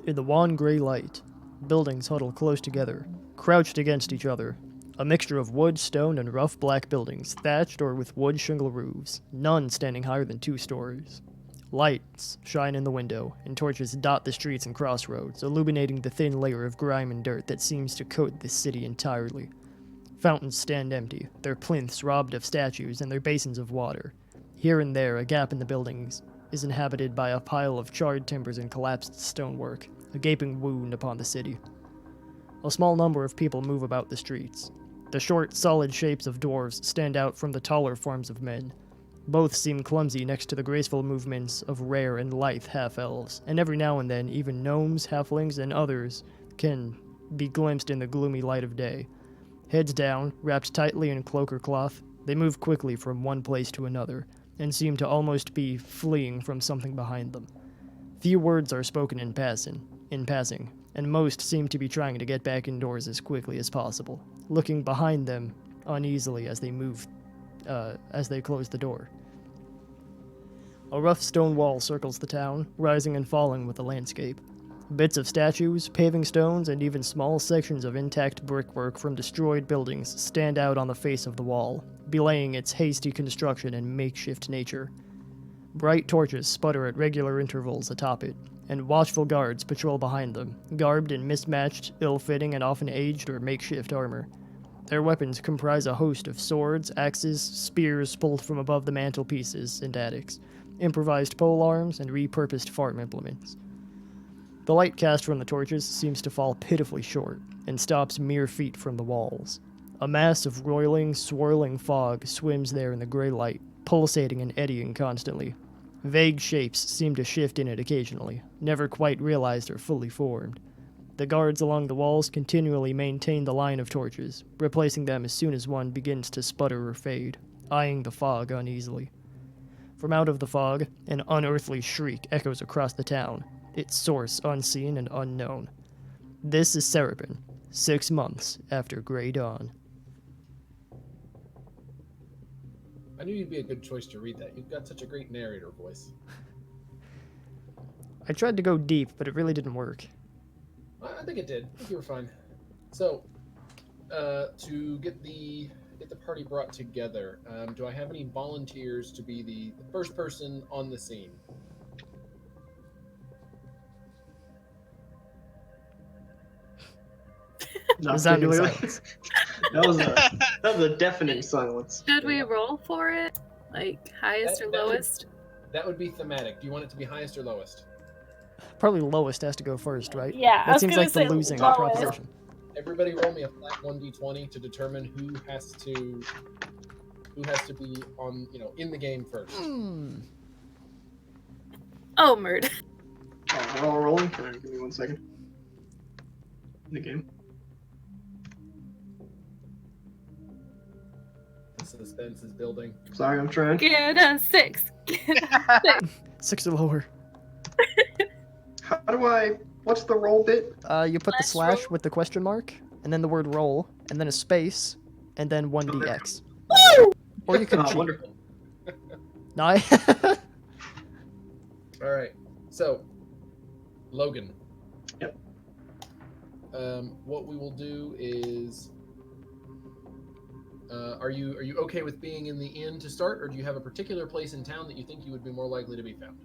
In the wan gray light, buildings huddle close together, crouched against each other. A mixture of wood, stone, and rough black buildings, thatched or with wood shingle roofs, none standing higher than 2 stories. Lights shine in the window, and torches dot the streets and crossroads, illuminating the thin layer of grime and dirt that seems to coat this city entirely. Fountains stand empty, their plinths robbed of statues and their basins of water. Here and there, a gap in the buildings is inhabited by a pile of charred timbers and collapsed stonework, a gaping wound upon the city. A small number of people move about the streets. The short, solid shapes of dwarves stand out from the taller forms of men. Both seem clumsy next to the graceful movements of rare and lithe half-elves, and every now and then even gnomes, halflings, and others can be glimpsed in the gloomy light of day. Heads down, wrapped tightly in cloak or cloth, they move quickly from one place to another, and seem to almost be fleeing from something behind them. Few words are spoken in passing, and most seem to be trying to get back indoors as quickly as possible, looking behind them uneasily as they close the door. A rough stone wall circles the town, rising and falling with the landscape. Bits of statues, paving stones, and even small sections of intact brickwork from destroyed buildings stand out on the face of the wall, belaying its hasty construction and makeshift nature. Bright torches sputter at regular intervals atop it, and watchful guards patrol behind them, garbed in mismatched, ill-fitting, and often aged or makeshift armor. Their weapons comprise a host of swords, axes, spears pulled from above the mantelpieces and attics, improvised polearms, and repurposed farm implements. The light cast from the torches seems to fall pitifully short, and stops mere feet from the walls. A mass of roiling, swirling fog swims there in the gray light, pulsating and eddying constantly. Vague shapes seem to shift in it occasionally, never quite realized or fully formed. The guards along the walls continually maintain the line of torches, replacing them as soon as one begins to sputter or fade, eyeing the fog uneasily. From out of the fog, an unearthly shriek echoes across the town, its source unseen and unknown. This is Serapin, 6 months after Grey Dawn. I knew you'd be a good choice to read that. You've got such a great narrator voice. I tried to go deep, but it really didn't work. I think it did. I think you were fine. So, to get the party brought together, do I have any volunteers to be the first person on the scene? Resounding silence. That was a deafening silence. Should we roll for it? Like highest or lowest? That would be thematic. Do you want it to be highest or lowest? Probably lowest has to go first, right? Yeah, that seems like the losing lowest. proposition. Everybody roll me a flat 1d20 to determine who has to be on, in the game first. Oh, Murd. Oh, we're all rolling? All right, give me 1 second. In the game. The suspense is building. Sorry, I'm trying. Get a 6. Get a 6. 6 or lower. How do I... What's the roll bit? You put the slash with the question mark, and then the word roll, and then a space, and then 1dx. Or you can cheat. Wonderful. Nice. All right. So, Logan. Yep. What we will do is, are you okay with being in the inn to start, or do you have a particular place in town that you think you would be more likely to be found?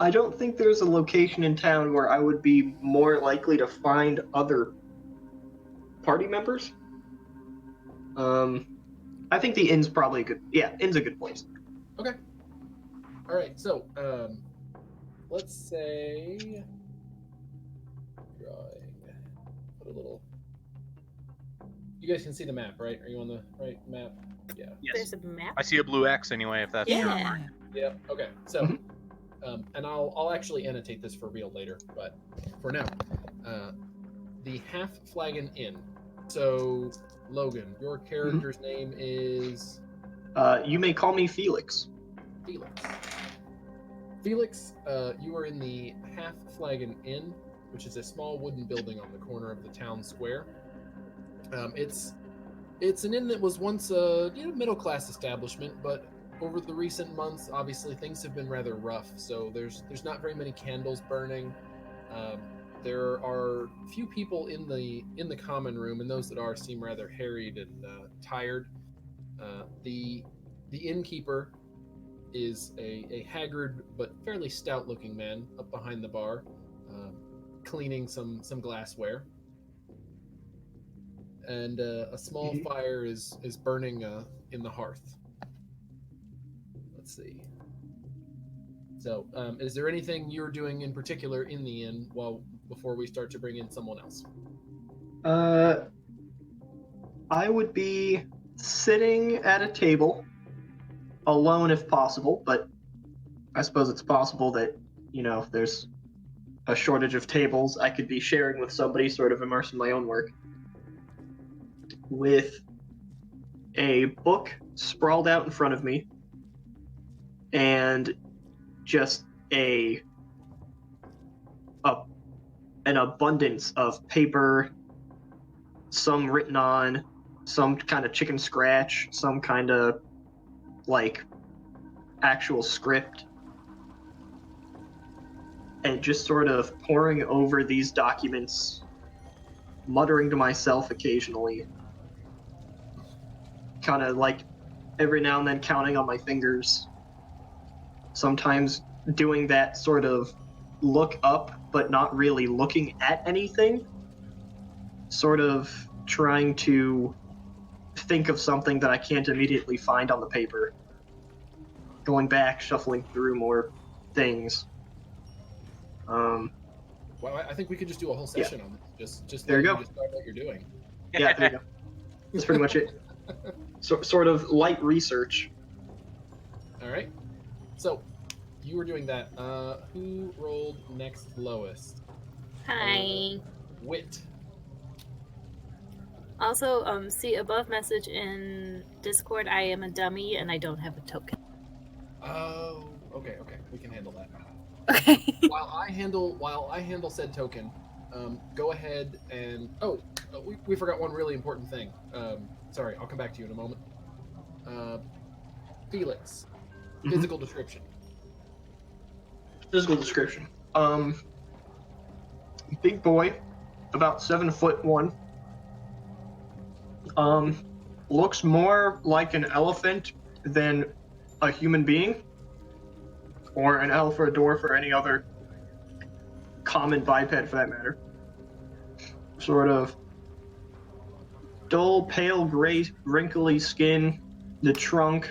I don't think there's a location in town where I would be more likely to find other party members. I think the inn's probably a good... Yeah, inn's a good place. Okay. All right, so, let's say... Drawing... Put a little... You guys can see the map, right? Are you on the right map? Yeah. Yes. There's a map. I see a blue X anyway, if that's Yeah. Yeah, okay. So, and I'll actually annotate this for real later, but for now, the Half Flagon Inn. So, Logan, your character's name is... You may call me Felix. Felix. Felix, you are in the Half Flagon Inn, which is a small wooden building on the corner of the town square. It's an inn that was once a middle-class establishment, but over the recent months, obviously things have been rather rough. So there's not very many candles burning. There are few people in the common room, and those that are seem rather harried and tired. The innkeeper is a haggard but fairly stout-looking man up behind the bar, cleaning some glassware. And a small fire is burning in the hearth. Let's see. So, is there anything you're doing in particular in the inn before we start to bring in someone else? I would be sitting at a table, alone if possible, but I suppose it's possible that, if there's a shortage of tables, I could be sharing with somebody, sort of immersed in my own work, with a book sprawled out in front of me, and just an abundance of paper, some written on, some kind of chicken scratch, some kind of actual script, and just sort of poring over these documents, muttering to myself occasionally, kind of every now and then counting on my fingers, sometimes doing that sort of look up but not really looking at anything, sort of trying to think of something that I can't immediately find on the paper, going back, shuffling through more things. Well, I think we could just do a whole session on this. Just there you go. Describe what you're doing. Yeah, there you go. That's pretty much it. Sort of light research. All right. So, you were doing that. Who rolled next lowest? Hi. Wit. Also, see above message in Discord, I am a dummy and I don't have a token. Oh, okay. We can handle that. Okay. While I handle said token, go ahead and we forgot one really important thing. Sorry, I'll come back to you in a moment. Felix, physical description. Physical description. Big boy, about 7'1". Looks more like an elephant than a human being, or an elf or a dwarf or any other common biped for that matter. Sort of dull, pale gray, wrinkly skin, the trunk,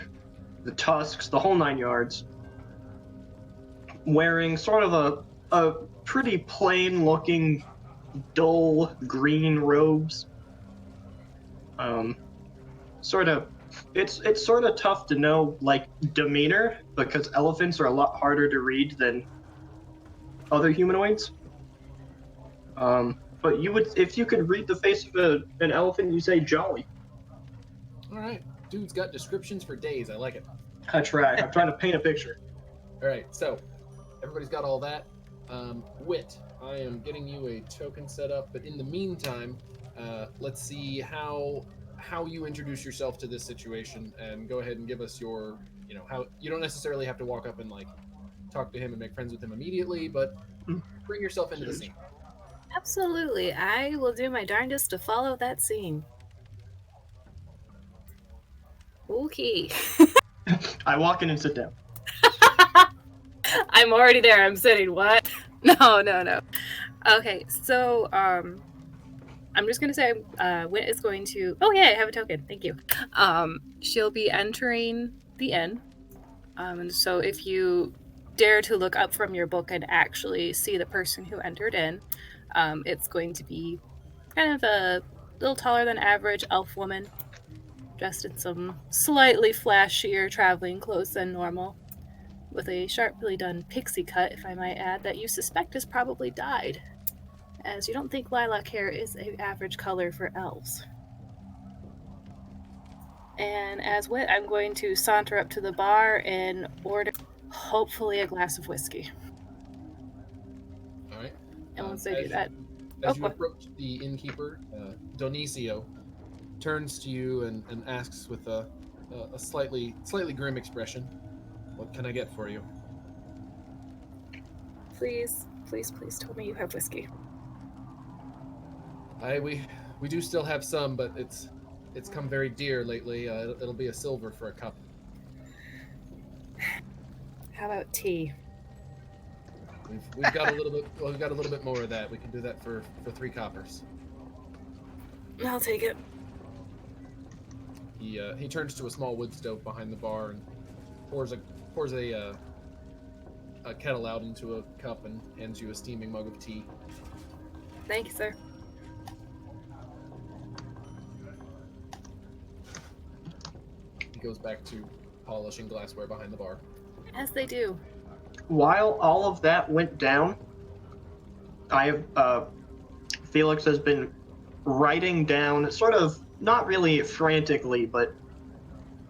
the tusks, the whole 9 yards. Wearing sort of a pretty plain looking, dull green robes. It's sort of tough to know demeanor, because elephants are a lot harder to read than other humanoids. But if you could read the face of an elephant, you say jolly. All right, dude's got descriptions for days. I like it. I'm trying to paint a picture. All right, so everybody's got all that. Wit, I am getting you a token set up, but in the meantime, let's see how you introduce yourself to this situation, and go ahead and give us your, how you don't necessarily have to walk up and talk to him and make friends with him immediately, but bring yourself into the scene. Absolutely. I will do my darndest to follow that scene. Okay. I walk in and sit down. I'm already there. I'm sitting. What? No. Okay, so I'm just gonna say Wit is going to. Oh yeah, I have a token. Thank you. She'll be entering the inn. And so if you dare to look up from your book and actually see the person who entered in, it's going to be kind of a little taller than average elf woman, dressed in some slightly flashier traveling clothes than normal, with a sharply done pixie cut, if I might add, that you suspect is probably dyed, as you don't think lilac hair is an average color for elves. And as Wit, I'm going to saunter up to the bar and order, hopefully, a glass of whiskey. All right. And once I do that... As you approach the innkeeper, Donicio turns to you and asks with a a slightly grim expression. What can I get for you? Please tell me you have whiskey. We do still have some, but it's come very dear lately. It'll be a silver for a cup. How about tea? We've got a little bit. Well, we've got a little bit more of that. We can do that for 3 coppers. I'll take it. He turns to a small wood stove behind the bar and pours a kettle out into a cup and hands you a steaming mug of tea. Thank you, sir. He goes back to polishing glassware behind the bar. As they do. While all of that went down, Felix has been writing down, sort of, not really frantically, but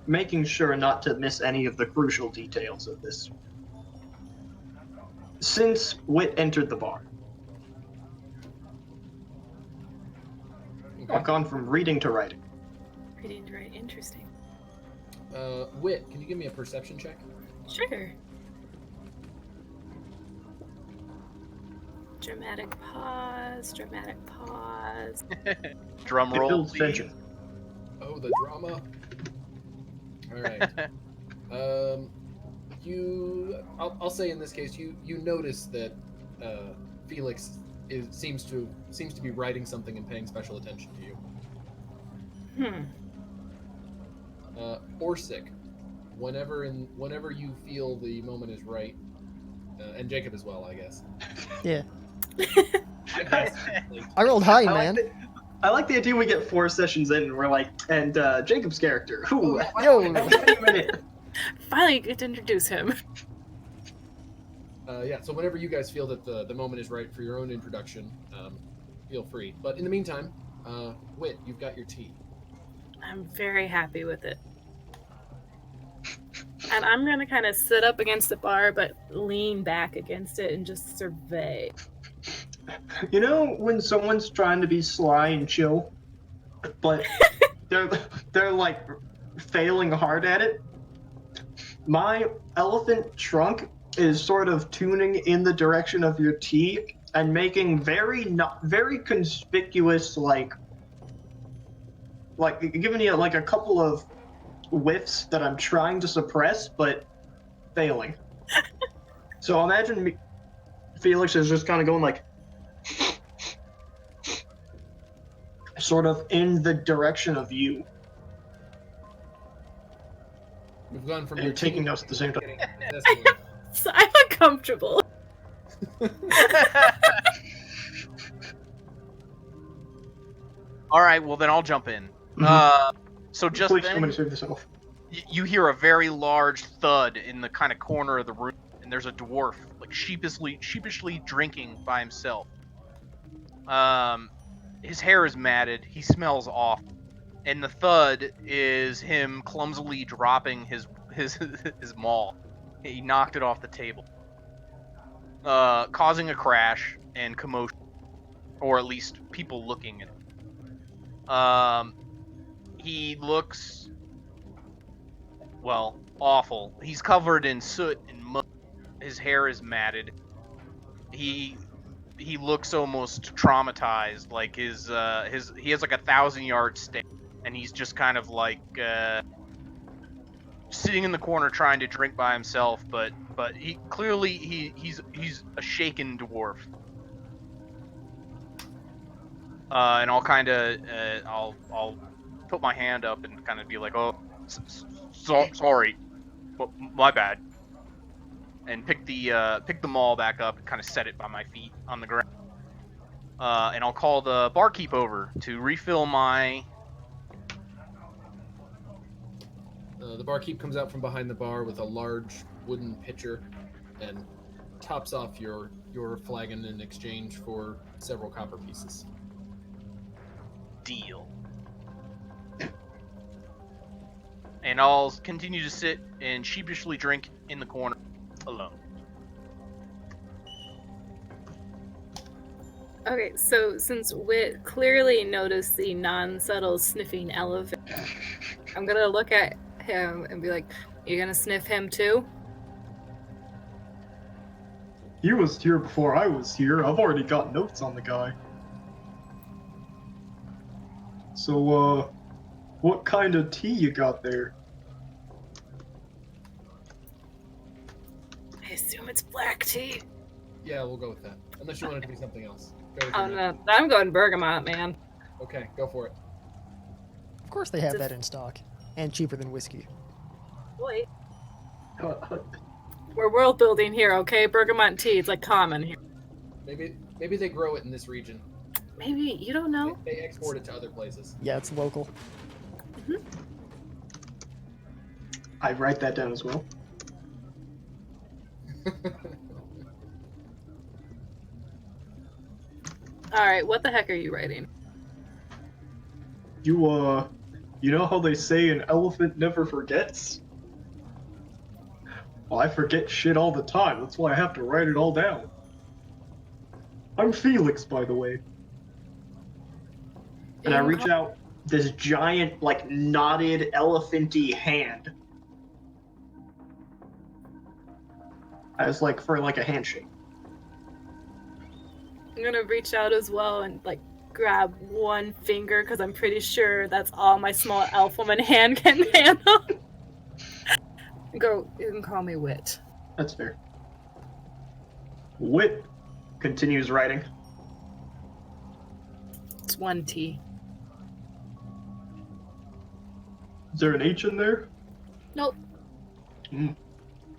making sure not to miss any of the crucial details of this. Since Wit entered the bar, I've gone from reading to writing. Reading to write. Interesting. Wit, can you give me a perception check? Sure. Dramatic pause. Drum It roll, builds please. tension. Oh, the drama. All right. I'll say in this case, you notice that Felix seems to be writing something and paying special attention to you. Orsik, whenever you feel the moment is right, and Jacob as well, I guess. Yeah. I guess. I rolled high, I man. I like the idea we get 4 sessions in and we're like, and Jacob's character. Ooh, Yo. wait a minute. Finally get to introduce him. Yeah, so whenever you guys feel that the moment is right for your own introduction, feel free. But in the meantime, Wit, you've got your tea. I'm very happy with it. And I'm going to kind of sit up against the bar, but lean back against it and just survey. You know when someone's trying to be sly and chill, but they're like failing hard at it? My elephant trunk is sort of tuning in the direction of your tea and making very conspicuous like giving you like a couple of whiffs that I'm trying to suppress but failing. So imagine Felix is just kind of going like sort of in the direction of you. We've gone from And your taking tea notes at the same time. to So I'm uncomfortable. All right, well then I'll jump in. So just Please, I'm then, going to save this off. you hear a very large thud in the kind of corner of the room, and there's a dwarf like sheepishly drinking by himself. His hair is matted. He smells off, and the thud is him clumsily dropping his maul. He knocked it off the table, causing a crash and commotion, or at least people looking at it. He looks, well, awful. He's covered in soot and mud. His hair is matted. He looks almost traumatized. Like he has like 1,000-yard stare, and he's just kind of like sitting in the corner trying to drink by himself. But he clearly he's a shaken dwarf. And I'll kind of I'll put my hand up and kind of be like, oh, sorry, my bad, and pick the maul back up and kind of set it by my feet on the ground. And I'll call the barkeep over to refill my. The barkeep comes out from behind the bar with a large wooden pitcher and tops off your flagon in exchange for several copper pieces. Deal. And I'll continue to sit and sheepishly drink in the corner alone. Okay, so since Wit clearly noticed the non-subtle sniffing elephant, I'm gonna look at him and be like, "You gonna sniff him too?" He was here before I was here. I've already got notes on the guy. So, what kind of tea you got there? I assume it's black tea. Yeah, we'll go with that. Unless you want it to be something else. Go with Oh your no, notes. I'm going bergamot, man. Okay, go for it. Of course they have that in stock. And cheaper than whiskey. Wait. We're world building here, okay? Bergamot tea, it's like common here. Maybe they grow it in this region. Maybe, you don't know. They export it to other places. Yeah, it's local. I write that down as well. Alright, what the heck are you writing? You know how they say an elephant never forgets? Well, I forget shit all the time. That's why I have to write it all down. I'm Felix, by the way. And I reach out this giant, like, knotted, elephanty hand. As, like, for, like, a handshake. I'm gonna reach out as well and, like, grab one finger, because I'm pretty sure that's all my small elf woman hand can handle. Go, you can call me Wit. That's fair. Wit continues writing. It's one T. Is there an H in there? Nope.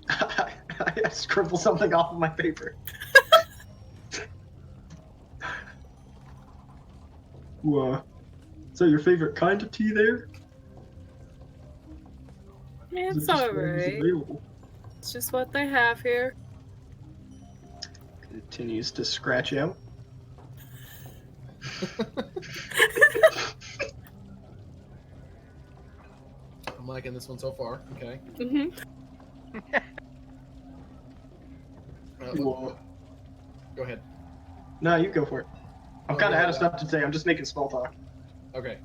I scribble something off of my paper. Is that your favorite kind of tea there? Yeah, Is it it's just whatever's alright. available? It's just what they have here. Continues to scratch out. I'm liking this one so far. Okay. Whoa. Go ahead. No, you go for it. I'm kind of out of stuff to say. I'm just making small talk. Okay.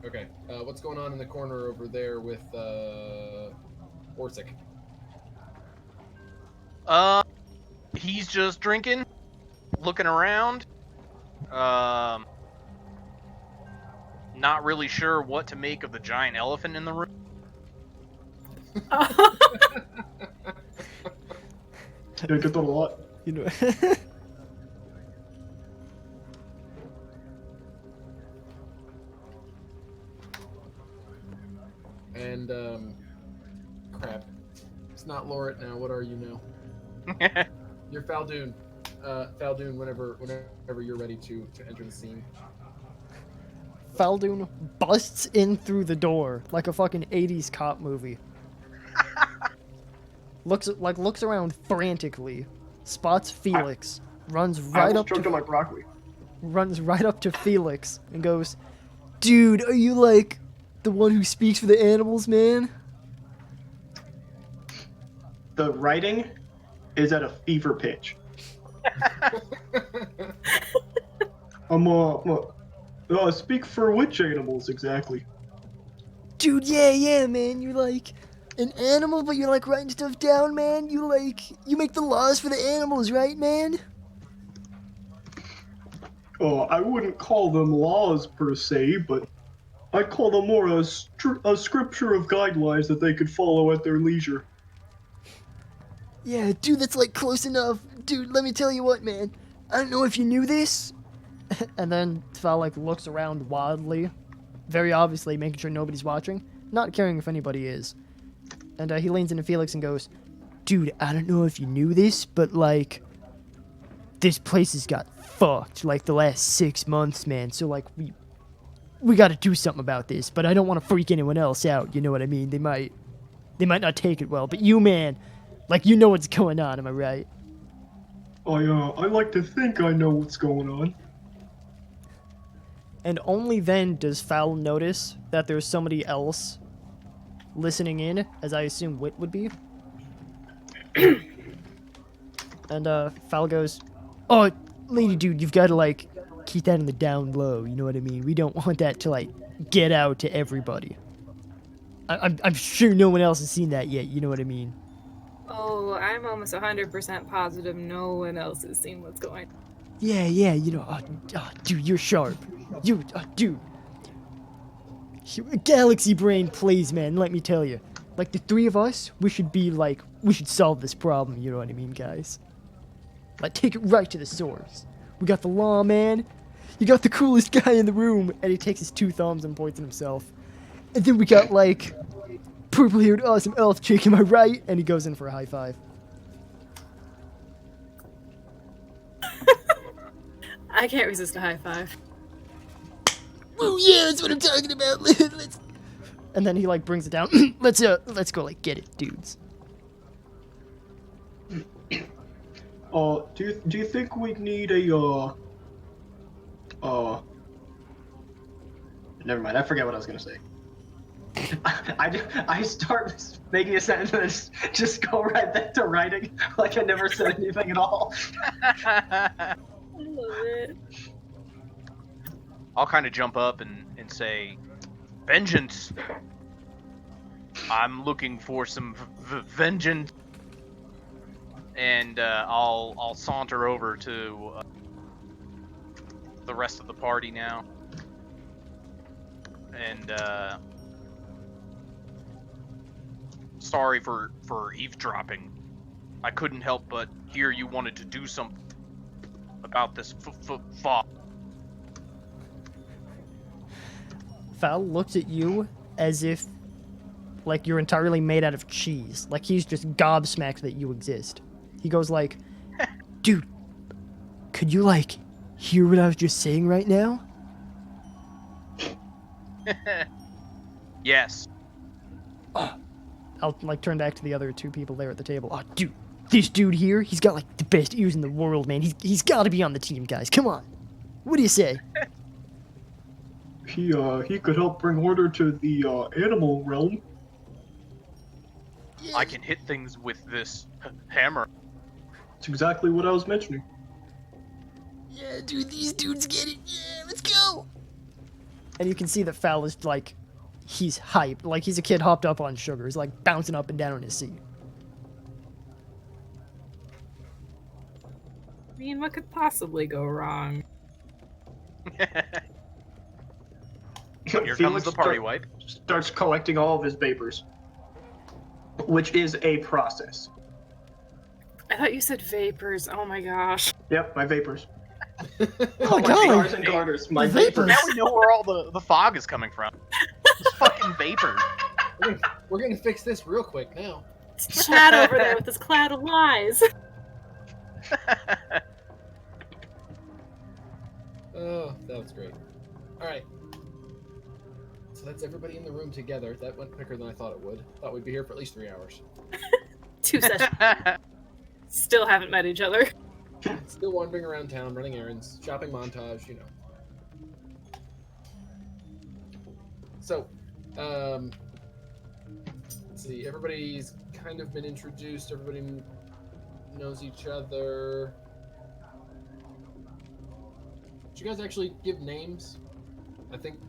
What's going on in the corner over there with Orsik? He's just drinking, looking around. Not really sure what to make of the giant elephant in the room. Yeah, I get that a lot. You know. And crap. It's not Lorit now. What are you now? You're Fal Dune. Fal Dune, whenever you're ready to enter the scene. Fal Dune busts in through the door like a fucking 80s cop movie. looks around frantically, spots Felix, runs right up to my broccoli. to Felix and goes, "Dude, are you like the one who speaks for the animals, man?" The writing is at a fever pitch. I speak for which animals exactly? Dude, yeah, man. You're like an animal, but you're like writing stuff down, man. You make the laws for the animals, right, man? Oh, I wouldn't call them laws per se, but I'd call them more a scripture of guidelines that they could follow at their leisure. Yeah, dude, that's like close enough. Dude, let me tell you what, man. I don't know if you knew this. And then Fal like looks around wildly, very obviously making sure nobody's watching, not caring if anybody is. And he leans into Felix and goes, "Dude, I don't know if you knew this, but like, this place has got fucked like the last 6 months, man. So like, we got to do something about this. But I don't want to freak anyone else out. You know what I mean? They might not take it well. But you, man, like, you know what's going on. Am I right?" I like to think I know what's going on. And only then does Fal notice that there's somebody else listening in, as I assume Wit would be. And Fal goes, "Oh, lady dude, you've got to like keep that in the down low, you know what I mean? We don't want that to like get out to everybody. I'm sure no one else has seen that yet. You know what I mean? Oh, I'm almost 100% positive no one else has seen what's going on. Yeah, you know, dude, you're sharp. Dude. Galaxy brain plays, man, let me tell you. Like, the three of us, we should solve this problem, you know what I mean, guys? Like, take it right to the source. We got the lawman, you got the coolest guy in the room, and he takes his 2 thumbs and points at himself. And then we got, like, purple-haired awesome elf chick, am I right? And he goes in for a high five. I can't resist a high five. Oh yeah, that's what I'm talking about. Let's... And then he like brings it down. let's go like get it, dudes. Do you think we need a never mind, I forget what I was gonna say. I start making a sentence and just go right back to writing like I never said anything at all. I love it. I'll kind of jump up and say, vengeance. I'm looking for some vengeance. And I'll saunter over to the rest of the party now. And sorry for eavesdropping. I couldn't help but hear you wanted to do something about this fog. Fal looks at you as if like you're entirely made out of cheese. Like he's just gobsmacked that you exist. He goes like, dude, could you like hear what I was just saying right now? Yes. I'll like turn back to the other 2 people there at the table. Oh, dude, this dude here, he's got like the best ears in the world, man. He's got to be on the team, guys. Come on. What do you say? He could help bring order to the animal realm. I can hit things with this hammer. That's exactly what I was mentioning. Yeah, dude, these dudes get it. Yeah, let's go. And you can see that Fal is like, he's hyped. Like he's a kid hopped up on sugar. He's like bouncing up and down in his seat. I mean, what could possibly go wrong? Here comes the party wipe. Starts collecting all of his vapors, which is a process. I thought you said vapors. Oh my gosh. Yep, my vapors. Oh my My god. stars and garters, my The vapors. vapors. Now we know where all the fog is coming from. It's fucking vapor. We're gonna fix this real quick now. It's Chad over there with his cloud of lies. Oh, that was great. All right. So that's everybody in the room together. That went quicker than I thought it would. Thought we'd be here for at least 3 hours. 2 sessions. Still haven't met each other. Still wandering around town, running errands, shopping montage, you know. So, let's see. Everybody's kind of been introduced. Everybody knows each other. Did you guys actually give names? I think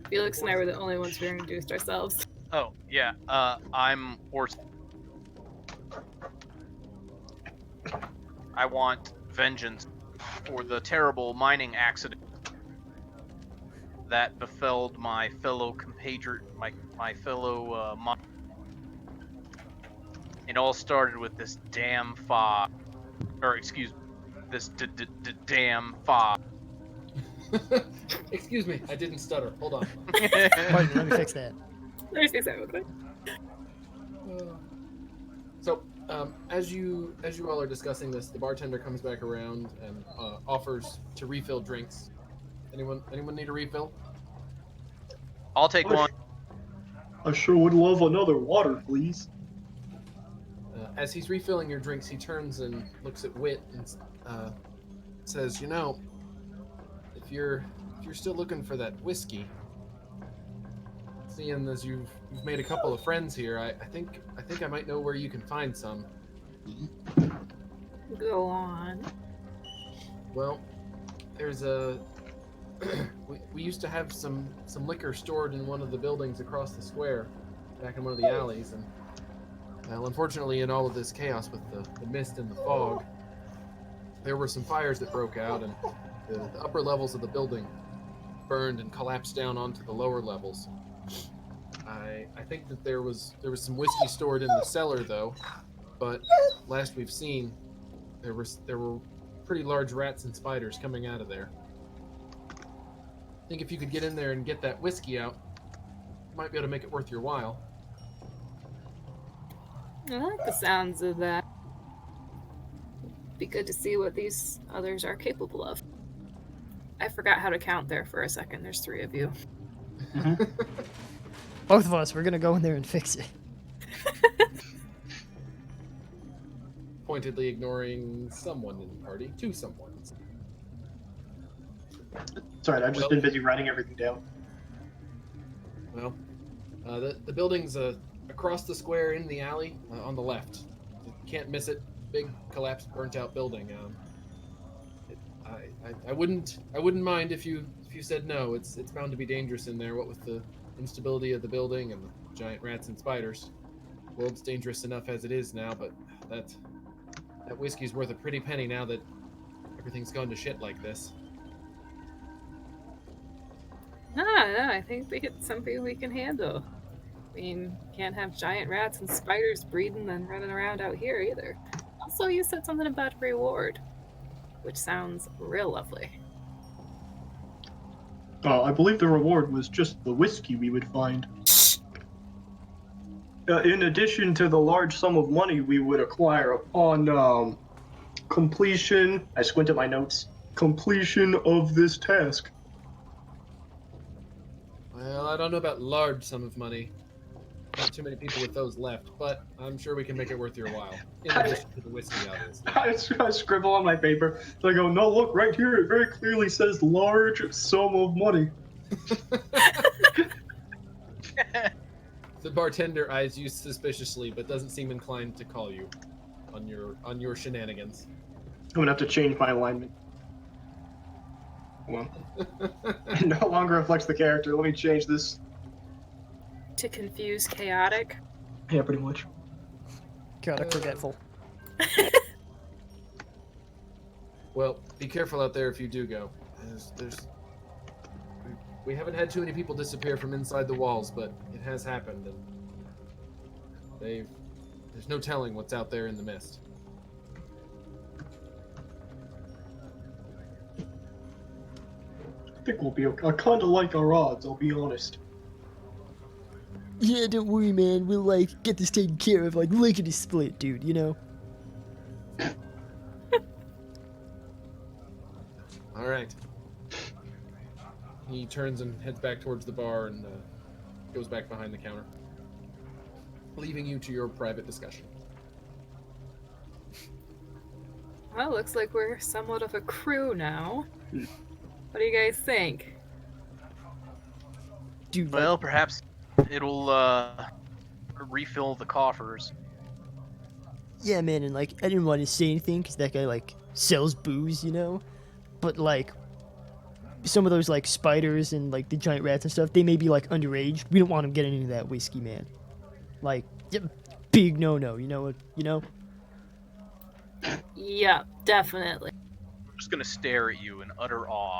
Felix and I were the only ones who introduced ourselves. Oh, yeah. I'm Orsik. I want vengeance for the terrible mining accident that befelled my fellow compatriot, my fellow miner. It all started with this damn fog. Or, excuse me, this damn fog. Excuse me, I didn't stutter. Hold on. Pardon me, let me fix that. Let me fix that real quick. So, as you all are discussing this, the bartender comes back around and offers to refill drinks. Anyone need a refill? I'll take one. I sure would love another water, please. As he's refilling your drinks, he turns and looks at Wit and says, "You know, if you're still looking for that whiskey, seeing as you've made a couple of friends here, I think I might know where you can find some." Go on. Well, there's a we used to have some liquor stored in one of the buildings across the square, back in one of the alleys, and well, unfortunately, in all of this chaos with the mist and the fog, there were some fires that broke out, and the upper levels of the building burned and collapsed down onto the lower levels. I think that there was some whiskey stored in the cellar though, but last we've seen, there were pretty large rats and spiders coming out of there. I think if you could get in there and get that whiskey out, you might be able to make it worth your while. I like the sounds of that. Be good to see what these others are capable of. I forgot how to count there for a second. There's 3 of you. Both of us, we're gonna go in there and fix it. Pointedly ignoring someone in the party. 2 someones. Sorry, I've just been busy writing everything down. Well, the building's across the square in the alley on the left. You can't miss it. Big collapsed, burnt-out building. I wouldn't mind if you said no. It's bound to be dangerous in there. What with the instability of the building and the giant rats and spiders, the world's dangerous enough as it is now. But that whiskey's worth a pretty penny now that everything's gone to shit like this. No, I think it's something we can handle. I mean, can't have giant rats and spiders breeding and running around out here either. Also, you said something about reward, which sounds real lovely. I believe the reward was just the whiskey we would find. In addition to the large sum of money we would acquire upon completion, I squint at my notes, completion of this task. Well, I don't know about large sum of money. Not too many people with those left, but I'm sure we can make it worth your while. In addition to the whiskey, obviously. I scribble on my paper. So I go, no, look, right here, it very clearly says large sum of money. The bartender eyes you suspiciously, but doesn't seem inclined to call you on your shenanigans. I'm gonna have to change my alignment. Well, it no longer reflects the character. Let me change this. To confuse chaotic. Yeah, pretty much. Chaotic forgetful. Well, be careful out there if you do go. We haven't had too many people disappear from inside the walls, but it has happened, and there's no telling what's out there in the mist. I think we'll be okay. I kind of like our odds, I'll be honest. Yeah, don't worry, man. We'll, like, get this taken care of, like, lickety split, dude, you know? All right. He turns and heads back towards the bar and goes back behind the counter, leaving you to your private discussion. Well, looks like we're somewhat of a crew now. What do you guys think? Dude, like, Well, perhaps it'll refill the coffers. yeah, man, and, like, I didn't want to say anything because that guy, like, sells booze, you know? But, like, some of those, like, spiders and, like, the giant rats and stuff, they may be, like, underage. We don't want them getting into that whiskey, man. Like, yeah, big no-no, you know what, you know? Yeah, definitely. I'm just gonna stare at you in utter awe.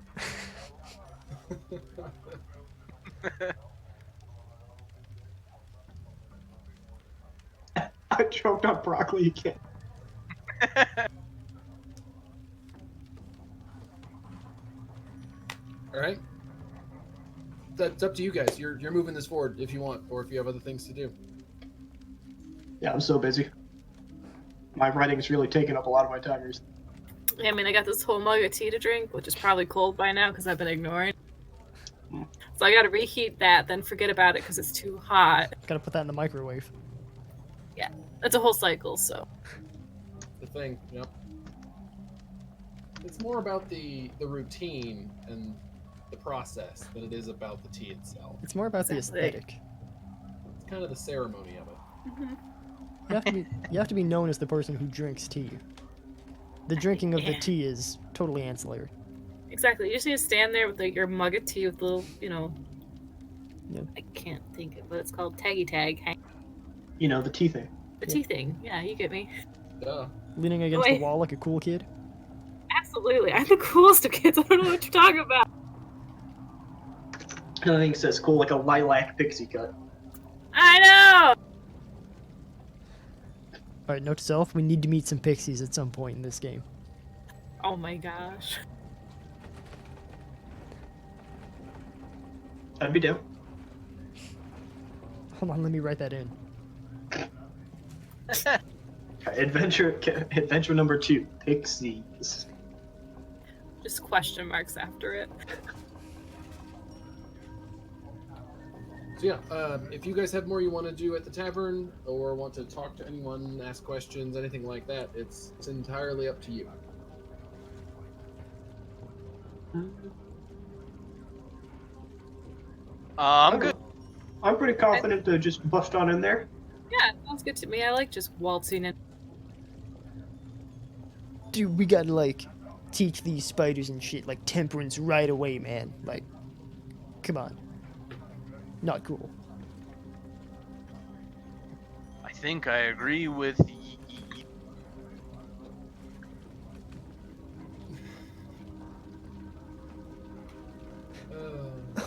I choked on broccoli again. All right. That's up to you guys. You're moving this forward if you want, or if you have other things to do. Yeah, I'm so busy. My writing's really taken up a lot of my time recently. I mean, I got this whole mug of tea to drink, which is probably cold by now because I've been ignoring. So I gotta reheat that, then forget about it because it's too hot. Gotta put that in the microwave. It's a whole cycle, so. The thing, yep. It's more about the routine and the process than it is about the tea itself. It's more about the Exactly. aesthetic. It's kind of the ceremony of it. You have to be known as the person who drinks tea. The drinking of the Yeah. tea is totally ancillary. Exactly. You just need to stand there with like your mug of tea with the little, Yeah. I can't think of what it's called. Taggy tag. You know, the tea thing. The Yeah. tea thing. Yeah, you get me. Duh. Leaning against the Wait. wall like a cool kid. Absolutely. I'm the coolest of kids. I don't know what you're talking about. Another thing says cool, like a lilac pixie cut. I know! Alright, note to self, we need to meet some pixies at some point in this game. Oh my gosh. I'd be down. Hold on, let me write that in. Adventure number 2, pixies. Just question marks after it. So yeah, if you guys have more you want to do at the tavern, or want to talk to anyone, ask questions, anything like that, it's entirely up to you. I'm good. I'm pretty confident to just bust on in there. Yeah, sounds good to me. I like just waltzing in. Dude, we gotta, like, teach these spiders and shit, like, temperance right away, man. Like, come on. Not cool. I think I agree with.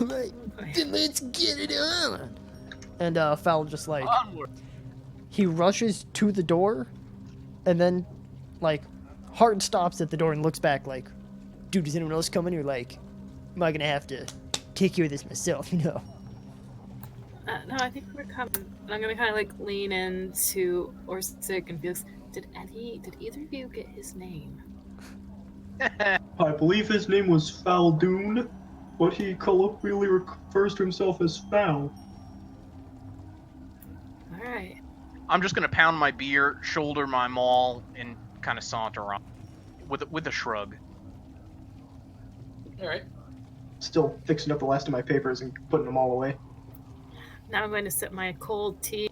Alright, then let's get it on. And Fal just like Onward. he rushes to the door, and then like hard stops at the door and looks back like, dude, is anyone else coming? Or like, am I gonna have to take care of this myself? No, I think we're coming. And I'm gonna kind of like lean into Orsik and Felix. Did either of you get his name? I believe his name was Fal Dune, but he colloquially refers to himself as Fal. All right. I'm just gonna pound my beer, shoulder my maul, and kind of saunter around with a shrug. All right. Still fixing up the last of my papers and putting them all away. Now I'm going to sip my cold tea,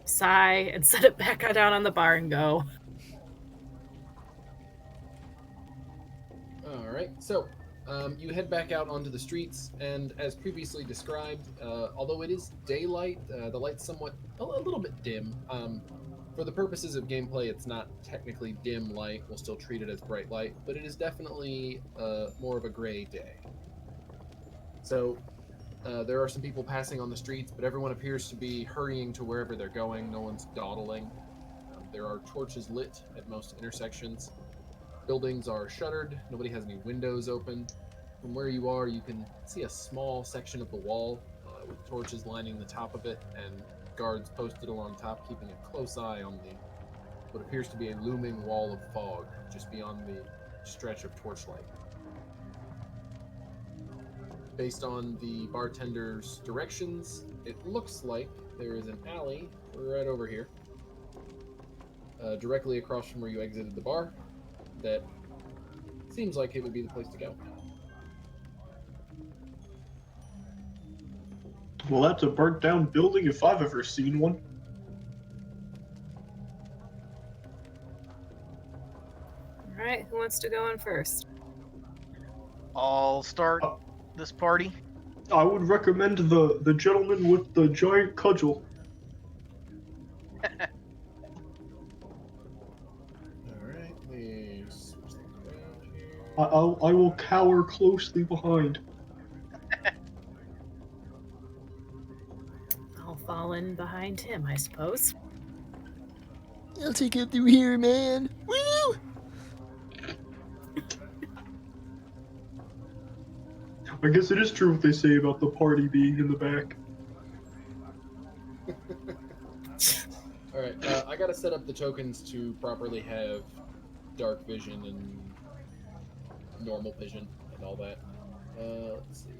sigh, and set it back down on the bar and go. All right. So you head back out onto the streets, and as previously described, although it is daylight, the light's somewhat a little bit dim. For the purposes of gameplay, it's not technically dim light. We'll still treat it as bright light, but it is definitely more of a gray day. So there are some people passing on the streets, but everyone appears to be hurrying to wherever they're going. No one's dawdling. There are torches lit at most intersections. Buildings are shuttered. Nobody has any windows open. From where you are, you can see a small section of the wall with torches lining the top of it and guards posted along top, keeping a close eye on what appears to be a looming wall of fog just beyond the stretch of torchlight. Based on the bartender's directions, it looks like there is an alley right over here, directly across from where you exited the bar, that seems like it would be the place to go. Well, that's a burnt down building if I've ever seen one. All right, who wants to go in first? I'll start this party. I would recommend the gentleman with the giant cudgel. Alright, let's switch things around here. I will cower closely behind. I'll fall in behind him, I suppose. I'll take it through here, man. Woo! I guess it is true what they say about the party being in the back. Alright, I gotta set up the tokens to properly have dark vision and normal vision and all that. Let's see.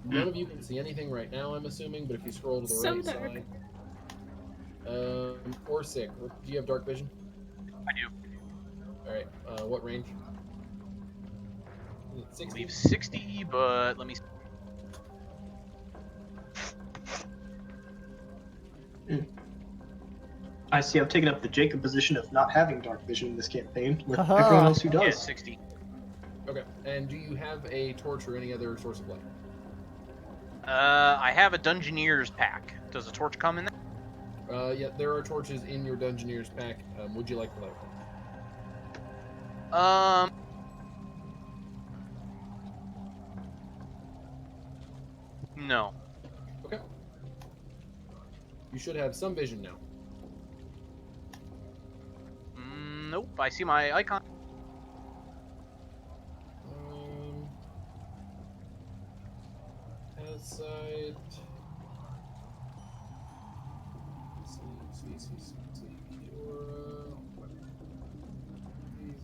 None of you can see anything right now, I'm assuming, but if you scroll to the So right dark. side. Orsik, do you have dark vision? I do. Alright, what range? Is it I 60? believe 60, but let me. I see. I've taken up the Jacob position of not having dark vision in this campaign, with Haha. everyone else who Yeah, does. 60. Okay. And do you have a torch or any other source of light? I have a Dungeoneer's pack. Does a torch come in there? Yeah, there are torches in your Dungeoneer's pack. Would you like to light one? No. Okay. You should have some vision now. Nope. I see my icon. Outside.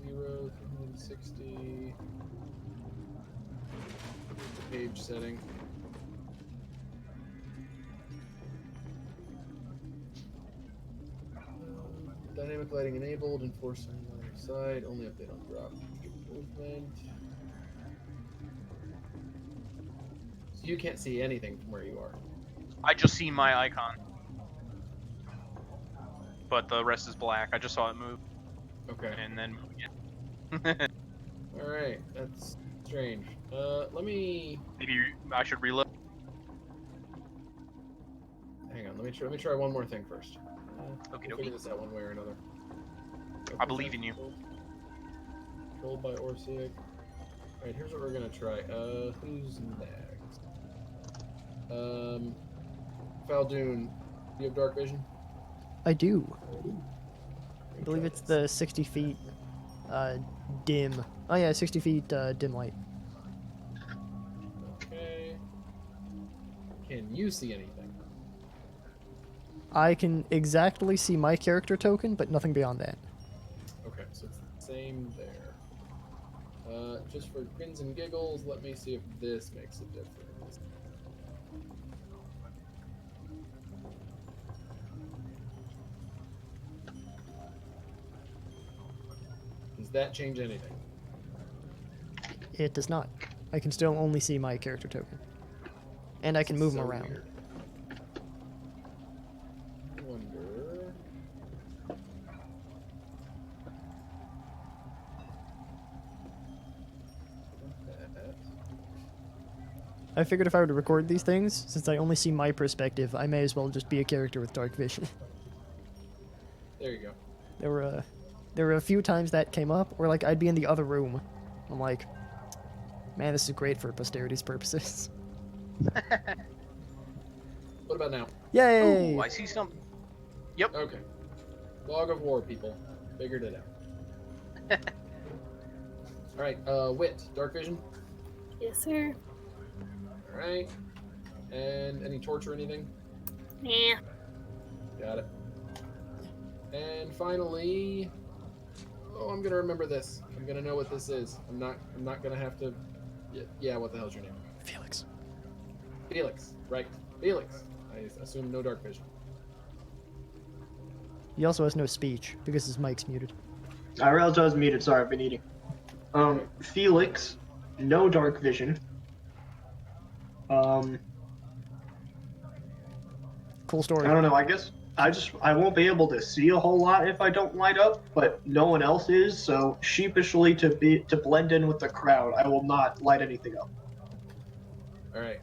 Zero, 360. Page setting. Dynamic lighting enabled, enforcing line of sight, only update on drop movement. So you can't see anything from where you are. I just see my icon. But the rest is black. I just saw it move. Okay. And then move again. Alright, that's strange. Let me Maybe I should reload. hang on, let me try one more thing first. Okie We'll dokie. figure this out one way or another. I believe in you. Controlled by Orsik. Alright, here's what we're gonna try. Who's next? Fal Dune, do you have dark vision? I do. I believe it's the 60 feet dim. Oh yeah, 60 feet dim light. Okay. Can you see anything? I can exactly see my character token, but nothing beyond that. Okay, so it's the same there. Just for grins and giggles, let me see if this makes a difference. Does that change anything? It does not. I can still only see my character token. And I can move him So around. weird. I wonder. That. I figured if I were to record these things, since I only see my perspective, I may as well just be a character with dark vision. There you go. There were a few times that came up where like I'd be in the other room. I'm like, man, this is great for posterity's purposes. What about now? Yay! Ooh, I see some. Yep. Okay. Log of war, people. Figured it out. Alright, wit, dark vision. Yes, sir. Alright. And any torch or anything? Yeah. Got it. And finally, oh, I'm gonna remember this. I'm gonna know what this is. I'm not gonna have to. Yeah. What the hell's your name? Felix. Felix. Right. Felix. I assume no dark vision. He also has no speech because his mic's muted. I realized I was muted. Sorry, I've been eating. Felix, no dark vision. Cool story. I don't know. I guess I won't be able to see a whole lot if I don't light up, but no one else is. So sheepishly, to blend in with the crowd, I will not light anything up. All right.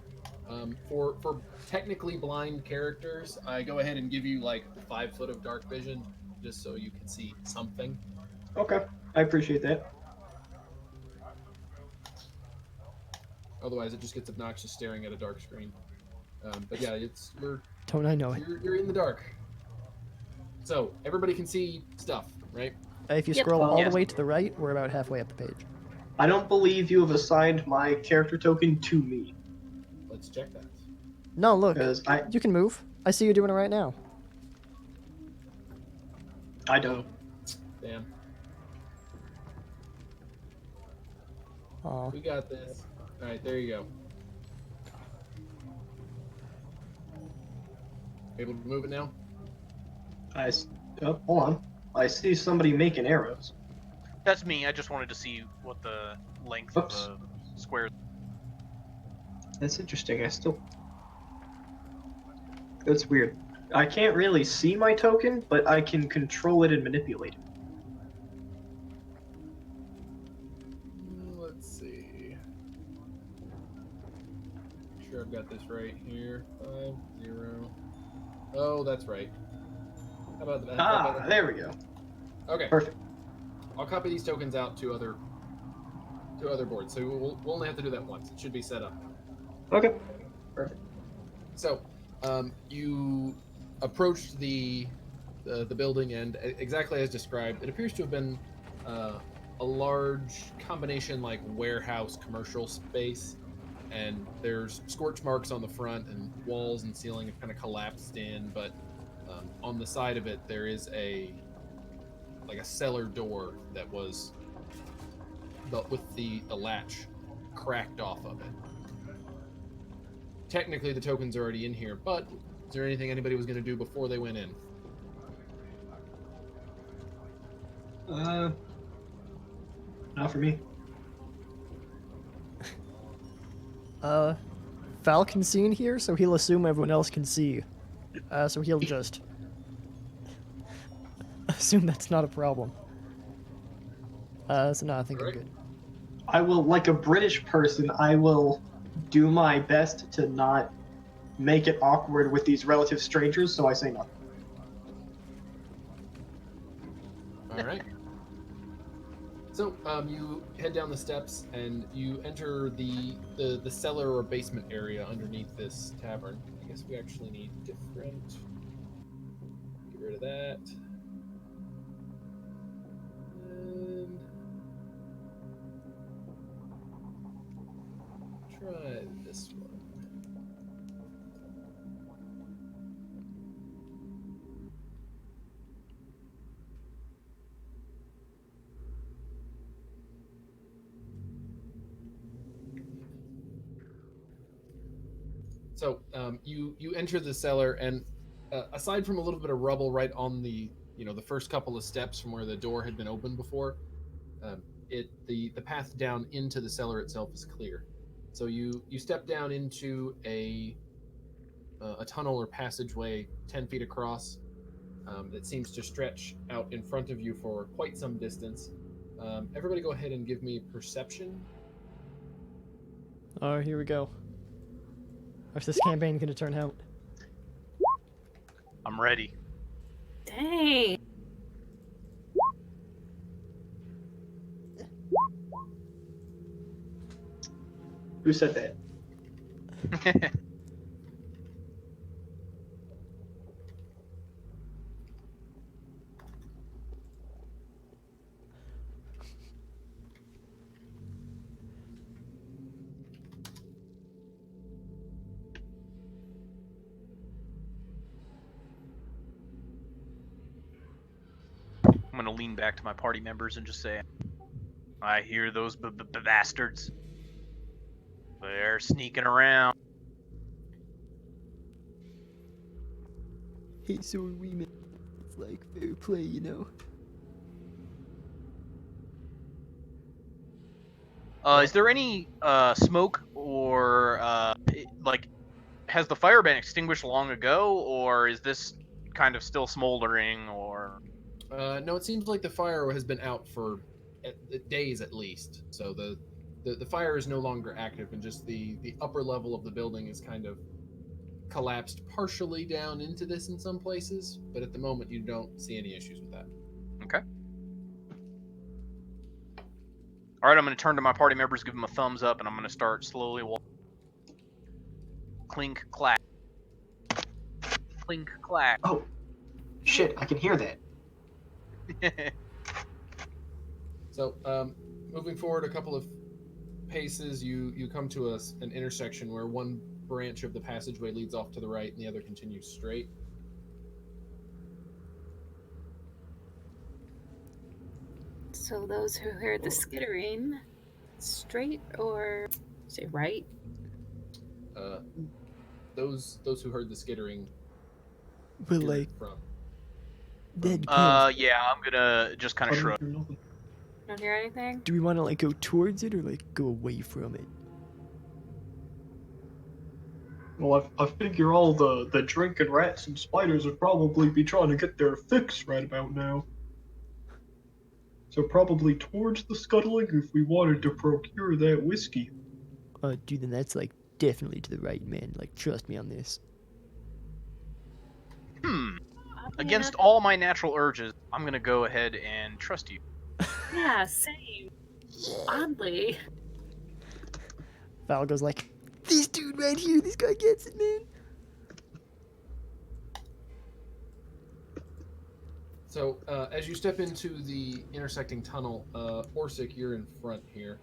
For technically blind characters, I go ahead and give you like 5 foot of dark vision, just so you can see something. Okay, I appreciate that. Otherwise, it just gets obnoxious staring at a dark screen. But yeah, Don't I know it? you're in the dark. So everybody can see stuff, right? If you Yep. scroll all Yes. the way to the right, we're about halfway up the page. I don't believe you have assigned my character token to me, Let's check that. No, look. because You can move. I see you doing it right now. I don't. Damn, Aw. we got this. All right, there you go. Able to move it now? Oh, hold on. I see somebody making arrows. That's me. I just wanted to see what the length Oops. of the square. That's interesting. That's weird. I can't really see my token, but I can control it and manipulate it. Let's see. Make sure I've got this right here. 50. Oh, that's right. How about that? Ah, there we go. Okay. Perfect. I'll copy these tokens out to other boards. So we'll only have to do that once. It should be set up now. Okay. Perfect. So, you approached the building, and exactly as described, it appears to have been a large combination like warehouse commercial space, and there's scorch marks on the front, and walls and ceiling have kind of collapsed in, but on the side of it there is a cellar door that was with the latch cracked off of it. Technically, the tokens are already in here, but is there anything anybody was going to do before they went in? Not for me. Fal can see in here, so he'll assume everyone else can see. So he'll just assume that's not a problem. So no, I think I'm good. I will, like a British person, I will do my best to not make it awkward with these relative strangers, so I say nothing. All right. So you head down the steps and you enter the cellar or basement area underneath this tavern. I guess we actually need different. Get rid of that. And try this one. So you enter the cellar, and aside from a little bit of rubble right on the the first couple of steps from where the door had been opened before, the path down into the cellar itself is clear. So you step down into a tunnel or passageway 10 feet across that seems to stretch out in front of you for quite some distance. Everybody, go ahead and give me perception. Oh, here we go. How's this campaign gonna turn out? I'm ready. Dang. Who said that? I'm gonna lean back to my party members and just say, I hear those bastards. They're sneaking around. Hey, so are we, man. It's like fair play, you know? Is there any smoke or has the fire been extinguished long ago, or is this kind of still smoldering, or? No, it seems like the fire has been out for days at least. So the fire is no longer active, and just the upper level of the building is kind of collapsed partially down into this in some places, but at the moment you don't see any issues with that. Okay. All right, I'm going to turn to my party members, give them a thumbs up, and I'm going to start slowly walking. Clink, clack. Clink, clack. Oh, shit, I can hear that. So, moving forward a couple of paces, you come to an intersection where one branch of the passageway leads off to the right and the other continues straight. So those who heard the skittering, straight or say right? Those who heard the skittering. But hear like, it from. that depends. Yeah, I'm gonna just kind of shrug. Don't hear anything? Do we want to like go towards it or like go away from it? Well, I figure all the drinking rats and spiders would probably be trying to get their fix right about now. So probably towards the scuttling if we wanted to procure that whiskey. Dude, then that's like definitely to the right, man. Like, trust me on this. Against all my natural urges, I'm gonna go ahead and trust you. Yeah, same. Oddly. Val goes like, this dude right here, this guy gets it, man. So, as you step into the intersecting tunnel, Orsik, you're in front here.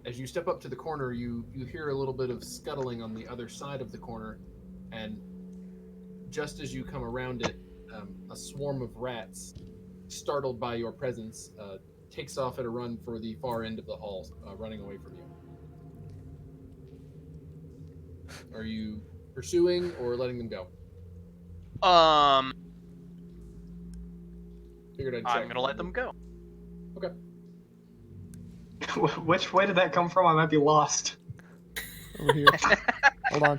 As you step up to the corner, you hear a little bit of scuttling on the other side of the corner, and just as you come around it, a swarm of rats, startled by your presence, takes off at a run for the far end of the hall, running away from you. Are you pursuing or letting them go? Figured I'd check. I'm gonna let them go. Okay. Which way did that come from? I might be lost. Over here. Hold on.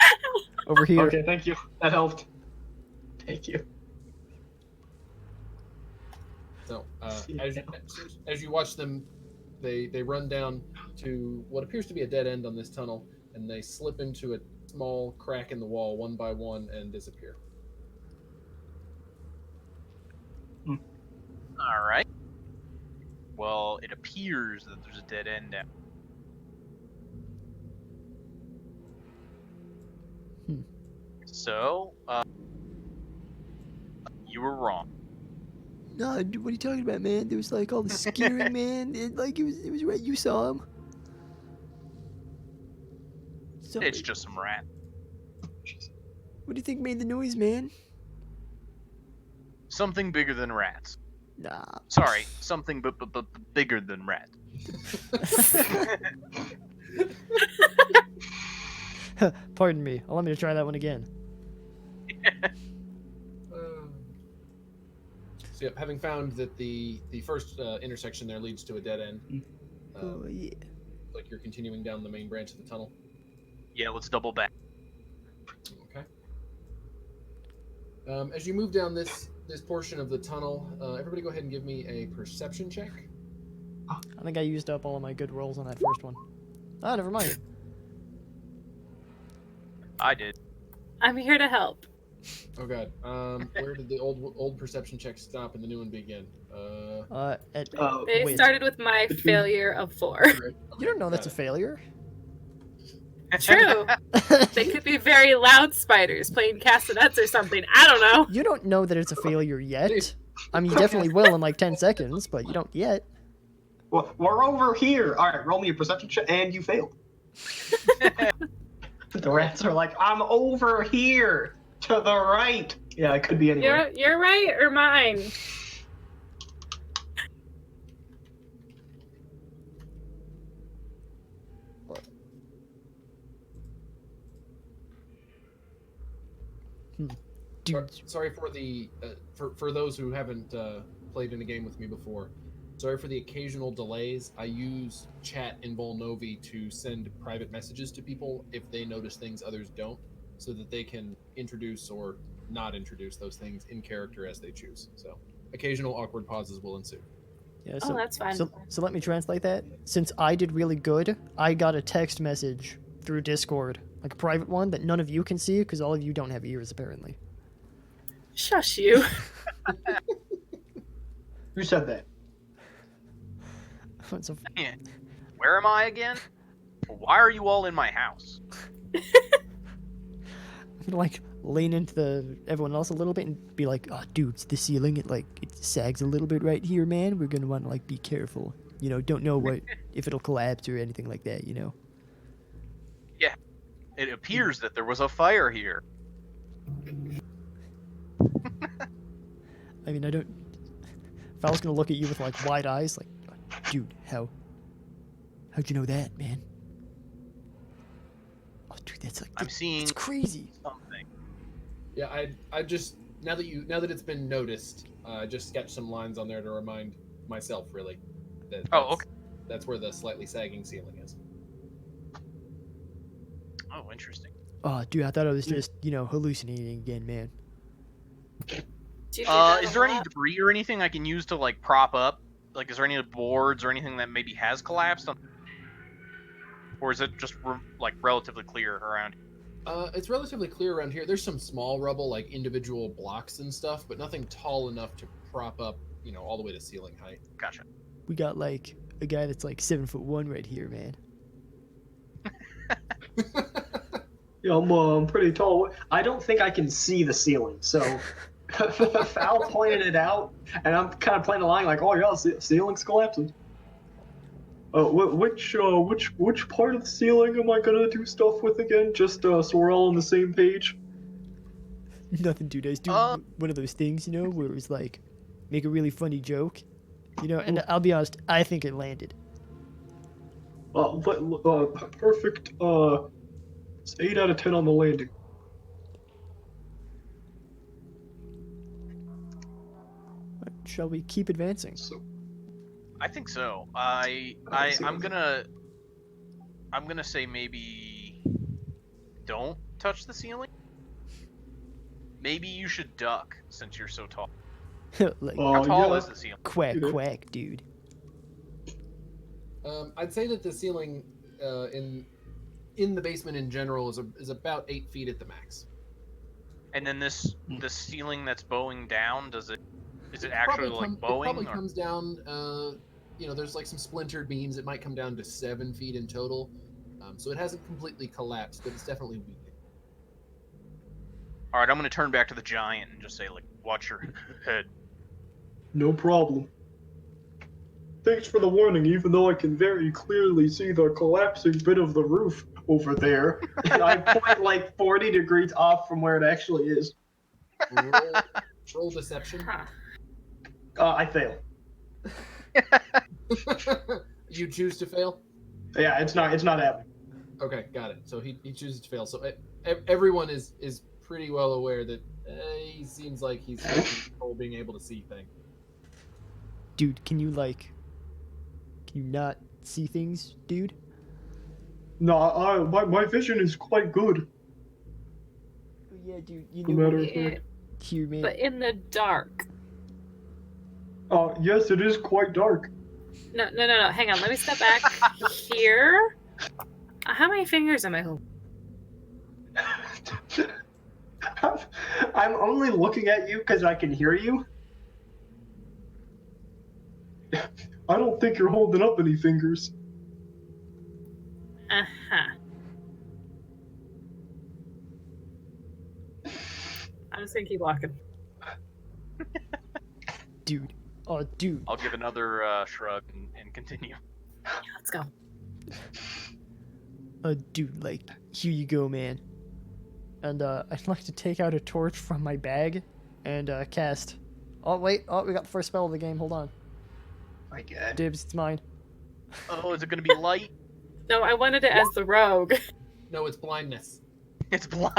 Over here. Okay, thank you. That helped. Thank you. So, as you watch them, they run down to what appears to be a dead end on this tunnel, and they slip into a small crack in the wall one by one and disappear. All right. Well, it appears that there's a dead end now. So, you were wrong. No, dude, what are you talking about, man? There was like all the skiing, man. It was right. You saw him. It's just some rat. What do you think made the noise, man? Something bigger than rats. Nah. Sorry, something but bigger than rats. Pardon me. Allow me to try that one again. So, yep, having found that the first intersection there leads to a dead end, Oh yeah. like you're continuing down the main branch of the tunnel. Yeah, let's double back. Okay. As you move down this portion of the tunnel, everybody go ahead and give me a perception check. I think I used up all of my good rolls on that first one. Ah, never mind. I did. I'm here to help. Oh god. Where did the old perception check stop and the new one begin? They wait. started with my failure of 4. You don't know that's a failure. True. They could be very loud spiders playing castanets or something. I don't know. You don't know that it's a failure yet. I mean, you definitely will in like 10 seconds, but you don't yet. Well, we're over here. All right, roll me a perception check, and you failed. The rats are like, I'm over here to the right. Yeah, it could be anywhere. You're right or mine? Dude, Sorry for the for those who haven't played in a game with me before. Sorry for the occasional delays. I use chat in Volnovi to send private messages to people if they notice things others don't, so that they can introduce or not introduce those things in character as they choose. So occasional awkward pauses will ensue. yeah, Oh, that's fine. So let me translate that. Since I did really good, I got a text message through Discord, like a private one that none of you can see because all of you don't have ears apparently. Shush you. Who said that? So, Where am I again? Why are you all in my house? I'm gonna like lean into everyone else a little bit and be like, "Oh, dude, it's the ceiling. It sags a little bit right here, man. We're gonna want to like be careful. You know, don't know what if it'll collapse or anything like that. You know." Yeah, it appears that there was a fire here. I mean, I don't. If I was gonna look at you with like wide eyes, like, dude, how'd you know that, man? Oh, dude, that's like I'm seeing it's crazy. something. Yeah, I just now that it's been noticed, I just sketched some lines on there to remind myself really that that's where the slightly sagging ceiling is. Oh, interesting. Oh, dude, I thought I was just, hallucinating again, man. Do you do that Is a there any lot? debris or anything I can use to like prop up? Like, is there any boards or anything that maybe has collapsed? Or is it just like relatively clear around? It's relatively clear around here. There's some small rubble, like individual blocks and stuff, but nothing tall enough to prop up, all the way to ceiling height. Gotcha. We got like a guy that's like 7'1" right here, man. Yeah, I'm pretty tall. I don't think I can see the ceiling, so Fal pointed it out, and I'm kind of playing along like, oh yeah, the ceiling's collapsing. Which part of the ceiling am I gonna do stuff with again? Just so we're all on the same page. Nothing, dude. I was doing one of those things, where it was like, make a really funny joke, and I'll be honest, I think it landed. Perfect. It's 8 out of 10 on the landing. Shall we keep advancing? So, I think so. I'm gonna say maybe don't touch the ceiling. Maybe you should duck since you're so tall. Like, How tall yeah. is the ceiling? quack, Yeah. quack, dude. I'd say that the ceiling in the basement in general is about 8 feet at the max. And then the ceiling that's bowing down, is it actually like It bowing? probably comes down. There's like some splintered beams. It might come down to 7 feet in total. So it hasn't completely collapsed, but it's definitely weakened. All right, I'm gonna turn back to the giant and just say like, watch your head. no problem. Thanks for the warning, even though I can very clearly see the collapsing bit of the roof over there. And I point like 40 degrees off from where it actually is. Roll deception. Huh. I fail. You choose to fail. Yeah, it's not happening. Okay, got it. So he chooses to fail. So everyone is pretty well aware that he seems like he's having trouble being able to see things. Dude, can you not see things, dude? No, my vision is quite good. Yeah, dude. No matter if Yeah, Here, man. but in the dark. Yes, it is quite dark. No. Hang on. Let me step back here. How many fingers am I holding? I'm only looking at you because I can hear you. I don't think you're holding up any fingers. Uh-huh. I'm just gonna keep walking. Dude. Oh, dude. I'll give another shrug and continue. Let's go. Dude, like, here you go, man. And, I'd like to take out a torch from my bag and, cast. Oh, wait. Oh, we got the first spell of the game. Hold on. My God. Dibs, it's mine. Oh, is it gonna be light? No, I wanted it as the rogue. No, it's blindness. It's blind.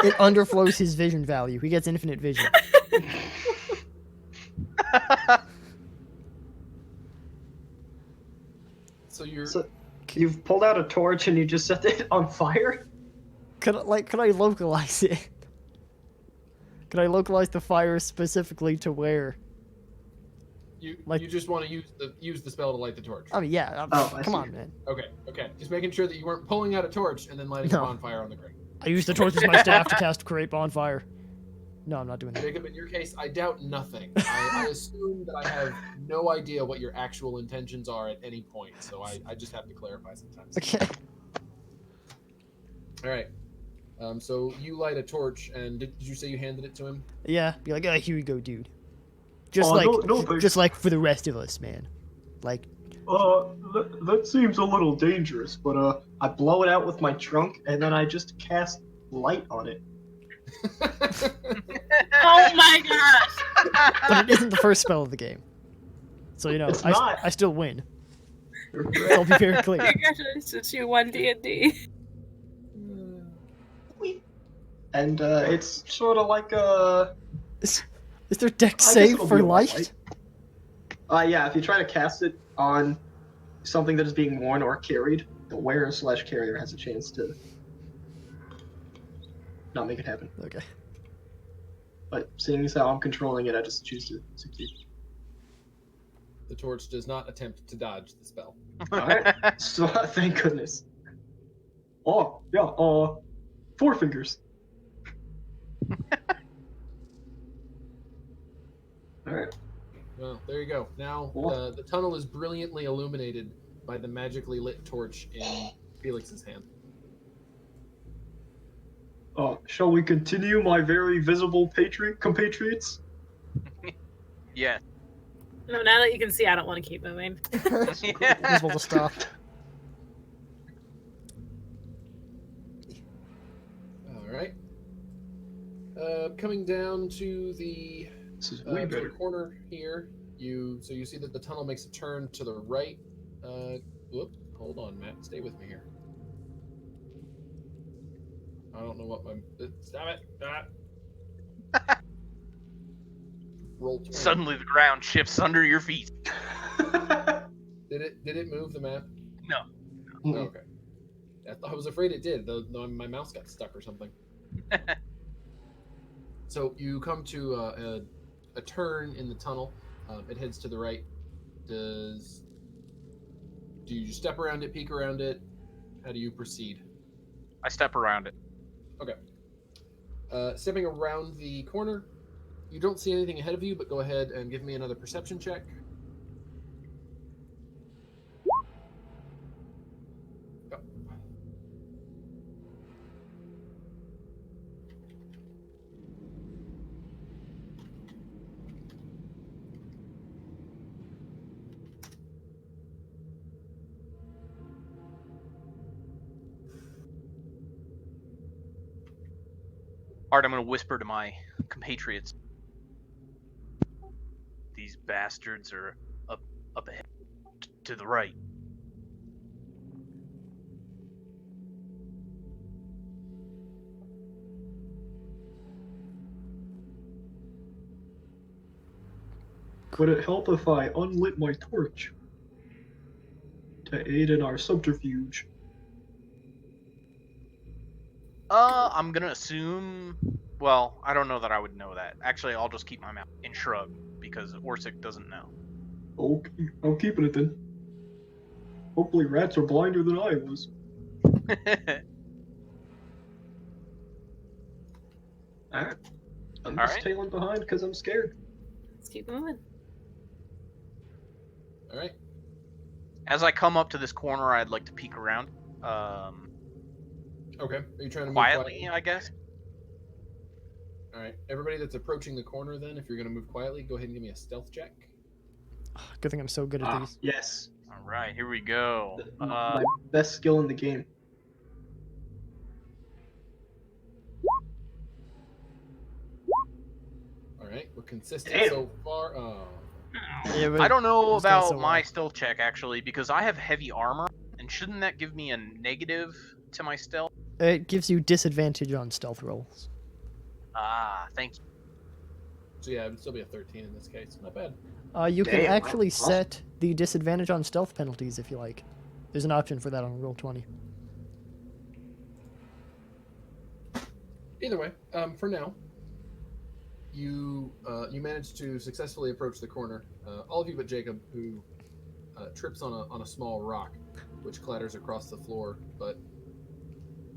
It underflows his vision value. He gets infinite vision. So you're. So, you've pulled out a torch and you just set it on fire? Could I localize it? Could I localize the fire specifically to where? You Like- you just want to use the spell to light the torch. I mean, yeah. I Come see. on, man. Okay. Just making sure that you weren't pulling out a torch and then lighting No. a bonfire on the ground. I use the torch as my staff to cast create bonfire. No, I'm not doing that. Jacob, in your case, I doubt nothing. I assume that I have no idea what your actual intentions are at any point, so I just have to clarify sometimes. Okay. All right. So you light a torch, and did you say you handed it to him? Yeah. Be like, here you go, dude. Just Oh, like, no, thanks. just like for the rest of us, man. Like, That seems a little dangerous, but I blow it out with my trunk and then I just cast light on it. Oh my gosh! but it isn't the first spell of the game. So It's not. I still win. I'll be very clear. Congratulations, you won D&D. And it's sort of like a. Is there deck I guess save it'll for be light? alright. Yeah, if you try to cast it on something that is being worn or carried, the wearer/carrier has a chance to not make it happen. Okay. But seeing as how I'm controlling it, I just choose to succeed. The torch does not attempt to dodge the spell. Alright, so thank goodness. Oh, yeah, 4 fingers. Alright. Well, there you go. Now Cool. the tunnel is brilliantly illuminated by the magically lit torch in Felix's hand. Shall we continue, my very visible compatriots? Yeah. No, now that you can see, I don't want to keep moving. Might as well just stop. All right. Coming down to the This is way better. corner here, you see that the tunnel makes a turn to the right. Whoop! Hold on, Matt. Stay with me here. I don't know what my stop it. Ah. Roll 20. Suddenly the ground shifts under your feet. Did it move the map? No. Oh, okay. I was afraid it did, though my mouse got stuck or something. So you come to a turn in the tunnel. It heads to the right. Do you step around it, peek around it? How do you proceed? I step around it. Okay. Stepping around the corner, you don't see anything ahead of you, but go ahead and give me another perception check. Go. Art, I'm going to whisper to my compatriots. These bastards are up ahead, to the right. Would it help if I unlit my torch to aid in our subterfuge? I'm gonna assume. Well, I don't know that I would know that. Actually, I'll just keep my mouth in shrug because Orsik doesn't know. Okay, I'm keeping it then. Hopefully rats are blinder than I was. Alright. I'm just Alright. tailing behind because I'm scared. Let's keep moving. All right. As I come up to this corner, I'd like to peek around. Okay. Are you trying to move Quietly, I guess. All right. Everybody that's approaching the corner, then, if you're going to move quietly, go ahead and give me a stealth check. Good thing I'm so good at these. Yes. All right, here we go. My best skill in the game. All right. We're consistent Damn. so far. Oh. Yeah, but I don't know it's going about so my well. stealth check actually because I have heavy armor, and shouldn't that give me a negative to my stealth? It gives you disadvantage on stealth rolls. Ah, thank you. So yeah, it would still be a 13 in this case. Not bad. You can Damn, actually awesome. set the disadvantage on stealth penalties if you like. There's an option for that on Roll20. Either way, for now, you managed to successfully approach the corner. All of you but Jacob, who trips on a small rock, which clatters across the floor. But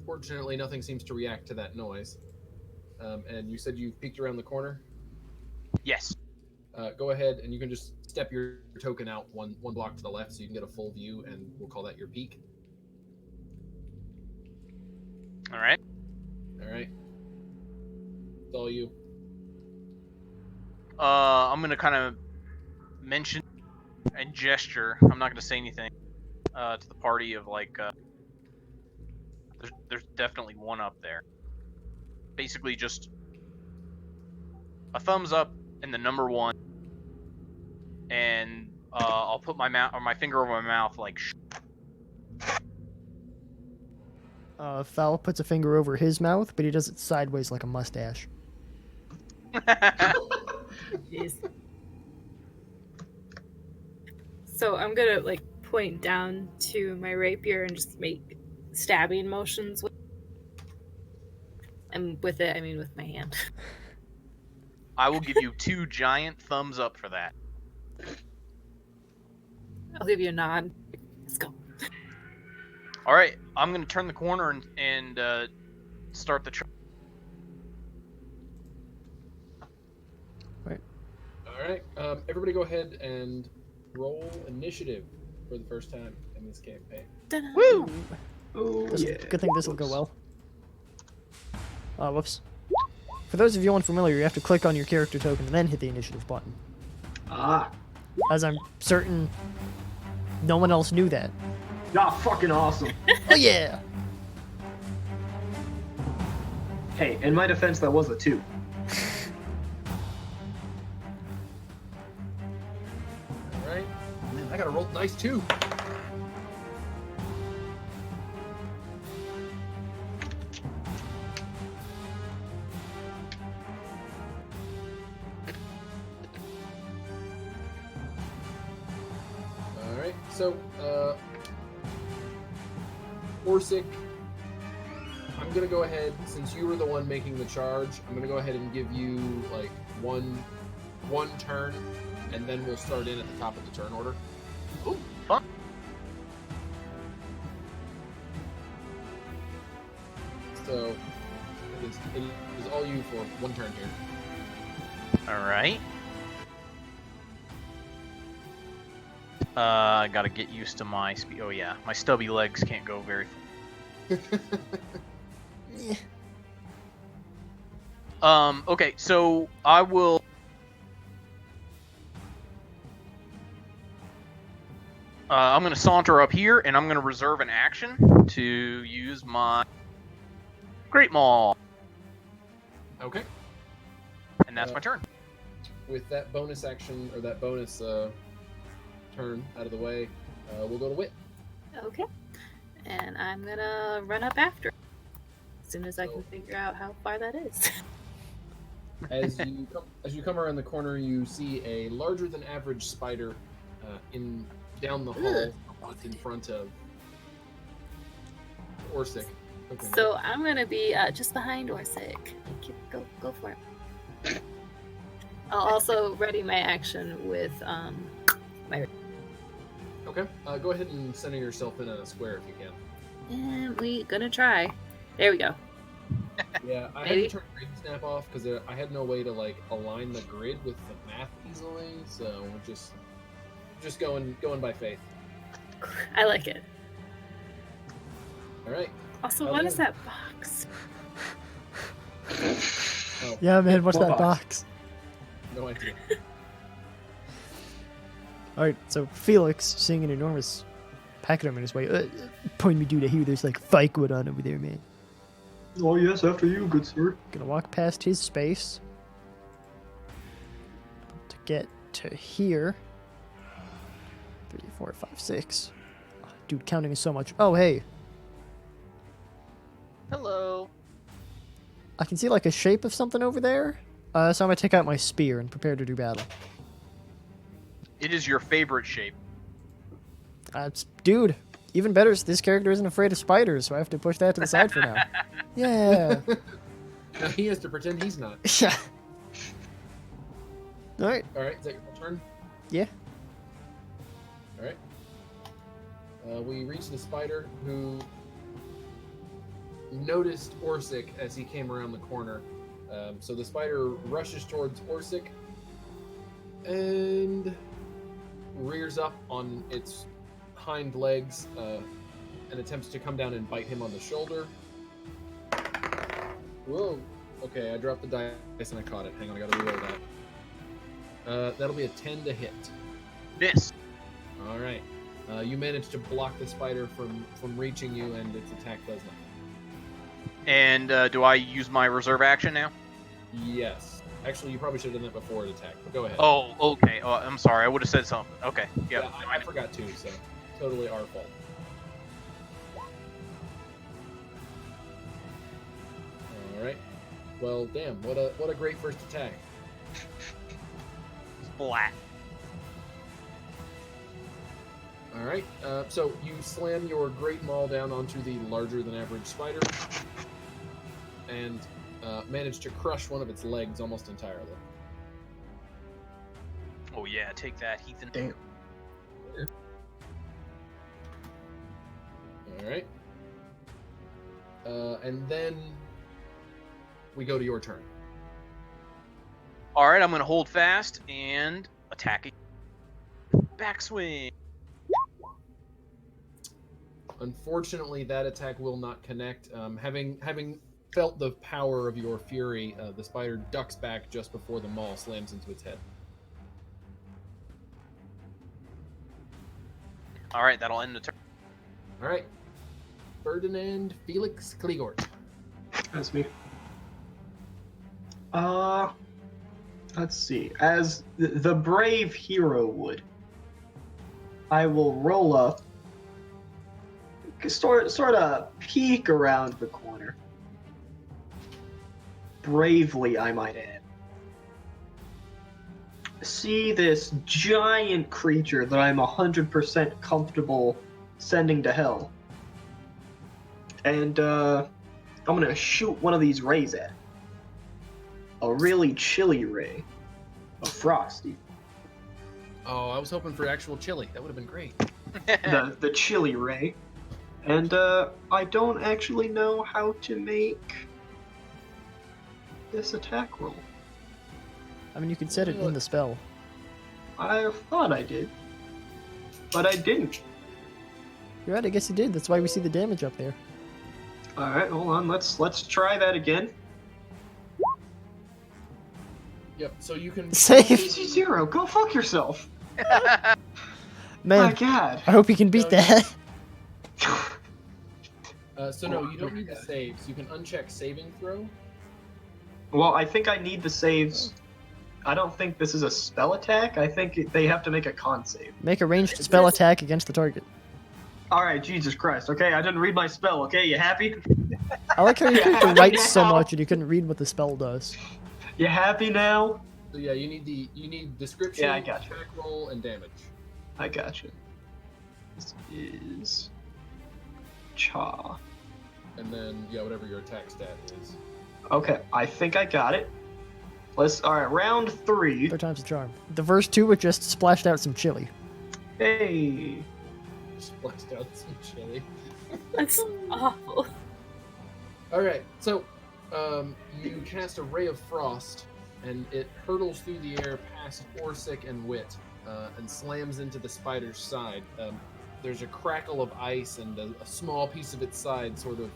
fortunately, nothing seems to react to that noise. And you said you peeked around the corner. Yes. Go ahead and you can just step your token out one block to the left, so you can get a full view, and we'll call that your peek. All right. All right. It's all you. I'm gonna kind of mention and gesture. I'm not gonna say anything to the party of like. There's definitely one up there. Basically, just a thumbs up and the number 1, and I'll put my mouth or my finger over my mouth like. Fal puts a finger over his mouth, but he does it sideways like a mustache. Jeez. So I'm gonna like point down to my rapier and just make stabbing motions with, I'm with it. I mean, with my hand. I will give you 2 giant thumbs up for that. I'll give you a nod. Let's go. All right, I'm gonna turn the corner and start the. All right. Everybody, go ahead and roll initiative for the first time in this campaign. Ta-da. Woo! Oh, Good thing this will go well. Whoops. For those of you unfamiliar, you have to click on your character token and then hit the initiative button. Ah. As I'm certain no one else knew that. Ah, fucking awesome. Oh yeah! Hey, in my defense, that was a 2. All right. Man, I gotta roll dice too. All right. So, Orsik, I'm gonna go ahead, since you were the one making the charge, I'm gonna go ahead and give you like one turn, and then we'll start in at the top of the turn order. Ooh, fun. So it is all you for one turn here. All right. I gotta get used to my speed. Oh yeah, my stubby legs can't go very far. Okay, so I will. I'm gonna saunter up here, and I'm gonna reserve an action to use my Great Maul, Okay. and that's my turn. With that bonus action or that bonus turn out of the way, we'll go to Wit. Okay. And I'm gonna run up after it as soon as I can figure out how far that is. As you come around the corner, you see a larger than average spider down the hall in front of Orsik. Okay. So I'm gonna be just behind Orsik. Go for it. I'll also ready my action with my. Okay. Go ahead and center yourself in a square if you can. And we gonna try. There we go. Yeah, I had to turn grid snap off because I had no way to like align the grid with the math easily. So we're just going by faith. I like it. All right. Also, what is that box? Oh, Yeah, man, what's What that box? no idea. Alright, so Felix, seeing an enormous packet in his way, point me due to here, there's like fake wood on over there, man. Oh, yes, after you, good sir. Gonna walk past his space to get to here. 3, 4, 5, 6. Dude, counting is so much. Oh, hey. Hello. I can see like a shape of something over there. So I'm gonna take out my spear and prepare to do battle. It is your favorite shape. Dude, even better is this character isn't afraid of spiders, so I have to push that to the side for now. Yeah. Now he has to pretend he's not. Yeah. Alright. All right, is that your turn? Yeah. All right. We reach the spider who noticed Orsik as he came around the corner. So the spider rushes towards Orsik and rears up on its hind legs and attempts to come down and bite him on the shoulder. Whoa. Okay, I dropped the dice and I caught it. Hang on, I gotta reroll that. That'll be a 10 to hit. Miss. All right. You managed to block the spider from reaching you, and its attack does nothing. And do I use my reserve action now? Yes. Actually, you probably should have done that before it attacked. But go ahead. Oh, okay. Oh, I'm sorry. I would have said something. Okay. Yep. Yeah, I forgot too. So totally our fault. All right. Well, damn. What a great first attack. Splat. All right. So you slam your great maul down onto the larger than average spider, and manage to crush one of its legs almost entirely. Oh yeah, take that, Heathen. Damn. All right. And then we go to your turn. All right, I'm gonna hold fast and attack it. Backswing. Unfortunately, that attack will not connect. Having felt the power of your fury, the spider ducks back just before the maul slams into its head. All right, that'll end the turn. All right. Ferdinand Felix Kligort. That's me. Let's see. As the brave hero would, I will roll up, sort of peek around the corner. Bravely, I might add. See this giant creature that I'm 100% comfortable sending to hell. And I'm gonna shoot one of these rays at it. A really chilly ray. A frosty. Oh, I was hoping for actual chili. That would have been great. The chili ray. And I don't actually know how to make this attack roll. I mean, you could set it in the spell. I thought I did. But I didn't. You're right, I guess you did. That's why we see the damage up there. Alright, hold on. Let's try that again. Yep. So you can Save. Easy zero. Go fuck yourself. Man, My god. I hope you can beat that. So no, you don't need the saves. You can uncheck saving throw. Well, I think I need the saves. I don't think this is a spell attack. I think they have to make a con save. Make a ranged spell attack against the target. Alright, Jesus Christ. Okay, I didn't read my spell. Okay, you happy? I like how you have to write so much and you couldn't read what the spell does. You happy now? So yeah, you need description, Yeah, I got you. attack roll, and damage. I got you. This is Cha. And then yeah, whatever your attack stat is. Okay, I think I got it. Alright, round 3. Third time's the charm. The first two, it just splashed out some chili. Hey. Splashed out some chili. That's awful. All right, so you cast a ray of frost, and it hurtles through the air past Orsik and Wit, and slams into the spider's side. There's a crackle of ice, and a small piece of its side sort of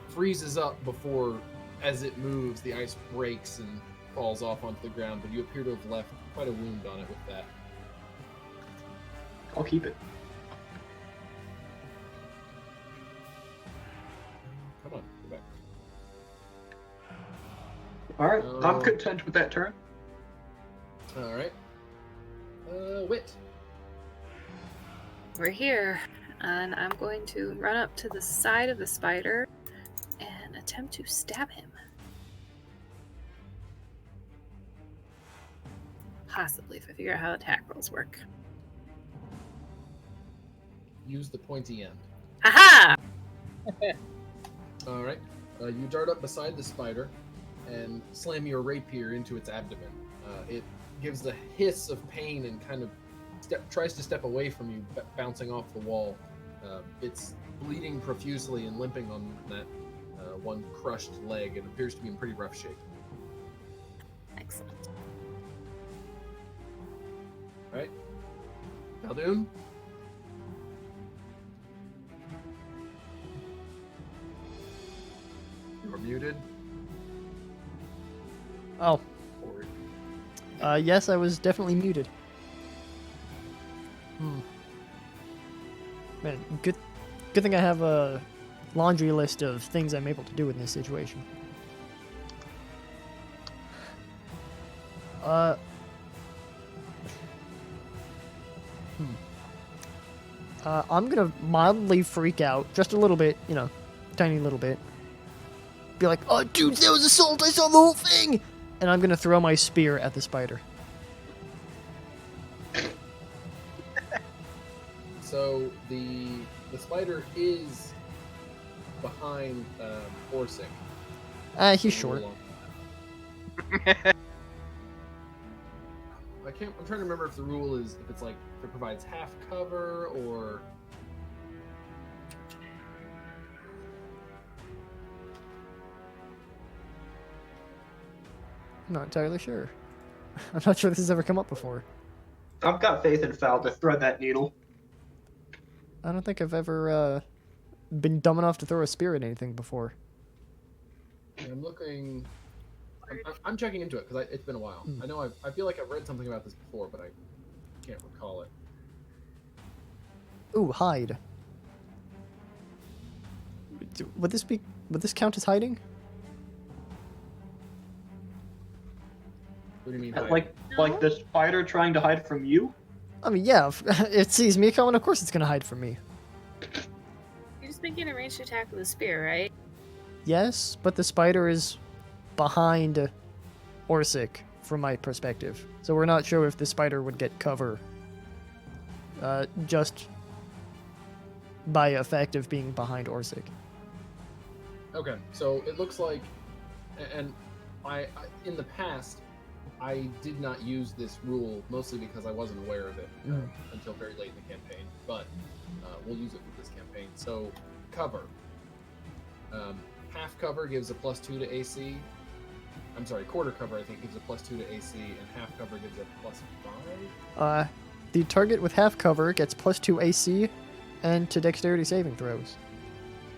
freezes up before, as it moves, the ice breaks and falls off onto the ground. But you appear to have left quite a wound on it with that. I'll keep it. Come on, go back. Alright, I'm Oh. content with that turn. All right. Wit. We're here, and I'm going to run up to the side of the spider and attempt to stab him. Possibly, if I figure out how attack rolls work. Use the pointy end. Aha! All right. You dart up beside the spider and slam your rapier into its abdomen. It gives the hiss of pain and kind of tries to step away from you, bouncing off the wall. It's bleeding profusely and limping on that one crushed leg and appears to be in pretty rough shape. Excellent. All right. Fal Dune? You're muted. Oh, Or yes, I was definitely muted. Man, good thing I have a laundry list of things I'm able to do in this situation. I'm gonna mildly freak out, just a little bit, you know, tiny little bit. Be like, oh, dude, that was assault, I saw the whole thing! And I'm gonna throw my spear at the spider. So the spider is behind Orsik, He's short. I'm trying to remember if the rule is if it's like if it provides half cover or. I'm not entirely sure. I'm not sure this has ever come up before. I've got faith in Fal to thread that needle. I don't think I've ever been dumb enough to throw a spear at anything before. I'm looking. I'm checking into it because it's been a while. I know I feel like I've read something about this before, but I can't recall it. Ooh, hide. Would this count as hiding? What do you mean? Like the spider trying to hide from you? I mean, yeah, if it sees me coming, of course it's gonna hide from me. You're just making a ranged attack with a spear, right? Yes, but the spider is behind Orsik from my perspective. So we're not sure if the spider would get cover just by effect of being behind Orsik. Okay, so it looks like, and I in the past, I did not use this rule mostly because I wasn't aware of it until very late in the campaign. But we'll use it for this campaign. So cover. Half cover gives a +2 to AC. I'm sorry, quarter cover I think gives a +2 to AC, and half cover gives a +5. The target with half cover gets +2 AC and to dexterity saving throws.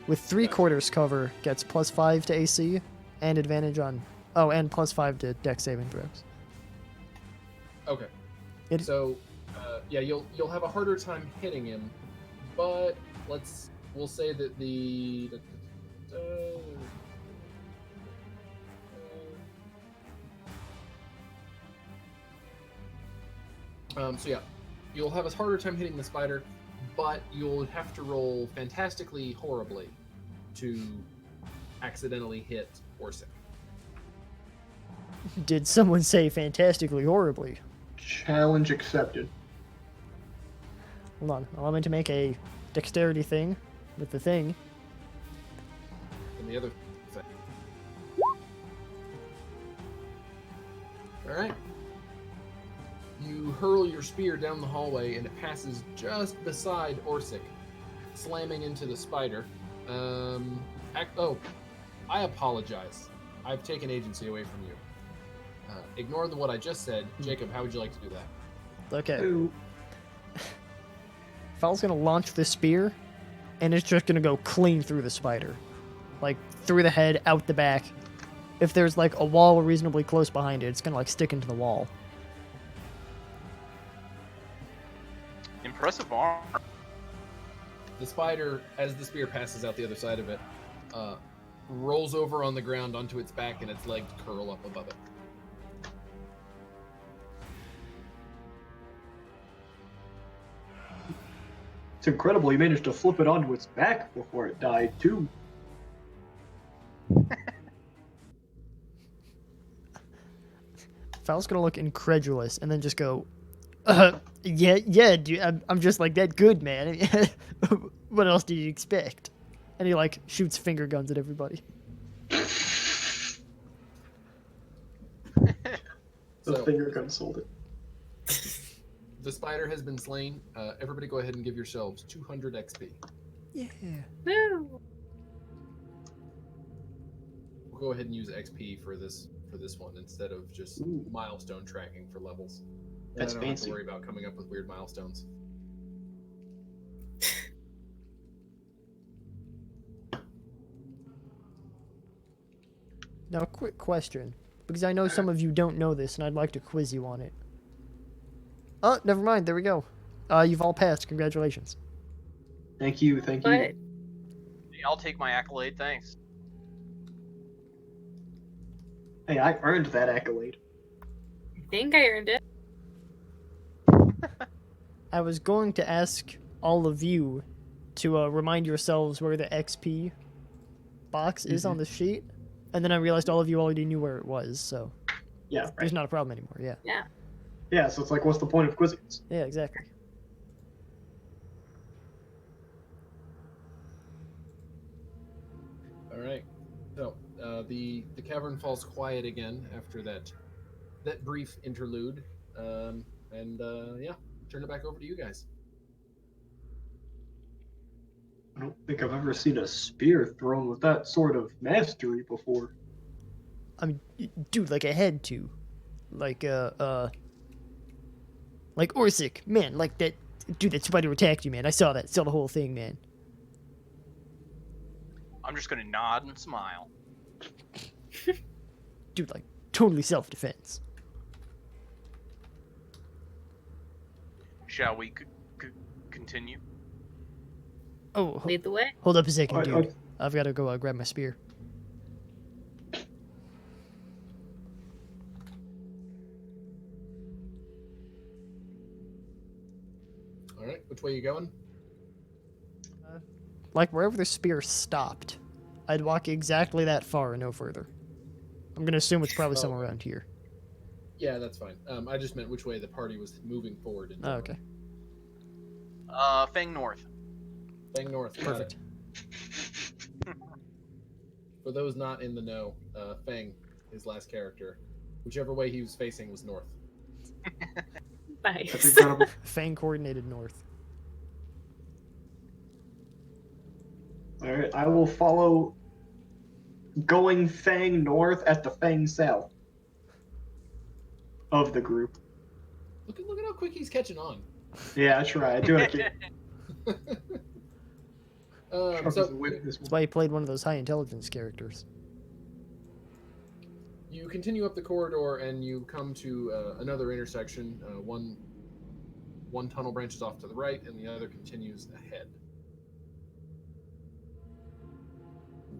With 3/4 cover gets +5 to AC and advantage on and +5 to dex saving throws. Okay. It- So yeah, you'll have a harder time hitting him, but we'll say that so yeah, you'll have a harder time hitting the spider, but you'll have to roll fantastically horribly to accidentally hit Orsik. Did someone say fantastically horribly? Challenge accepted. Hold on, allow me to make a dexterity thing with the thing. And the other thing. Alright. You hurl your spear down the hallway and it passes just beside Orsik, slamming into the spider. I apologize. I've taken agency away from you. Ignore what I just said. Jacob, how would you like to do that? Okay. Ooh. Fal's gonna launch the spear, and it's just gonna go clean through the spider. Like, through the head, out the back. If there's, like, a wall reasonably close behind it, it's gonna, like, stick into the wall. Impressive arm. The spider, as the spear passes out the other side of it, rolls over on the ground onto its back and its legs curl up above it. It's incredible he managed to flip it onto its back before it died, too. Fal's gonna look incredulous and then just go, yeah, dude, I'm just like that good, man. What else did you expect? And he, like, shoots finger guns at everybody. The finger gun sold it. The spider has been slain. Everybody go ahead and give yourselves 200 XP. Yeah. Woo! We'll go ahead and use XP for this one instead of just milestone tracking for levels. And That's I don't have fancy. to worry about coming up with weird milestones. Now, a quick question, because I know some of you don't know this, and I'd like to quiz you on it. Oh, never mind. There we go. You've all passed. Congratulations. Thank you, thank you. But I'll take my accolade, thanks. Hey, I earned that accolade. I think I earned it. I was going to ask all of you to remind yourselves where the XP box is on the sheet, and then I realized all of you already knew where it was, so Yeah, right. there's not a problem anymore. Yeah. Yeah. Yeah, so it's like, what's the point of quizzing us? Yeah, exactly. All right. So The cavern falls quiet again after that brief interlude, yeah, turn it back over to you guys. I don't think I've ever seen a spear thrown with that sort of mastery before. I mean, dude, like I had to, like like Orsik, man, like that, dude, that spider attacked you, man. I saw that, saw the whole thing, man. I'm just gonna nod and smile. Dude, like totally self-defense. Shall we continue? Oh, Lead the way. hold up a second, I- dude. I've got to go grab my spear. All right, which way you going? Like wherever the spear stopped, I'd walk exactly that far and no further. I'm gonna assume it's probably somewhere around here. Yeah, that's fine. I just meant which way the party was moving forward. In Oh, okay. Fang north. Bang north. Perfect. For those not in the know, Fang, his last character, whichever way he was facing was north. That's Nice. incredible. Fang coordinated north. Alright, I will follow going Fang north at the Fang south of the group. Look at how quick he's catching on. Yeah, that's right. I do have to. That's why he played one of those high intelligence characters. You continue up the corridor and you come to another intersection. One tunnel branches off to the right and the other continues ahead.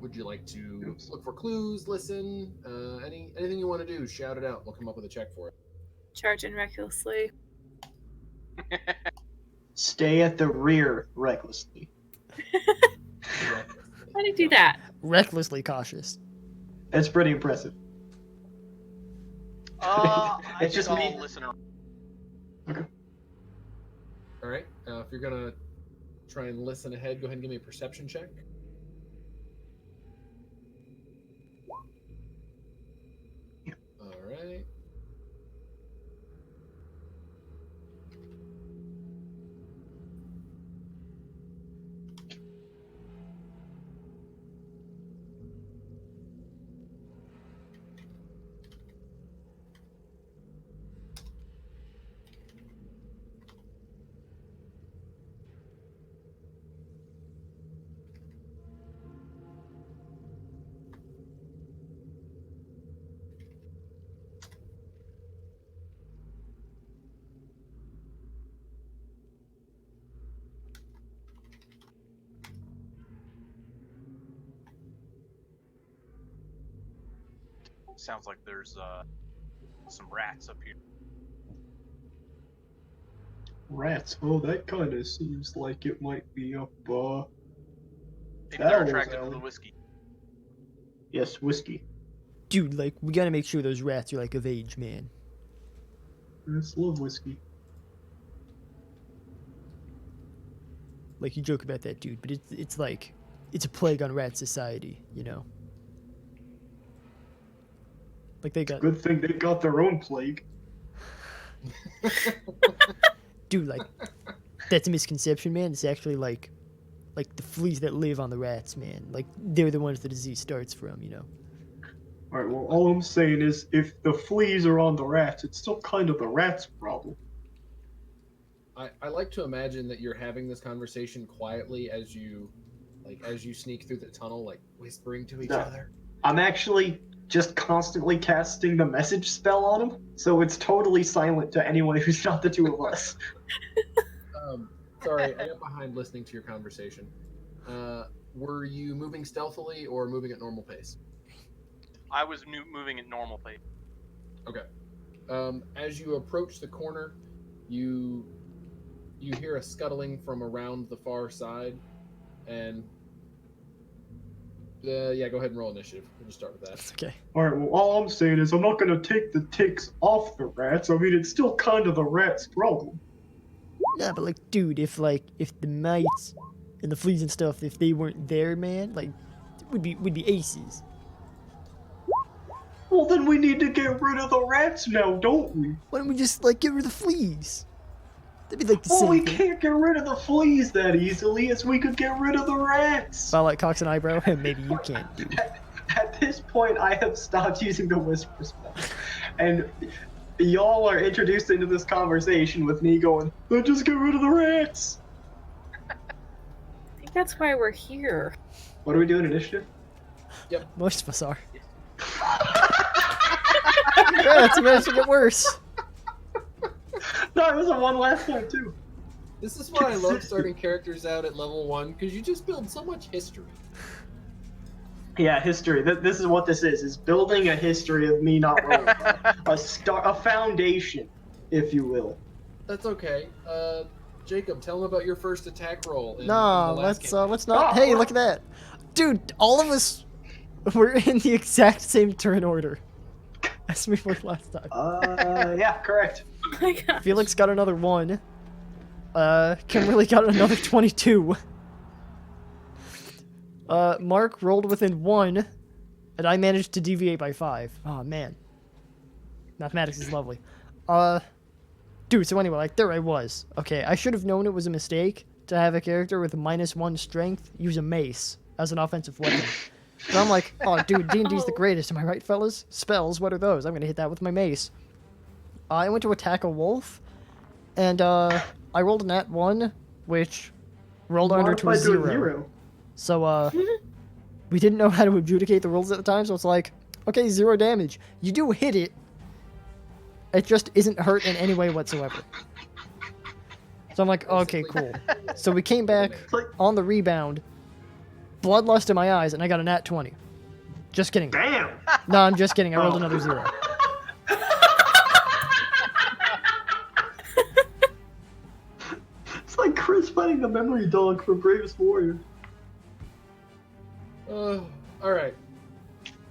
Would you like to look for clues, listen, anything you want to do, shout it out. We'll come up with a check for it. Charging recklessly. Stay at the rear recklessly. How do you do that? Recklessly cautious. That's pretty impressive. I It's think just I'll me. listen. All right. If you're gonna try and listen ahead, go ahead and give me a perception check. All right. Sounds like there's some rats up here. Rats. Oh, that kind of seems like it might be up. Maybe That they're was attracted to alley. the whiskey. Yes, whiskey. Dude, like, we gotta make sure those rats are, like, of age, man. Yes, love whiskey. Like, you joke about that, dude, but it's like, it's a plague on rat society, you know? Like, they got... Good thing they got their own plague. Dude, like, that's a misconception, man. It's actually, like the fleas that live on the rats, man. Like, they're the ones the disease starts from, you know? Alright, well, all I'm saying is if the fleas are on the rats, it's still kind of the rats' problem. I like to imagine that you're having this conversation quietly as you sneak through the tunnel, like whispering to each No. other. I'm actually just constantly casting the message spell on them, so it's totally silent to anyone who's not the two of us. Sorry, I got behind listening to your conversation. Were you moving stealthily or moving at normal pace? I was moving at normal pace. Okay. As you approach the corner, you hear a scuttling from around the far side, and yeah, go ahead and roll initiative. We'll just start with that. Okay. Alright, well, all I'm saying is I'm not gonna take the ticks off the rats. I mean, it's still kind of the rats' problem. Nah, but, like, dude, if the mites and the fleas and stuff, if they weren't there, man, like, we'd be aces. Well, then we need to get rid of the rats now, don't we? Why don't we just, like, get rid of the fleas? That'd be like the Well, same we thing. can't get rid of the fleas that easily as we could get rid of the rats. If I like cocks an eyebrow, maybe you can't do. At this point, I have stopped using the whisper spell. And y'all are introduced into this conversation with me going, let's just get rid of the rats. I think that's why we're here. What are we doing, initiative? Most of us are. Yeah, it's managed to get worse. No, it was a 1 last time, too. This is why I love starting characters out at level 1, because you just build so much history. Yeah, history. This is what this is building a history of me not rolling. A foundation, if you will. That's okay. Jacob, tell them about your first attack roll. In Nah, the last campaign. let's not. Hey, look at that, dude! All of us were in the exact same turn order as we were last time. Yeah, correct. Oh my god. Felix got another 1. Kimberly got another 22. Mark rolled within 1, and I managed to deviate by 5. Oh man, mathematics is lovely. Dude. So anyway, like there I was. Okay, I should have known it was a mistake to have a character with -1 strength use a mace as an offensive weapon. So I'm like, oh dude, D&D's the greatest. Am I right, fellas? Spells, what are those? I'm gonna hit that with my mace. I went to attack a wolf, and I rolled a nat 1, which rolled under to a Modified 0. So we didn't know how to adjudicate the rules at the time, so it's like, okay, 0 damage. You do hit it. It just isn't hurt in any way whatsoever. So I'm like, okay, cool. So we came back on the rebound, bloodlust in my eyes, and I got a nat 20. Just kidding. Damn! No, I'm just kidding. I rolled another 0. It's like Chris fighting the memory dog for Bravest Warrior. Alright.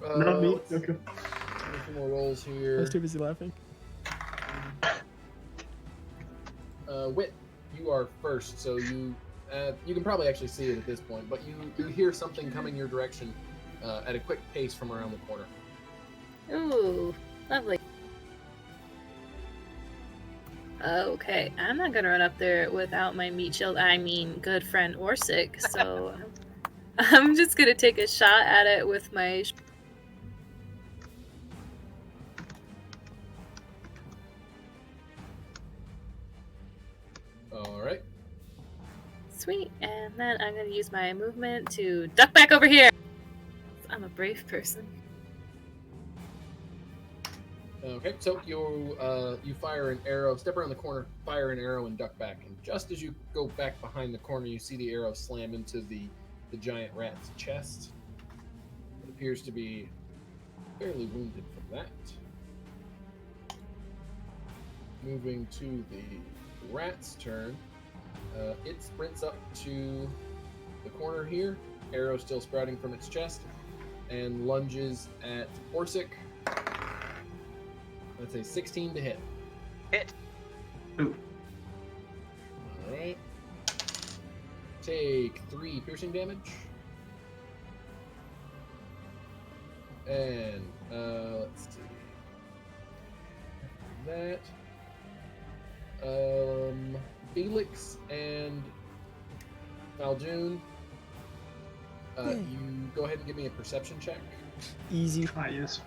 Not me? Let's Okay. do a few more rolls I here. was too busy laughing. Wit, you are first, so you can probably actually see it at this point, but you hear something coming your direction at a quick pace from around the corner. Ooh, lovely. Okay, I'm not gonna run up there without my meat shield. I mean, good friend Orsik. So I'm just gonna take a shot at it with my. Alright. Sweet, and then I'm gonna use my movement to duck back over here. I'm a brave person. Okay, so you fire an arrow, step around the corner, fire an arrow, and duck back. And just as you go back behind the corner, you see the arrow slam into the giant rat's chest. It appears to be fairly wounded from that. Moving to the rat's turn, it sprints up to the corner here, arrow still sprouting from its chest, and lunges at Orsik. That's a 16 to hit. Hit. Ooh. Alright. Take 3 piercing damage. And, let's see. That. Felix and Fal Dune, you go ahead and give me a perception check. Easy. Ah, yes.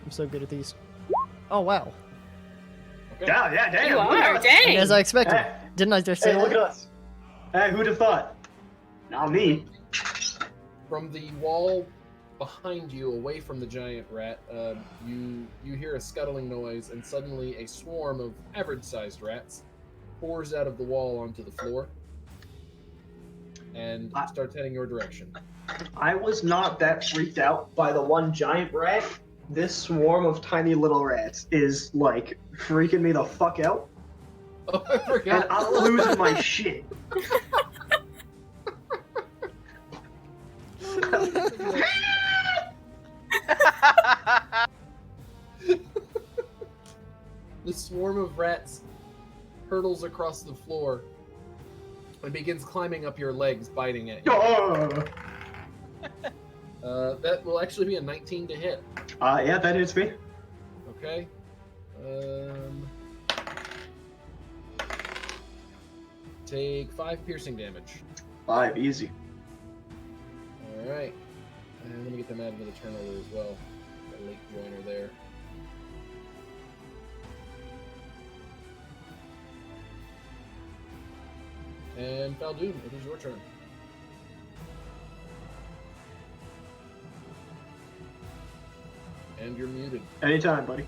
I'm so good at these. Oh, wow. Okay. Yeah, damn. You look at are, us. dang! As I expected. Hey. Didn't I just say Hey, look at that? us. Hey, who'd have thought? Not me. From the wall behind you, away from the giant rat, you hear a scuttling noise, and suddenly a swarm of average-sized rats pours out of the wall onto the floor and starts heading your direction. I was not that freaked out by the one giant rat. This swarm of tiny little rats is, like, freaking me the fuck out. Oh, I And forgot. I'm losing my shit. The swarm of rats hurtles across the floor and begins climbing up your legs, biting at you. Oh. That will actually be a 19 to hit. Yeah, that hits me. Okay. Take 5 piercing damage. 5, easy. All right. And let me get them added to the turnover as well. Got a late joiner there. And Fal Dune, it is your turn. And you're muted. Anytime, buddy.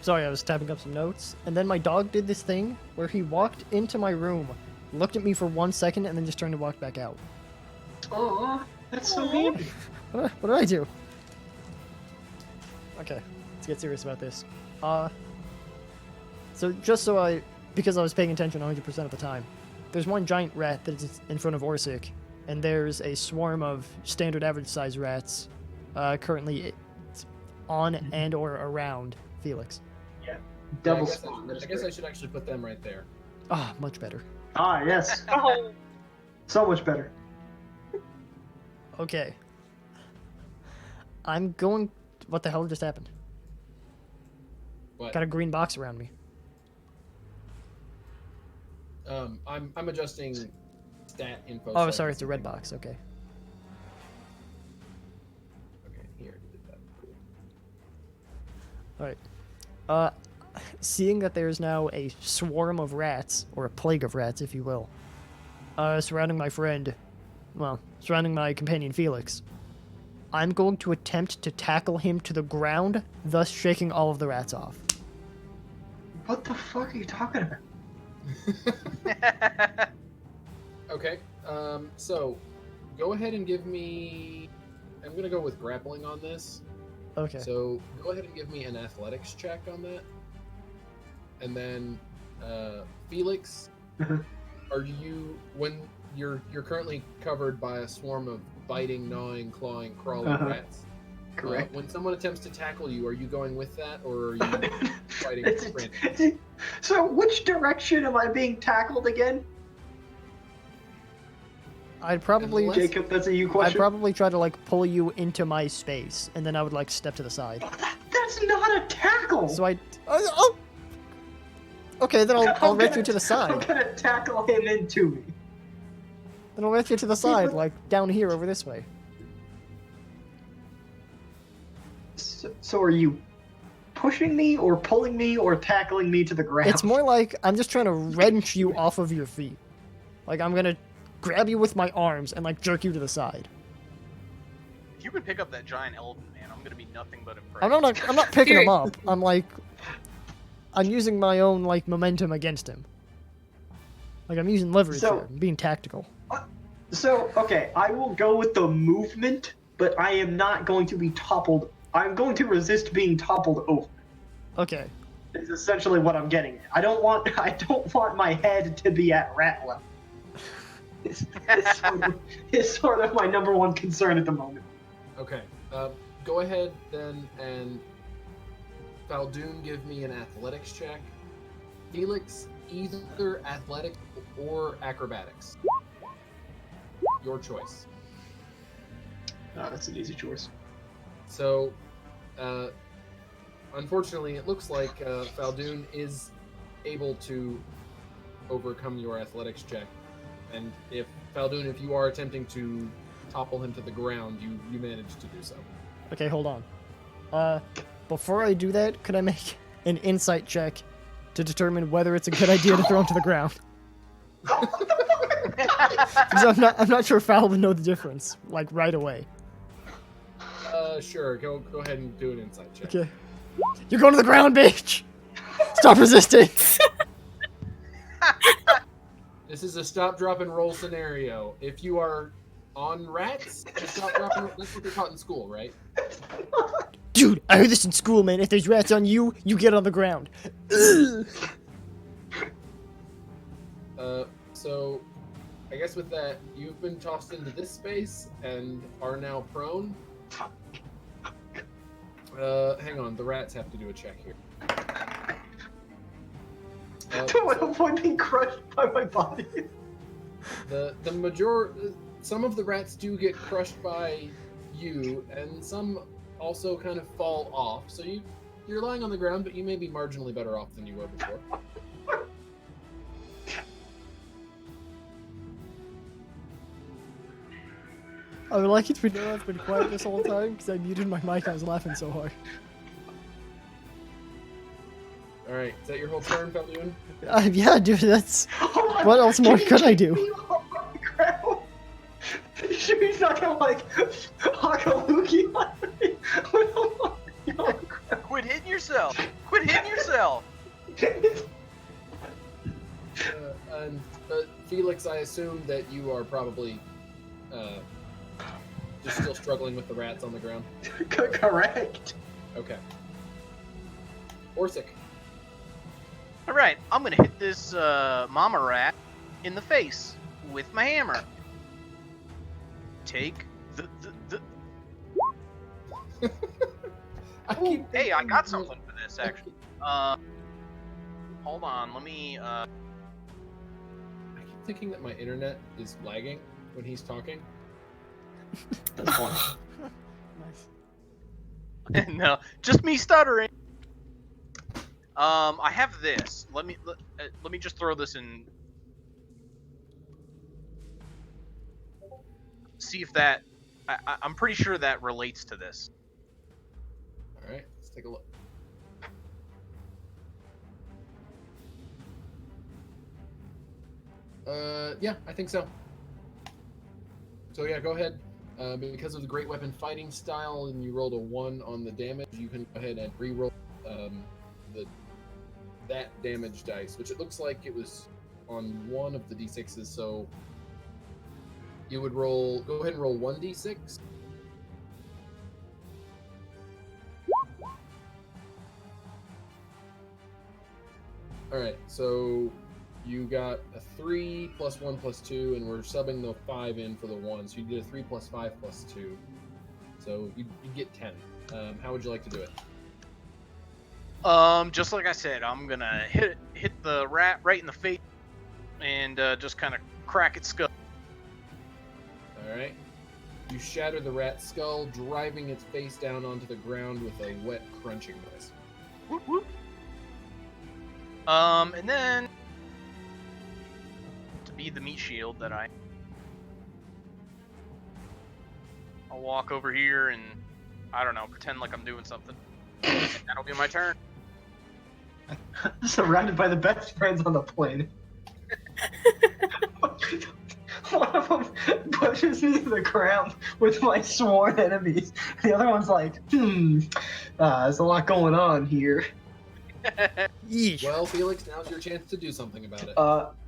Sorry, I was typing up some notes, and then my dog did this thing where he walked into my room, looked at me for 1 second, and then just turned and walked back out. Oh, that's so mean. What did I do? Okay, let's get serious about this. So because I was paying attention 100% of the time, there's one giant rat that's in front of Orsik, and there's a swarm of standard average size rats currently on and or around Felix. Double I spawn. guess I should actually put them right there. Ah, much better. Ah, yes. So much better. Okay. I'm going... What the hell just happened? What? Got a green box around me. I'm adjusting stat info. Oh, sorry, it's a red box. Okay. Okay, here. Did that. Cool. Alright. Seeing that there's now a swarm of rats, or a plague of rats, if you will, surrounding my companion Felix, I'm going to attempt to tackle him to the ground, thus shaking all of the rats off. What the fuck are you talking about? Okay, so go ahead and give me. I'm gonna go with grappling on this. Okay. So go ahead and give me an athletics check on that. And then, Felix, are you when you're currently covered by a swarm of biting, gnawing, clawing, crawling rats? Correct. When someone attempts to tackle you, are you going with that, or are you fighting frantically? So, which direction am I being tackled again? I'd probably... Unless- Jacob, that's a you I'd question. probably try to, pull you into my space, and then I would, step to the side. That's not a tackle! So oh! Okay, then I'll ret you to the I'm side. gonna tackle him into me. Then I'll ret you to the side, down here, over this way. So are you pushing me, or pulling me, or tackling me to the ground? It's more like I'm just trying to wrench you off of your feet. I'm gonna grab you with my arms and, jerk you to the side. If you can pick up that giant elephant, man, I'm gonna be nothing but impressed. I'm not picking him up. I'm using my own, momentum against him. I'm using leverage So- here. I'm being tactical. So, okay, I will go with the movement, but I am not going to be toppled. I'm going to resist being toppled over. Okay. Is essentially what I'm getting at. I don't want my head to be at rat level. It's sort of my number one concern at the moment. Okay, go ahead then and Fal Dune, give me an athletics check. Felix, either athletic or acrobatics. Your choice. Oh, that's an easy choice. So, unfortunately, it looks like Fal Dune is able to overcome your athletics check. And if Fal Dune, if you are attempting to topple him to the ground, you manage to do so. Okay, hold on. Before I do that, could I make an insight check to determine whether it's a good idea to throw him to the ground? Because I'm not sure Fal would know the difference, right away. Sure. Go ahead and do an insight check. Okay. You're going to the ground, bitch! Stop resisting! This is a stop, drop, and roll scenario. If you are on rats, just stop, drop, and roll. That's what they're taught in school, right? Dude, I heard this in school, man. If there's rats on you, you get on the ground. So, I guess with that, you've been tossed into this space and are now prone. Hang on, the rats have to do a check here. To avoid being crushed by my body. Some of the rats do get crushed by you, and some also kind of fall off. So you're lying on the ground, but you may be marginally better off than you were before. I would like it to know I've been quiet this whole time because I muted my mic. I was laughing so hard. All right, is that your whole turn, Fal Dune? Yeah, dude, that's... Oh my- What else more Can could I you do? keep me on the ground? Sure he's not gonna like hawk a loogie on me when I'm lying on the ground. Quit hitting yourself! Quit hitting yourself! And Felix, I assume that you are probably just still struggling with the rats on the ground. Correct. Okay. Orsik. Alright, I'm gonna hit this mama rat in the face with my hammer. Take the Hey, I got something for this actually. Hold on, let me I keep thinking that my internet is lagging when he's talking. That's fine. Nice. no, just me stuttering. I have this. Let me just throw this in. See if that. I'm pretty sure that relates to this. All right, let's take a look. Yeah, I think so. So yeah, go ahead. Because of the great weapon fighting style, and you rolled a 1 on the damage, you can go ahead and re-roll that damage dice, which it looks like it was on one of the d6s. So you would roll. Go ahead and roll 1d6. All right, so you got a 3 plus 1 plus 2, and we're subbing the 5 in for the 1, so you get a 3 plus 5 plus 2. So you get 10. How would you like to do it? Just like I said, I'm gonna hit the rat right in the face, and just kind of crack its skull. All right. You shatter the rat's skull, driving its face down onto the ground with a wet, crunching noise. Whoop, whoop. And then to be the meat shield that I'll walk over here and I don't know, pretend like I'm doing something. And that'll be my turn. Surrounded by the best friends on the planet. One of them pushes me to the ground with my sworn enemies. The other one's like, there's a lot going on here. Yeesh. Well, Felix, now's your chance to do something about it.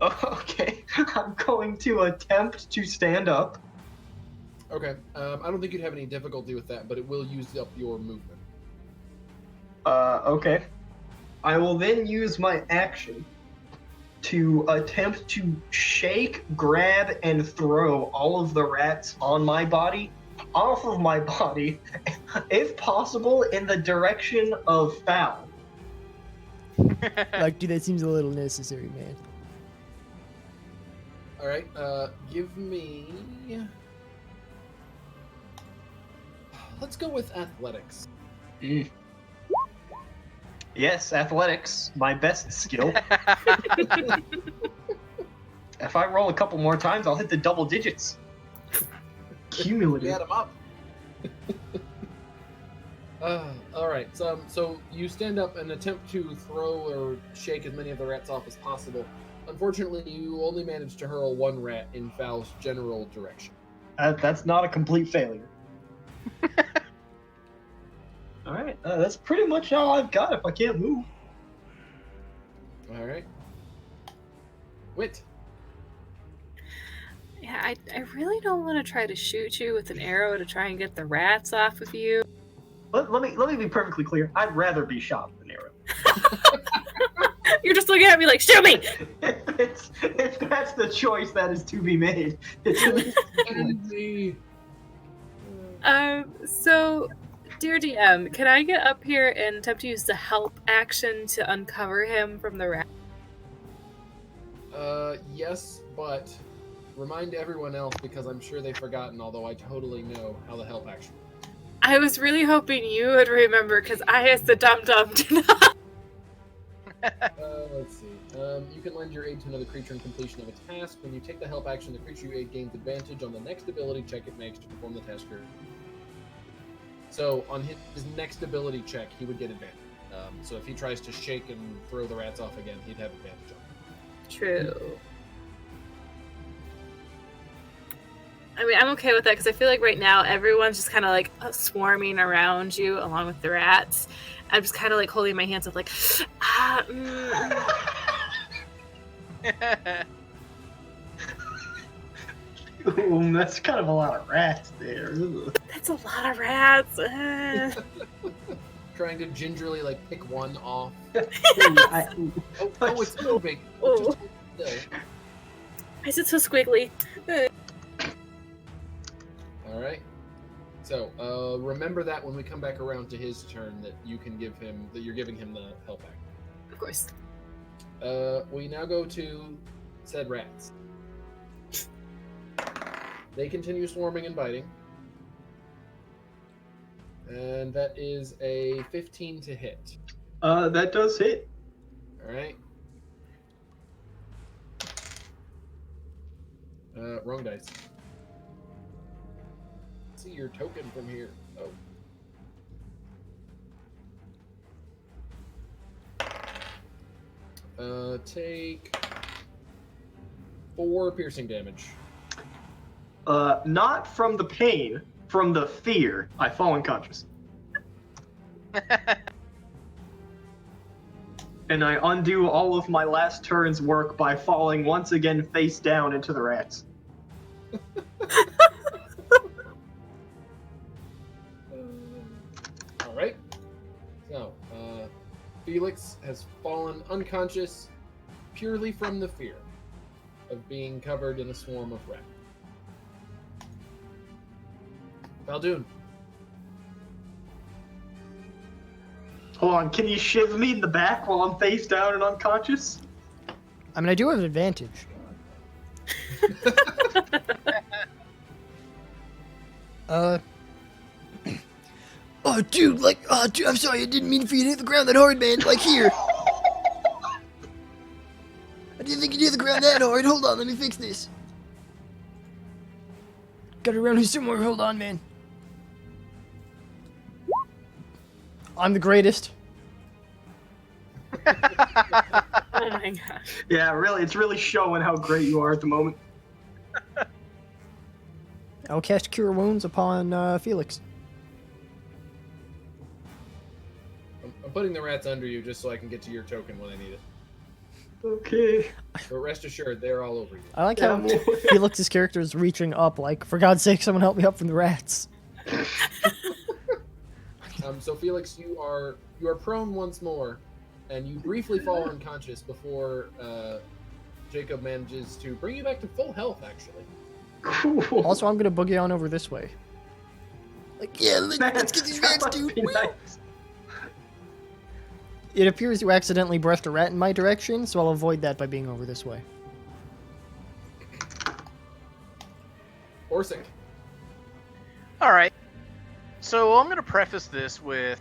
Okay. I'm going to attempt to stand up. Okay. I don't think you'd have any difficulty with that, but it will use up your movement. Okay. I will then use my action to attempt to shake, grab, and throw all of the rats on my body off of my body, if possible, in the direction of Fal. Like, dude, that seems a little necessary, man. All right. Give me. Let's go with athletics. Yes, athletics, my best skill. If I roll a couple more times, I'll hit the double digits. Cumulative. Add them up. All right. So you stand up and attempt to throw or shake as many of the rats off as possible. Unfortunately, you only managed to hurl one rat in Fal's general direction. That's not a complete failure. All right, that's pretty much all I've got if I can't move. All right. Wit. Yeah, I really don't want to try to shoot you with an arrow to try and get the rats off of you. Let me be perfectly clear. I'd rather be shot with an arrow. You're just looking at me like, shoot me! If that's the choice that is to be made. So, dear DM, can I get up here and attempt to use the help action to uncover him from the rat? Yes, but remind everyone else because I'm sure they've forgotten, although I totally know how the help action. I was really hoping you would remember, because I, as the dum-dum, did not. Let's see. You can lend your aid to another creature in completion of a task. When you take the help action, the creature you aid gains advantage on the next ability check it makes to perform the task. So on his next ability check, he would get advantage. So if he tries to shake and throw the rats off again, he'd have advantage on it. True. I mean, I'm okay with that because I feel like right now everyone's just kind of like swarming around you along with the rats. I'm just kind of like holding my hands up, like, Ooh, that's kind of a lot of rats there. That's a lot of rats. Trying to gingerly like pick one off. Ooh, Oh, it's moving. Oh. Just hold still. Why is it so squiggly? All right. So remember that when we come back around to his turn, that you can give him that you're giving him the help act. Of course. We now go to said rats. They continue swarming and biting. And that is a 15 to hit. That does hit. All right. Wrong dice. See your token from here. Oh. Take 4 piercing damage. Not from the pain, from the fear. I fall unconscious. And I undo all of my last turn's work by falling once again face down into the rats. All right. So, Felix has fallen unconscious purely from the fear of being covered in a swarm of rats. Fal Dune. Hold on, can you shiv me in the back while I'm face down and unconscious? I mean, I do have an advantage. Oh, dude, dude, I'm sorry, I didn't mean for you to hit the ground that hard, man. Like, here. I didn't think you'd hit the ground that hard. Hold on, let me fix this. Got it around here somewhere. Hold on, man. I'm the greatest. Oh my gosh. Yeah, really, it's really showing how great you are at the moment. I'll cast Cure Wounds upon Felix. I'm putting the rats under you just so I can get to your token when I need it. Okay. But rest assured, they're all over you. I like how Felix's character is reaching up, like, for God's sake, someone help me up from the rats. So Felix, you are prone once more, and you briefly fall unconscious before Jacob manages to bring you back to full health, actually. Cool. Also, I'm gonna boogie on over this way. Like, yeah, let's get these rats, dude. Woo! Nice. It appears you accidentally breathed a rat in my direction, so I'll avoid that by being over this way. Orsik. All right. So I'm going to preface this with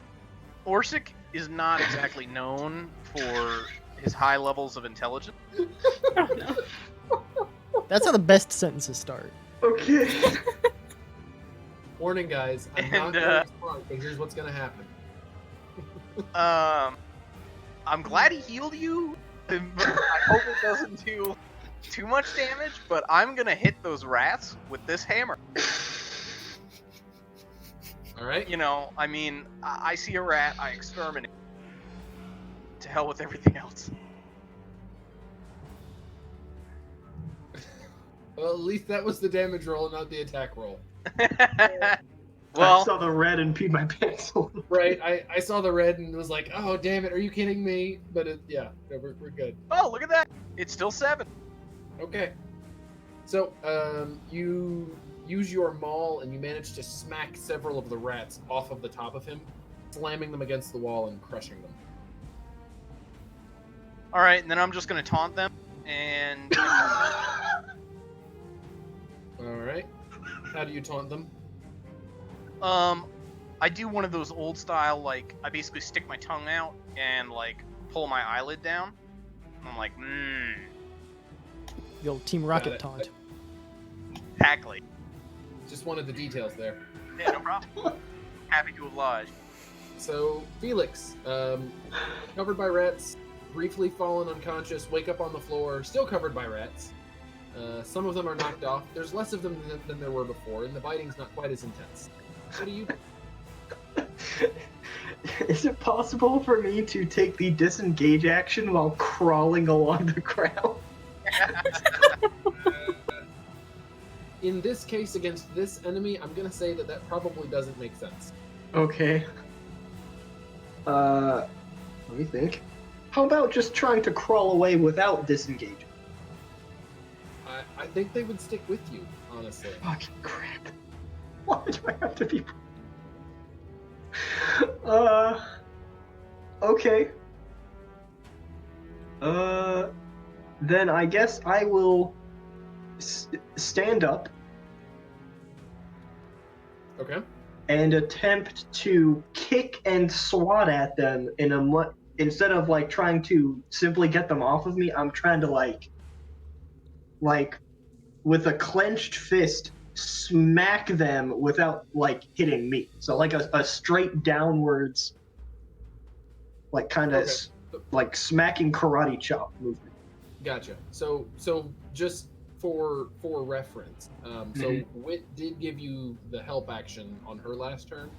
Orsik is not exactly known for his high levels of intelligence. Oh no. That's how the best sentences start. Okay. Warning, guys. I'm not And, very smart, but here's what's going to happen. I'm glad he healed you. I hope it doesn't do too much damage, but I'm going to hit those rats with this hammer. All right. You know, I mean, I see a rat, I exterminate. To hell with everything else. Well, at least that was the damage roll, not the attack roll. I Well, saw the red and peed my pants a little. Right. I saw the red and was like, oh, damn it. Are you kidding me? But yeah, no, we're good. oh, look at that. It's still 7. Okay. So, you use your maul and you manage to smack several of the rats off of the top of him, slamming them against the wall and crushing them. All right, and then I'm just going to taunt them and How do you taunt them? I do one of those old style, like, I basically stick my tongue out and, like, pull my eyelid down. And I'm like, The old Team Got Rocket it. taunt. exactly. Just wanted the details there. Yeah, no problem. Happy to oblige. So, Felix, covered by rats, briefly fallen unconscious, wake up on the floor, still covered by rats. Some of them are knocked off. There's less of them than there were before, and the biting's not quite as intense. What do you do? Is it possible for me to take the disengage action while crawling along the ground? In this case, against this enemy, I'm going to say that probably doesn't make sense. Okay. Let me think. How about just trying to crawl away without disengaging? I think they would stick with you, honestly. Fucking crap. Why do I have to be... Okay. Then I guess I will stand up Okay. and attempt to kick and swat at them in a instead of like trying to simply get them off of me, I'm trying to like with a clenched fist smack them without like hitting me. So like a straight downwards, like kind of like smacking karate chop movement. Gotcha. So just for reference, so Wit did give you the help action on her last turn.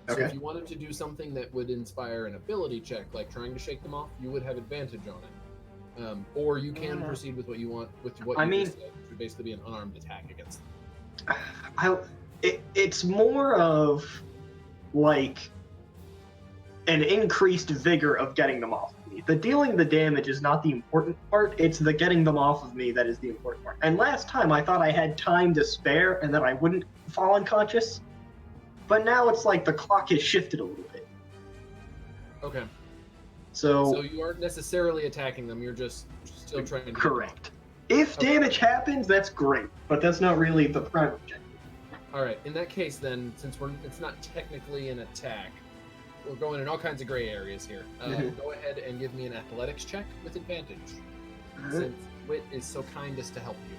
So Okay. if you wanted to do something that would inspire an ability check, like trying to shake them off, you would have advantage on it. Or you can proceed with what you want with what you just said, which would basically be an unarmed attack against them. It's more of like an increased vigor of getting them off of me. The dealing the damage is not the important part, it's the getting them off of me that is the important part. And last time I thought I had time to spare and that I wouldn't fall unconscious, but now it's like the clock has shifted a little bit. Okay. So So you aren't necessarily attacking them, you're just still trying to get them correct. If damage happens, that's great, but that's not really the prime objective. off. All right. In that case, then, since it's not technically an attack, we're going in all kinds of gray areas here. Go ahead and give me an athletics check with advantage, since Wit is so kind as to help you.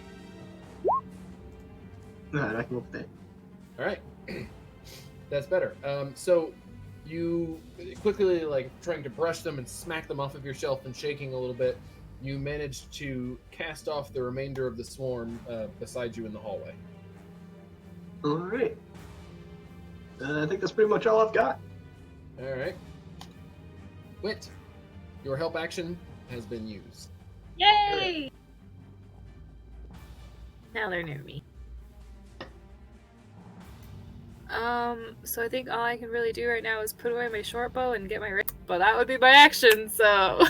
Alright, I can look at that. All right. That's better. So you quickly, like, trying to brush them and smack them off of your shelf and shaking a little bit, you managed to cast off the remainder of the swarm beside you in the hallway. Alright. I think that's pretty much all I've got. All right. Wit, your help action has been used. Yay! Now they're near me. So I think all I can really do right now is put away my short bow and get my wrist, but that would be my action, so...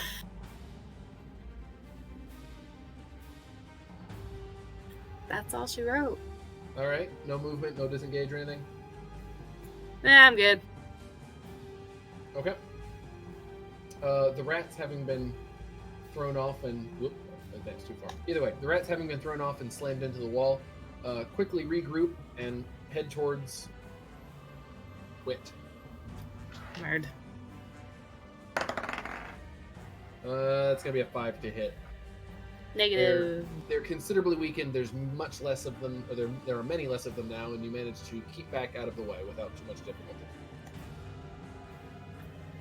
That's all she wrote. All right. No movement, no disengage or anything. Nah, I'm good. Okay. The rats having been thrown off and advanced too far. Either way, the rats having been thrown off and slammed into the wall, quickly regroup and head towards Wit. Nerd. It's gonna be a 5 to hit. Negative. They're considerably weakened. There's much less of them. Or there are many less of them now, and you managed to keep back out of the way without too much difficulty.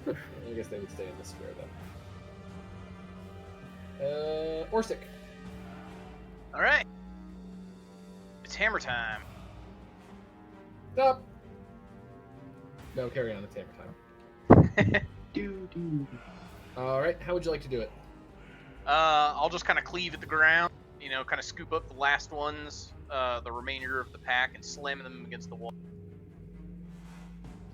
I guess they would stay in the square then. Orsik. All right. It's hammer time. Stop. No, carry on. It's hammer time. All right. How would you like to do it? I'll just kind of cleave at the ground, you know, kind of scoop up the last ones, the remainder of the pack, and slam them against the wall.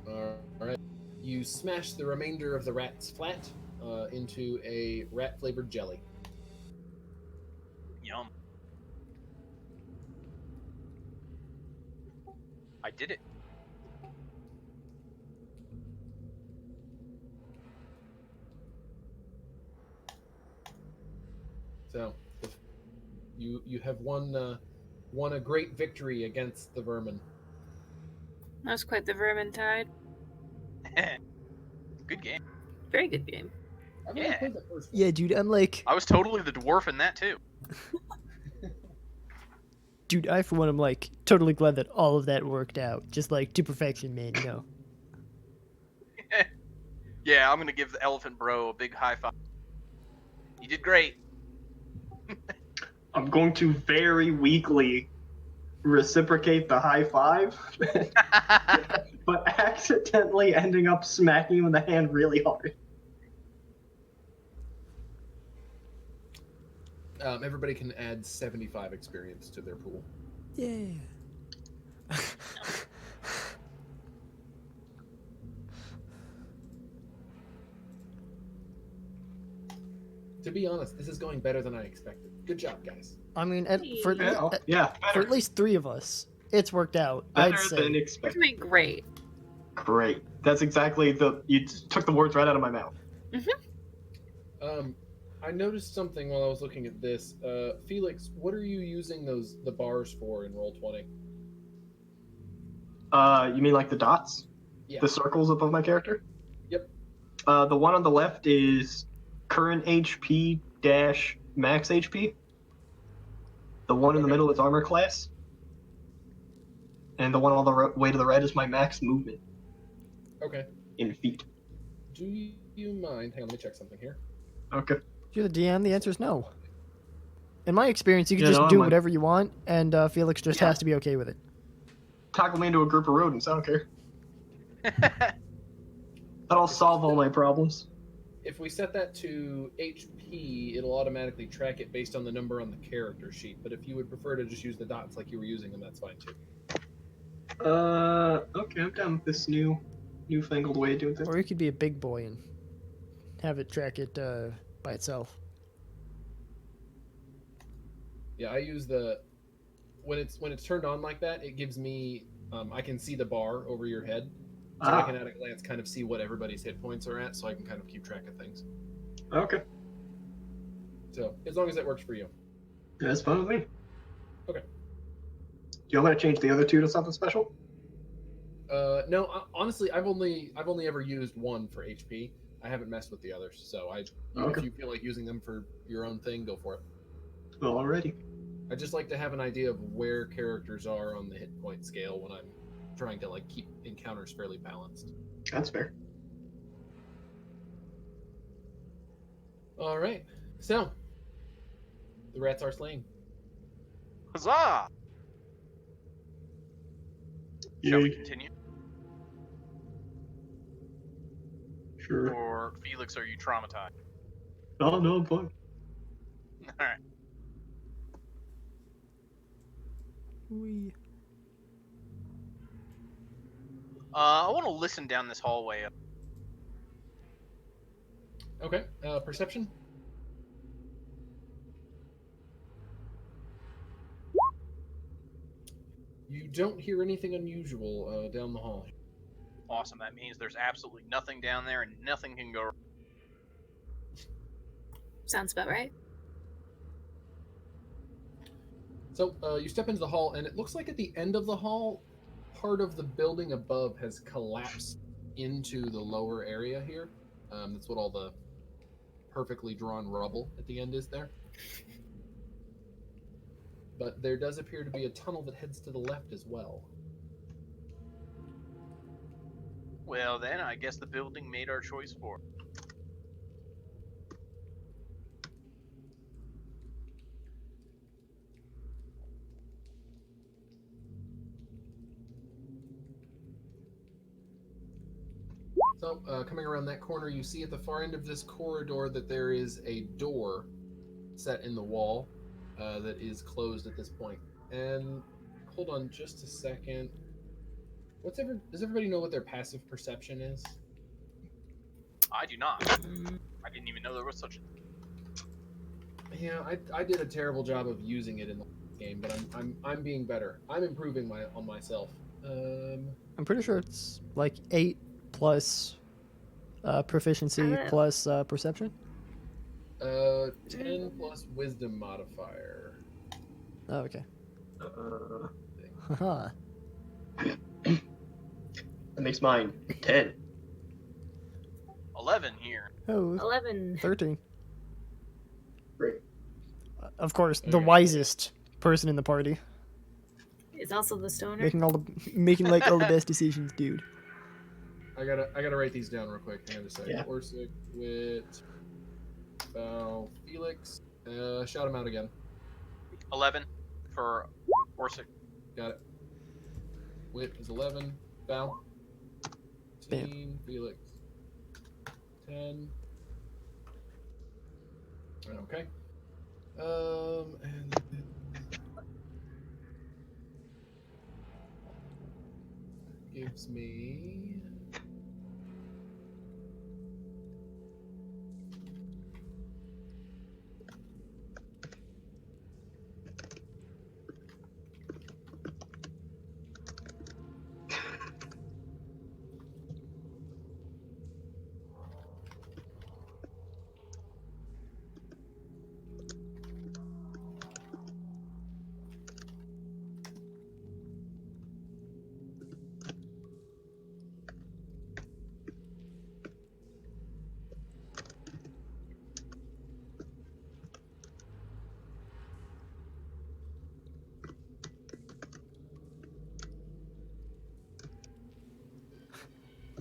All right. You smash the remainder of the rats flat into a rat-flavored jelly. Yum. I did it. So, if you have one won a great victory against the vermin. That was quite the vermintide. Good game. Very good game. I've only Yeah. played the first one. Yeah, dude, I'm like, I was totally the dwarf in that too. dude, I for one am like totally glad that all of that worked out, just like to perfection, man. You know. Yeah, I'm gonna give the elephant bro a big high five. You did great. I'm going to very weakly reciprocate the high five, but accidentally ending up smacking him in the hand really hard. Everybody can add 75 experience to their pool. Yeah. To be honest, this is going better than I expected. Good job, guys. I mean, Yeah, for at least 3 of us, it's worked out. better I'd say. than We're expected. doing great. Great. That's exactly you took the words right out of my mouth. I noticed something while I was looking at this. Felix, what are you using the bars for in Roll20? You mean like the dots? Yeah. The circles above my character? Yep. The one on the left is current HP dash max HP. The one in the Okay. middle is armor class. And the one all the way to the right is my max movement Okay. in feet. Do you mind? Hang on, let me check something here. Okay. If you're the DM, the answer is no. In my experience, you can Yeah, just no, do I'm like- whatever you want, and Felix just Yeah. has to be okay with it. Toggle me into a group of rodents, I don't care. That'll solve all my problems. If we set that to HP, it'll automatically track it based on the number on the character sheet. But if you would prefer to just use the dots like you were using them, that's fine too. Okay, I'm down with this newfangled way of doing things. Or you could be a big boy and have it track it by itself. Yeah, I use the when it's turned on like that, it gives me I can see the bar over your head, so I can at a glance kind of see what everybody's hit points are at, so I can kind of keep track of things. Okay. So as long as that works for you. That's fine with me. Okay. Do you want me to change the other two to something special? No, honestly, I've only ever used one for HP. I haven't messed with the others, so Okay. if you feel like using them for your own thing, go for it. Alrighty. I just like to have an idea of where characters are on the hit point scale when I'm trying to like keep encounters fairly balanced. That's fair. All right, so the rats are slain. Huzzah! Shall we continue? Sure. Or Felix, are you traumatized? Oh, no, I'm fine. Alright. Wee. I want to listen down this hallway. Okay, perception. You don't hear anything unusual down the hall. Awesome. That means there's absolutely nothing down there and nothing can go wrong. Sounds about right. So you step into the hall, and it looks like at the end of the hall, part of the building above has collapsed into the lower area here. That's what all the perfectly drawn rubble at the end is there. But there does appear to be a tunnel that heads to the left as well. Well, then, I guess the building made our choice for it. So, coming around that corner, you see at the far end of this corridor that there is a door set in the wall that is closed at this point. And hold on just a second. Does everybody know what their passive perception is? I do not. I didn't even know there was such a... Yeah, I did a terrible job of using it in the game, but I'm being better. I'm improving on myself. I'm pretty sure it's like 8 plus proficiency plus perception. 10 plus wisdom modifier. Oh, okay. Haha. That makes mine 10. 11 here. Oh, 11. 13. Great. Of course, the Okay. wisest person in the party, Is also the stoner. making like all the best decisions, dude. I gotta write these down real quick. Hang on a second. Yeah. Orsik, Wit, Fal, Felix. Shout him out again. 11 for Orsik. Got it. Wit is 11. Fal. 10. Felix. 10. Okay. And gives me.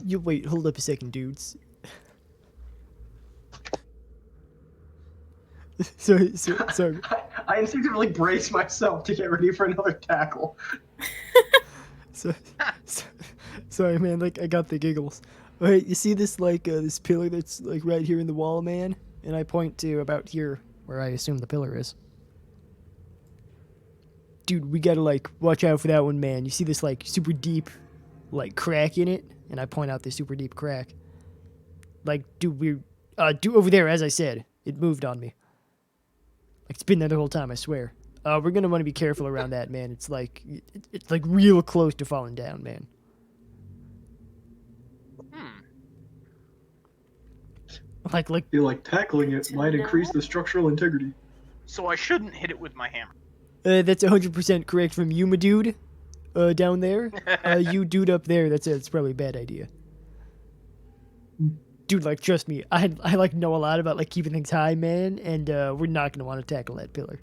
You wait, hold up a second, dudes. sorry. I instinctively brace myself to get ready for another tackle. So, sorry, man. Like I got the giggles. Wait, you see this this pillar that's like right here in the wall, man? And I point to about here, where I assume the pillar is. Dude, we gotta like watch out for that one, man. You see this like super deep, like crack in it, and I point out this super deep crack. Like, dude, dude over there. As I said, it moved on me. Like it's been there the whole time. I swear. We're gonna want to be careful around that, man. It's like it's like real close to falling down, man. Like I feel like tackling it might increase the structural integrity. So I shouldn't hit it with my hammer. That's 100% correct from you, my dude. Down there. You dude up there. That's probably a bad idea. Dude, like trust me, I like know a lot about like keeping things high, man, and we're not gonna want to tackle that pillar.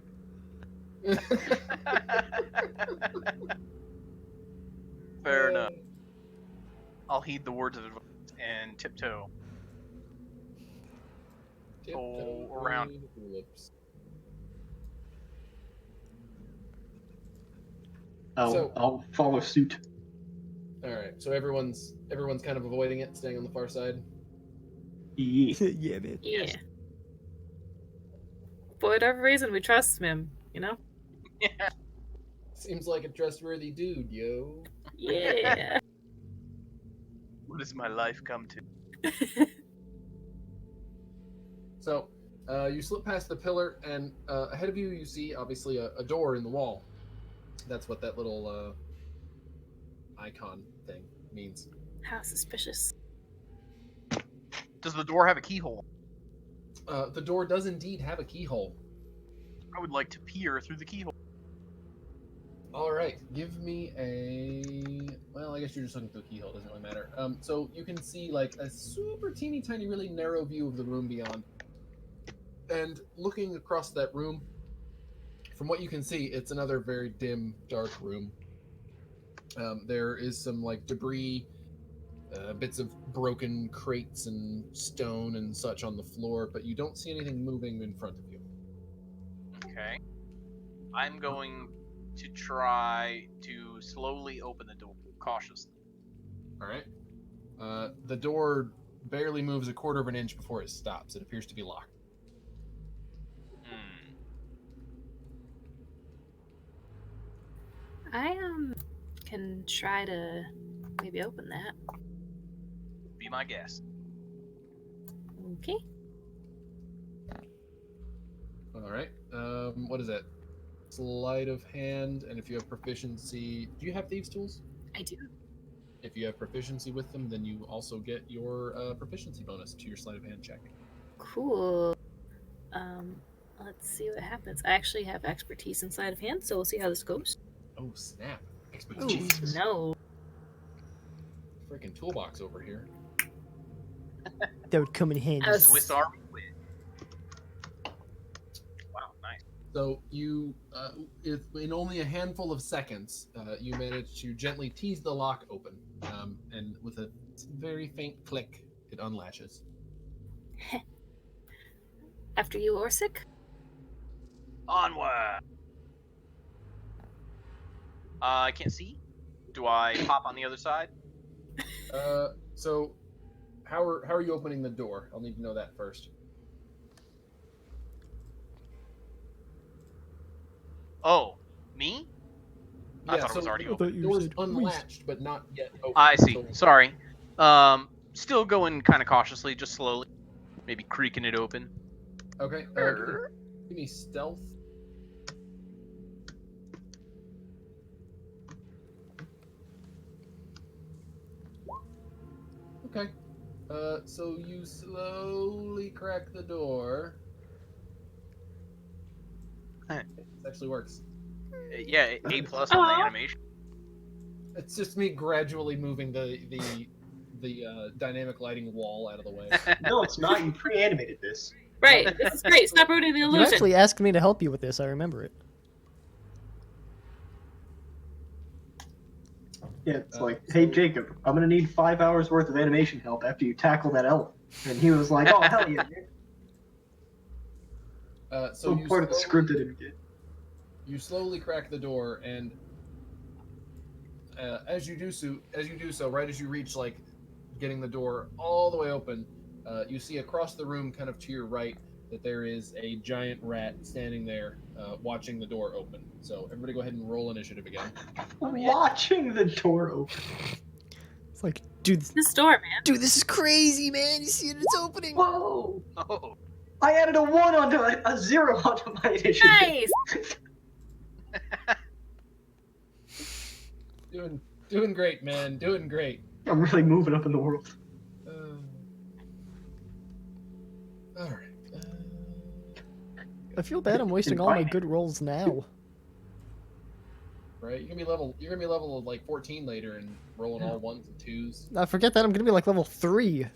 Fair enough. I'll heed the words of advice and tiptoe. Tiptoe around. through the tulips. I'll follow suit. All right. So everyone's kind of avoiding it, staying on the far side. Yeah. Yeah, man. Yeah. Yes. For whatever reason, we trust him, you know? Yeah. Seems like a trustworthy dude, yo. Yeah. What does my life come to? So, you slip past the pillar, and ahead of you, you see obviously a door in the wall. That's what that little icon thing means. How suspicious. Does the door have a keyhole? The door does indeed have a keyhole. I would like to peer through the keyhole. All right, give me a. Well, I guess you're just looking through the keyhole. Doesn't really matter. So you can see like a super teeny tiny, really narrow view of the room beyond. And looking across that room, from what you can see, it's another very dim, dark room. There is some like debris, bits of broken crates and stone and such on the floor, but you don't see anything moving in front of you. Okay. I'm going to try to slowly open the door, cautiously. All right. The door barely moves a quarter of an inch before it stops. It appears to be locked. I can try to maybe open that. Be my guest. Okay. All right. What is that? Sleight of hand, and if you have proficiency, do you have thieves' tools? I do. If you have proficiency with them, then you also get your proficiency bonus to your sleight of hand check. Cool. Let's see what happens. I actually have expertise in sleight of hand, so we'll see how this goes. Oh snap! Ooh, Expertise. no. Freaking toolbox over here. That would come in handy. I was- Swiss Army. Wow, nice. So you, in only a handful of seconds, you manage to gently tease the lock open, and with a very faint click, it unlatches. After you, Orsik? Onward. I can't see. Do I pop on the other side? So how are you opening the door? I'll need to know that first. Oh, me? I Yeah, thought it was so already I open. thought you door's said unlatched, but not yet open. I see. So- Sorry. Still going kind of cautiously, just slowly. Maybe creaking it open. Okay. Give me stealth. Okay. So you slowly crack the door. Huh. This actually works. Yeah, A+ on the Aw. animation. It's just me gradually moving the dynamic lighting wall out of the way. No, it's not. You pre-animated this. Right, this is great. Stop ruining the You illusion. actually asked me to help you with this. I remember it. Yeah, it's like, hey Jacob, I'm gonna need 5 hours worth of animation help after you tackle that elephant. And he was like, oh hell yeah, dude. So So part of the script I didn't get. You slowly crack the door, and as you do so, right as you reach like getting the door all the way open, you see across the room, kind of to your right, that there is a giant rat standing there, watching the door open. So everybody, go ahead and roll initiative again. Watching the door open. It's like, dude, This door, man. dude, this is crazy, man. You see it? It's opening. Whoa! Oh. I added a 1 onto a 0 onto my initiative. Nice. Doing great, man. Doing great. I'm really moving up in the world. All right. I feel bad I'm wasting all my good rolls now. Right, you're gonna be level like 14 later and rolling all 1s and 2s. I forget that I'm gonna be like level 3.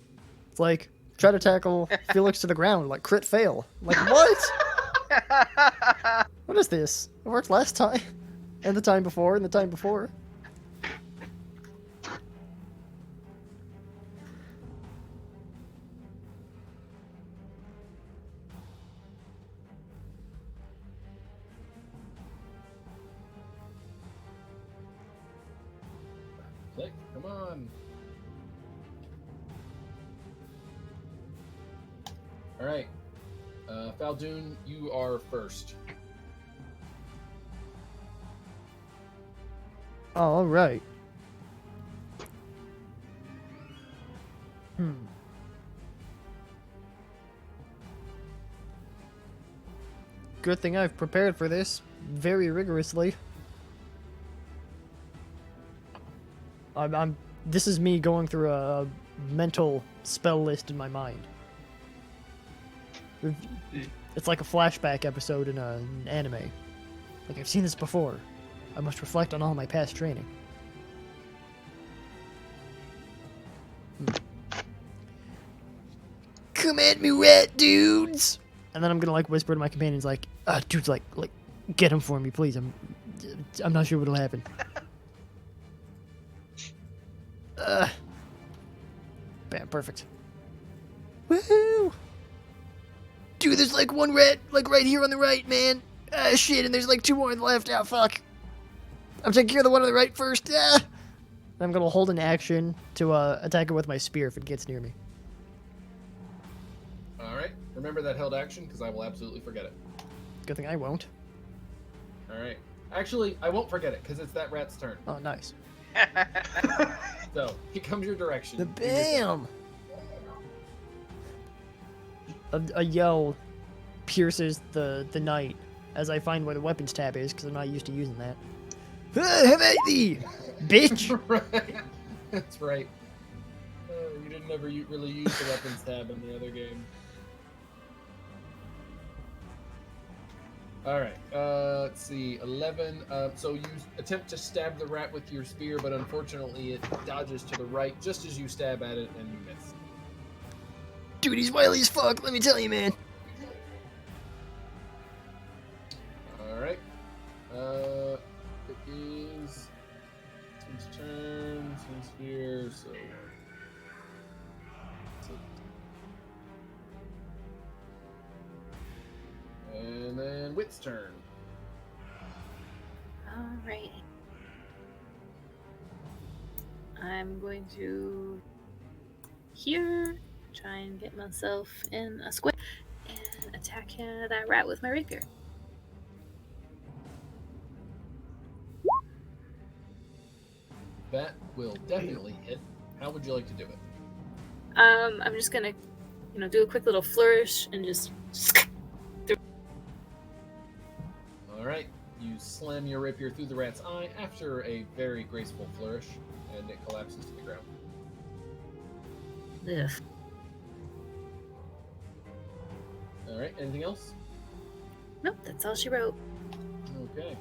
It's like, try to tackle Felix to the ground, like crit fail. Like, what? What is this? It worked last time. And the time before, and the time before. Click, come on. All right, Fal Dune, you are first. All right. Good thing I've prepared for this very rigorously. This is me going through a mental spell list in my mind. It's like a flashback episode in an anime. Like, I've seen this before. I must reflect on all my past training. Come at me, rat dudes! And then I'm gonna, like, whisper to my companions, like, dudes, like, get him for me, please. I'm not sure what'll happen. Bam, perfect. Woohoo! Dude, there's like one rat, like right here on the right, man. Ah, shit, and there's like 2 more on the left. Ah, fuck. I'm taking care of the one on the right first. Ah! I'm gonna hold an action to attack it with my spear if it gets near me. All right, remember that held action because I will absolutely forget it. Good thing I won't. All right, actually, I won't forget it because it's that rat's turn. Oh, nice. So he comes your direction. The bam! A yell pierces the night as I find where the weapons tab is because I'm not used to using that. Ah, have at thee, bitch! Right. That's right. You didn't ever really use the weapons tab in the other game. All right. Let's see. 11. So you attempt to stab the rat with your spear, but unfortunately it dodges to the right just as you stab at it, and you miss. Dude, he's wily as fuck, let me tell you, man. All right. It is his turn. He's here, so. And then Wit's turn. Alright. I'm going to here try and get myself in a square and attack that rat with my rapier. That will definitely hit. How would you like to do it? I'm just gonna, do a quick little flourish and just. All right. You slam your rapier through the rat's eye after a very graceful flourish, and it collapses to the ground. Ugh. All right. Anything else? Nope, that's all she wrote. Okay.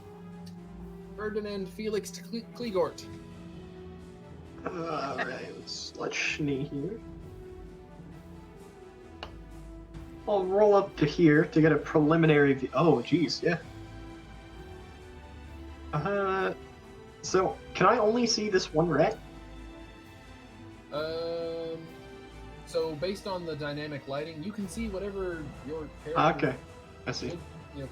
Ferdinand Felix Klegort. Alright, let's Schnee here. I'll roll up to here to get a preliminary view. Oh, geez, yeah. So, can I only see this one rat? So based on the dynamic lighting, you can see whatever your character Okay, I see.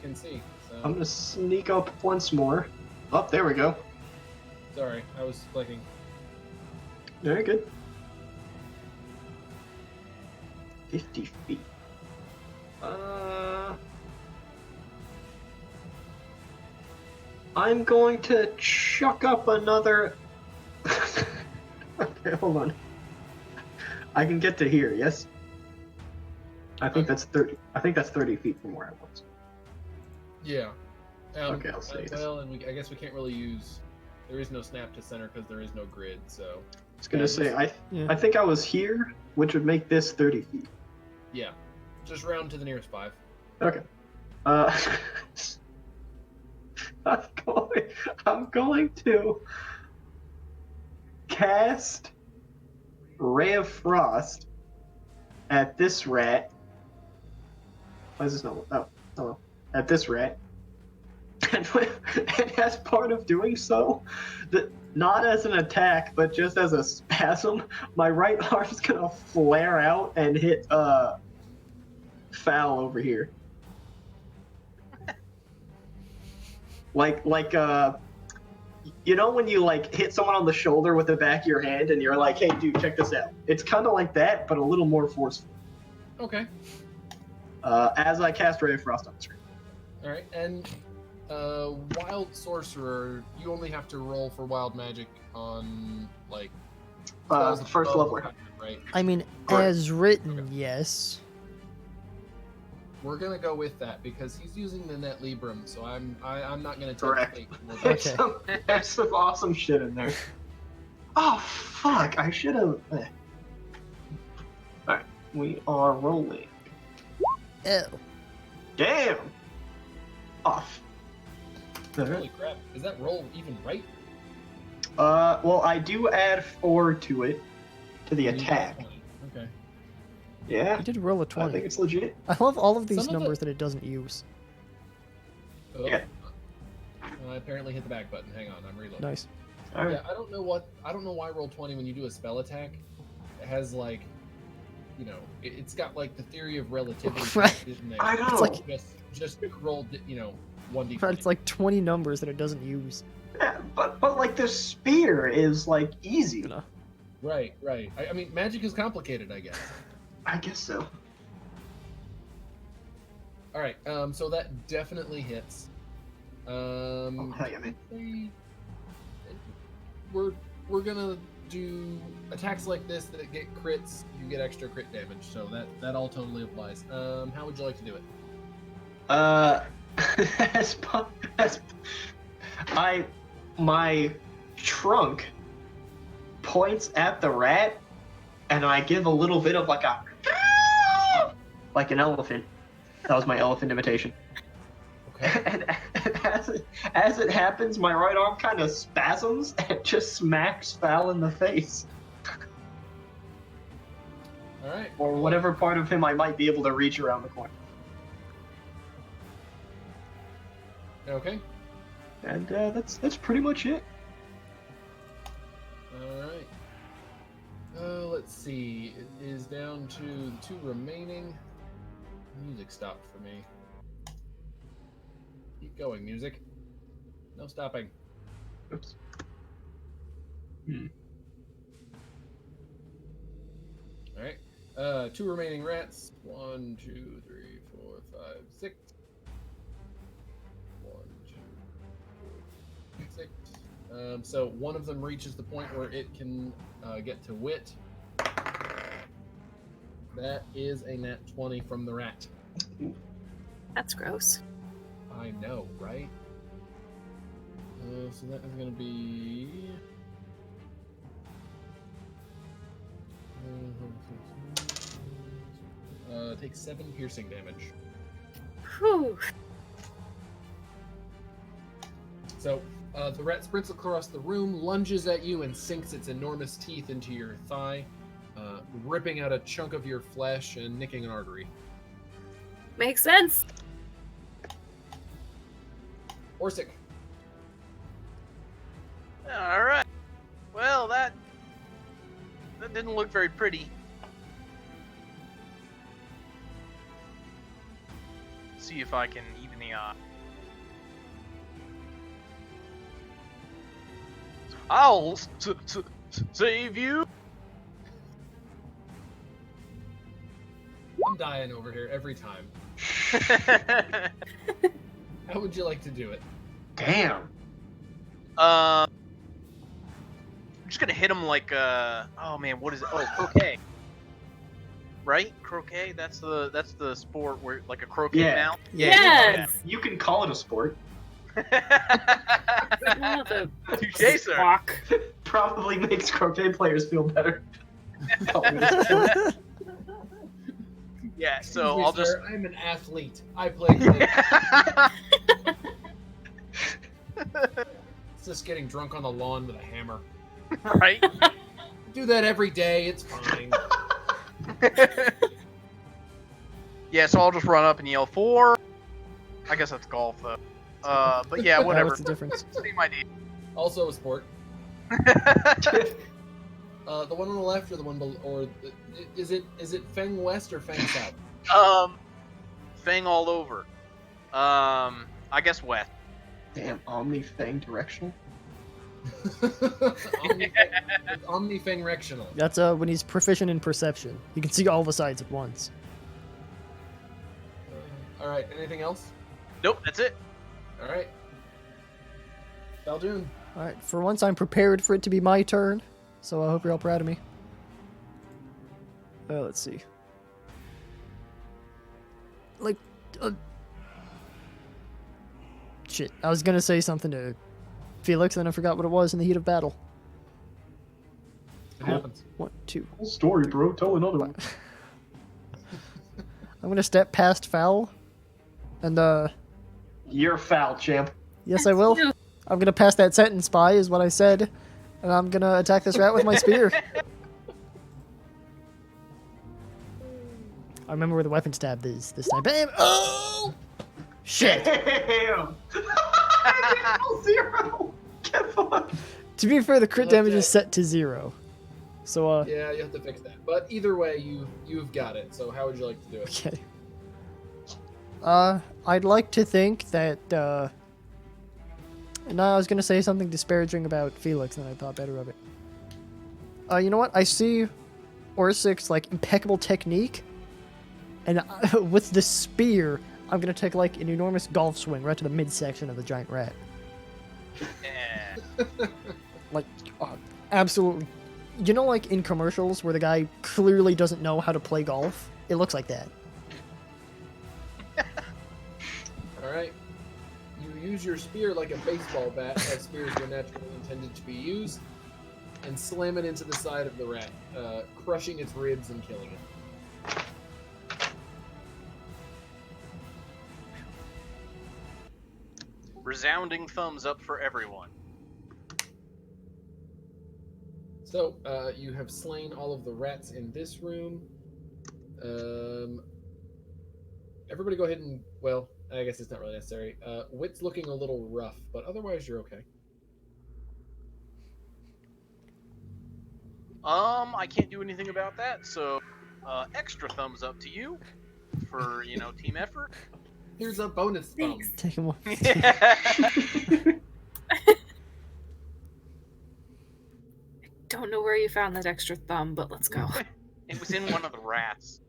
can see. So, I'm gonna sneak up once more. Oh, there we go. sorry, I was clicking. Very good. 50 feet. I'm going to chuck up another. Okay, hold on. I can get to here, yes? I think that's 30. I think that's 30 feet from where I was. Yeah. Okay, I'll say this. Well, and I guess we can't really use. There is no snap to center because there is no grid. So. I was gonna say Yeah. I think I was here, which would make this 30 feet. Yeah. Just round to the nearest 5. Okay. I'm going to cast Ray of Frost at this rat. Why is this not? Oh, hello. At this rat. And as part of doing so, not as an attack, but just as a spasm, my right arm's gonna flare out and hit Fal over here. Like when you hit someone on the shoulder with the back of your hand and you're like, hey dude, check this out. It's kind of like that, but a little more forceful. Okay. As I cast Ray of Frost on the screen. All right, and Wild Sorcerer, you only have to roll for Wild Magic on First level. Right. I mean, Correct. as written, Okay. yes. We're gonna go with that because he's using the Net Librum, so I'm not gonna Correct. take There's some awesome shit in there. Oh fuck! I should have. Alright, we are rolling. Oh. Damn. Off. Holy crap! Is that roll even right? Well, I do add 4 to it, to the You got attack. 20. Okay. Yeah, You did roll a I 20. think it's legit. I love all of these Some of numbers that it doesn't use. Oh. Yeah. I apparently hit the back button. Hang on, I'm reloading. Nice. Alright. Yeah, I don't know why roll 20 when you do a spell attack. It has it's got the theory of relativity. Right. In there. I know. It's like- just roll 1d20. But it's like 20 numbers that it doesn't use. Yeah, but the spear is easy. You know. Right. I mean, magic is complicated, I guess. I guess so. All right. So that definitely hits. Oh hell yeah, man. We're gonna do attacks like this that get crits. You get extra crit damage, so that all totally applies. How would you like to do it? My trunk points at the rat, and I give a little bit of like an elephant. That was my elephant imitation. Okay. And as it happens, my right arm kind of spasms and just smacks Fal in the face. All right. Or whatever part of him I might be able to reach around the corner. Okay. And that's pretty much it. All right. Let's see. It is down to the 2 remaining. Music stopped for me. Keep going, music. No stopping. Oops. All right. 2 remaining rats. 1, 2, 3, 4, 5, 6. 1, 2, 3, 6. So one of them reaches the point where it can get to wit. That is a nat 20 from the rat. That's gross. I know, right? So that is going to be... Take 7 piercing damage. Whew. So, the rat sprints across the room, lunges at you, and sinks its enormous teeth into your thigh, ripping out a chunk of your flesh and nicking an artery. Makes sense. Orsik. All right. Well, that didn't look very pretty. See if I can even the I'll save you. I'm dying over here every time. How would you like to do it? Damn. I'm just gonna hit him like oh man, what is it? Oh, croquet. Right? Croquet? That's the sport where like a croquet Yeah. mount. Yes. You can call it a sport. Touché, sir. Walk. Probably makes croquet players feel better. Yeah, Excuse so me, I'll sir, I'm an athlete. I play cricket. It's just getting drunk on the lawn with a hammer. right. Do that every day. It's fine. Yeah, so I'll just run up and yell 4. I guess that's golf though. But yeah, whatever. What's the difference? Same idea. Also a sport. The one on the left or the one below, or is it Feng West or Feng South? Fang all over. I guess west. Damn, Omni Fang directional. Omni Feng rectional. That's when he's proficient in perception. He can see all the sides at once. All right. Anything else? Nope, that's it. All right. Fal Dune. All right, for once I'm prepared for it to be my turn, so I hope you're all proud of me. Let's see. Like, shit, I was gonna say something to Felix, and I forgot what it was in the heat of battle. It happens. 1, 2. Whole story, bro. Tell another one. I'm gonna step past Fal, and You're foul, champ. yes I will. I'm gonna pass that sentence by, is what I said, and I'm gonna attack this rat with my spear. I remember where the weapon stab is this time. Bam! Oh! Shit! Damn! I did 0. Get fucked. To be fair, the crit damage Okay. is set to 0. So, Yeah, you have to fix that. But either way, you've got it. So how would you like to do it? okay. I'd like to think that, no, I was gonna say something disparaging about Felix, and I thought better of it. You know what? I see Orsik's, like, impeccable technique, and with the spear, I'm gonna take, like, an enormous golf swing right to the midsection of the giant rat. Yeah. Like, absolutely. You know, like, in commercials where the guy clearly doesn't know how to play golf? It looks like that. All right. You use your spear like a baseball bat, as spears were naturally intended to be used, and slam it into the side of the rat, crushing its ribs and killing it. Resounding thumbs up for everyone. So, you have slain all of the rats in this room. Everybody go ahead and, well, I guess it's not really necessary. Wit's looking a little rough, but otherwise you're okay. I can't do anything about that, so extra thumbs up to you for, team effort. Here's a bonus thumb. Thanks. Take him off. Don't know where you found that extra thumb, but let's go. It was in one of the rats.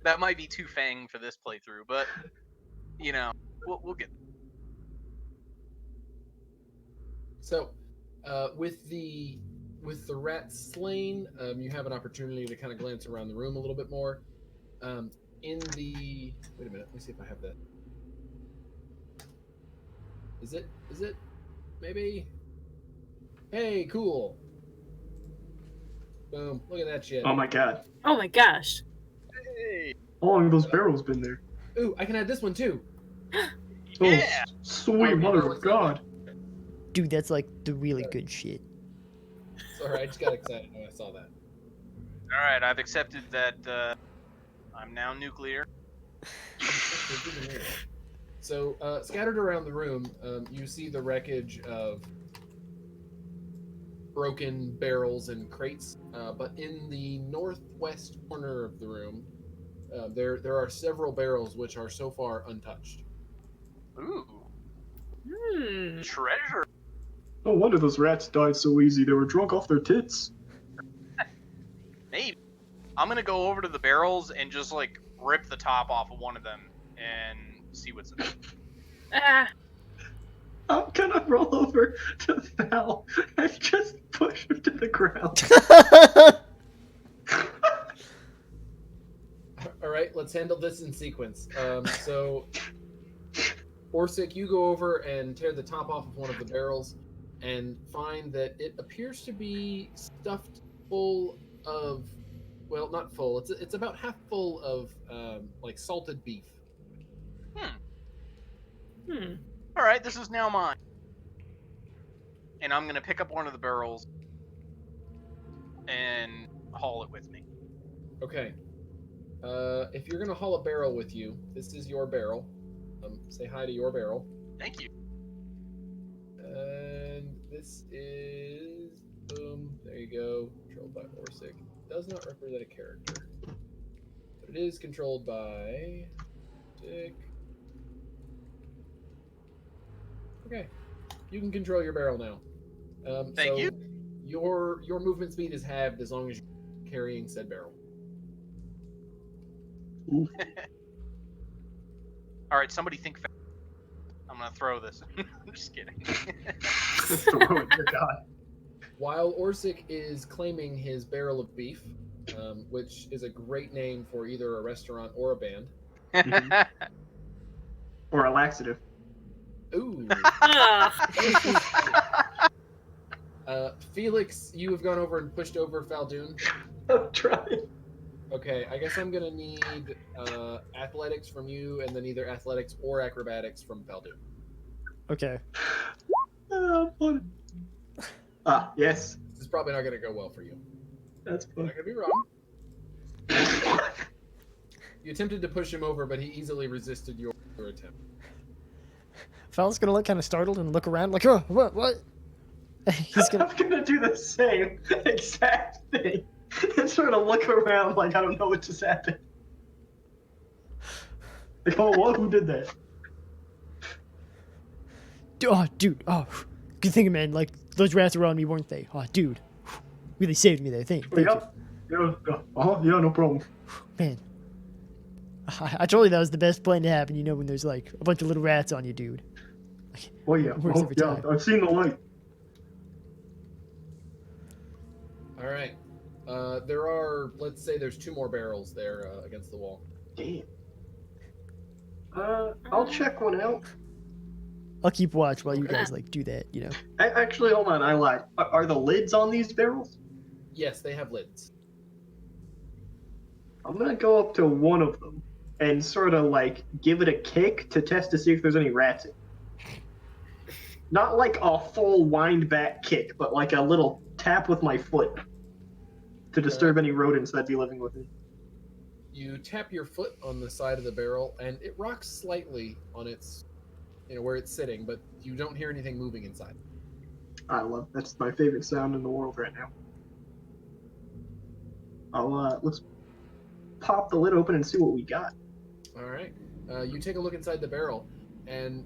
That might be too fang for this playthrough, but we'll get. So, with the rats slain, you have an opportunity to kind of glance around the room a little bit more. Wait a minute, let me see if I have that. Is it? Maybe? Hey, cool. Boom, look at that shit. Oh my god. Oh my gosh. Hey. How long have those barrels been there? Ooh, I can add this one too. Oh, Yeah. sweet mother of God. Dude, that's like the really good shit. Sorry, I just got excited when I saw that. All right, I've accepted that I'm now nuclear. So, scattered around the room, you see the wreckage of broken barrels and crates, but in the northwest corner of the room, there are several barrels which are so far untouched. Ooh, Hmm. treasure. No wonder those rats died so easy. They were drunk off their tits. Maybe. I'm gonna go over to the barrels and just rip the top off of one of them and see what's in it. Ah. I'm gonna roll over to Fal and just push him to the ground. All right, let's handle this in sequence. So, Orsik, you go over and tear the top off of one of the barrels and find that it appears to be stuffed full of, well, not full. It's about half full of salted beef. Hmm. All right, this is now mine, and I'm gonna pick up one of the barrels and haul it with me. Okay. If you're gonna haul a barrel with you, this is your barrel. Say hi to your barrel. Thank you. And this is, boom, there you go, controlled by Orsik. Does not represent a character, but it is controlled by Orsik. Okay, you can control your barrel now. Thank you. Your movement speed is halved as long as you're carrying said barrel. All right, somebody think fast. I'm gonna throw this. I'm just kidding. Just throw it, dear God. While Orsik is claiming his barrel of beef, which is a great name for either a restaurant or a band. Or a laxative. Ooh. Ah. Felix, you have gone over and pushed over Fal Dune. I'm trying. Okay, I guess I'm gonna need athletics from you, and then either athletics or acrobatics from Fal Dune. Okay. Fun. Ah, yes. This is probably not gonna go well for you. That's I'm fun. not gonna be wrong. You attempted to push him over, but he easily resisted your attempt. Fal's gonna look kind of startled and look around like, oh, what? He's gonna. I'm gonna do the same exact thing. And sort of look around like I don't know what just happened. Like, oh, what? Who did that? Oh, dude. Oh, good thing, man. Like, those rats were on me, weren't they? Oh, dude. Really saved me there. Thank you. Yeah, no problem. Man. I told you that was the best plan to happen, when there's, like, a bunch of little rats on you, dude. Oh, yeah. Works every time. I've seen the light. All right. There are, let's say, there's 2 more barrels there against the wall. Damn. I'll check one out. I'll keep watch while you Okay. guys, like, do that, Actually, hold on, I lied. Are the lids on these barrels? Yes, they have lids. I'm gonna go up to one of them and sort of like give it a kick to test to see if there's any rats in it. Not like a full wind back kick, but like a little tap with my foot to disturb any rodents that'd be living within. You tap your foot on the side of the barrel, and it rocks slightly on its, where it's sitting, but you don't hear anything moving inside. That's my favorite sound in the world right now. Let's pop the lid open and see what we got. All right. You take a look inside the barrel, and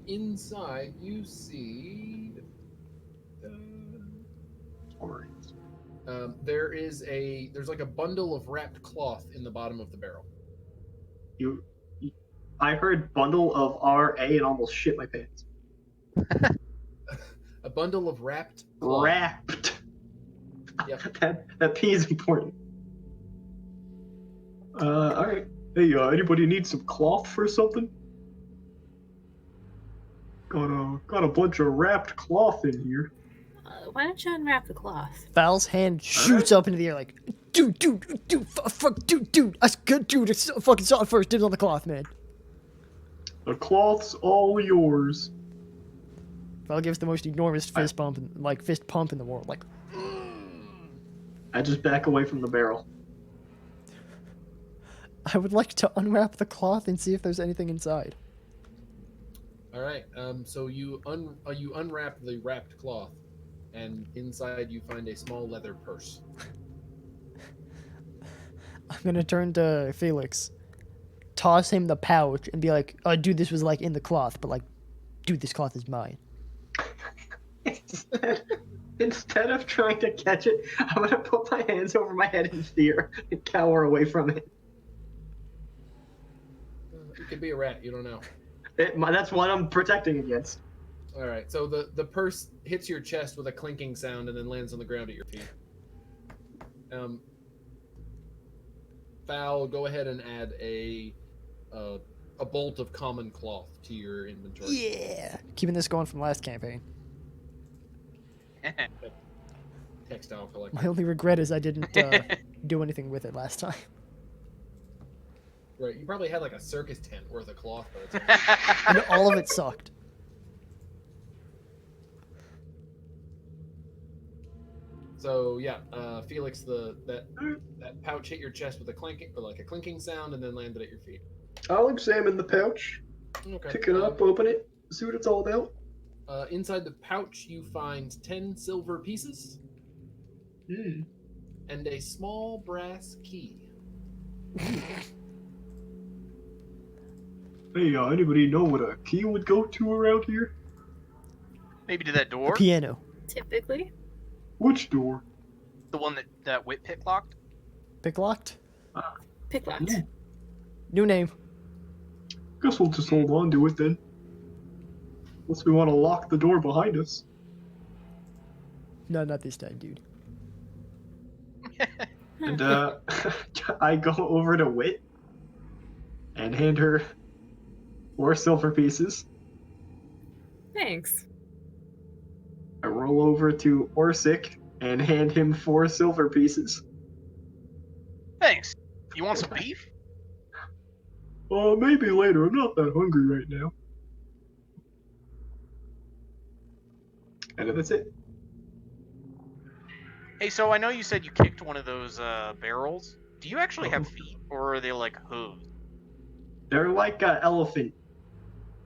inside you see there's like a bundle of wrapped cloth in the bottom of the barrel. I heard bundle of RA and almost shit my pants. A bundle of wrapped cloth. Wrapped. Yep. That P is important. All right. Hey, anybody need some cloth for something? Got a bunch of wrapped cloth in here. Why don't you unwrap the cloth? Fal's hand shoots up into the air like, dude, I fucking saw it first. Dibs on the cloth, man. The cloth's all yours. Fal gives the most enormous fist pump in the world. Like, I just back away from the barrel. I would like to unwrap the cloth and see if there's anything inside. All right. So you unwrap the wrapped cloth, and inside you find a small leather purse. I'm gonna turn to Felix, toss him the pouch, and be like, dude, this was like in the cloth, but like, dude, this cloth is mine. Instead of trying to catch it, I'm gonna put my hands over my head in fear and cower away from it. It could be a rat. You don't know. That's what I'm protecting against. All right. So the purse hits your chest with a clinking sound and then lands on the ground at your feet. Fal, go ahead and add a bolt of common cloth to your inventory. Yeah, keeping this going from last campaign. Textile collector. My only regret is I didn't do anything with it last time. Right. You probably had like a circus tent worth of cloth. And all of it sucked. So yeah, Felix, that pouch hit your chest with a clinking sound and then landed at your feet. I'll examine the pouch, Okay. pick it up, open it, see what it's all about. Inside the pouch, you find 10 silver pieces and a small brass key. Hey, anybody know what a key would go to around here? Maybe to that door? Piano. Typically. Which door? The one that Whit pick locked? Picklocked? Picklocked. New name. Guess we'll just hold on to it then. Unless we want to lock the door behind us. No, not this time, dude. And I go over to Wit and hand her 4 silver pieces. Thanks. I roll over to Orsik and hand him 4 silver pieces. Thanks. You want some beef? Maybe later. I'm not that hungry right now. And that's it. Hey, so I know you said you kicked one of those barrels. Do you actually have feet, or are they like hooves? They're like elephant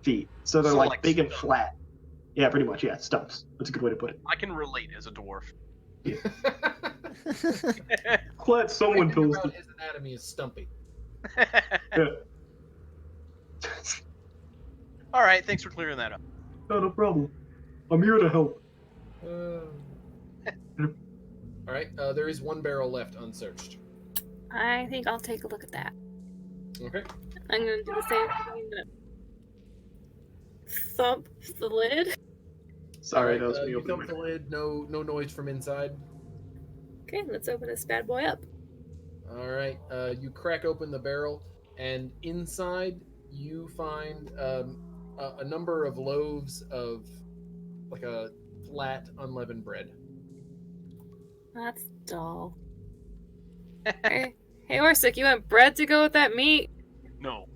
feet, so they're So like like big and stumps. flat. Yeah, pretty much. Yeah, stumps. That's a good way to put it. I can relate as a dwarf. Glad someone Everything builds about it. his anatomy is stumpy. Yeah. All right, thanks for clearing that up. Not a problem. I'm here to help. All right. There is one barrel left unsearched. I think I'll take a look at that. Okay. I'm gonna do the same thing. I'm gonna thump the lid. Sorry, All that was right, me you opening thump my the lid. No noise from inside. Okay, let's open this bad boy up. All right. You crack open the barrel, and inside you find a number of loaves of like a flat unleavened bread. That's dull. Hey, Orsik, you want bread to go with that meat? No. All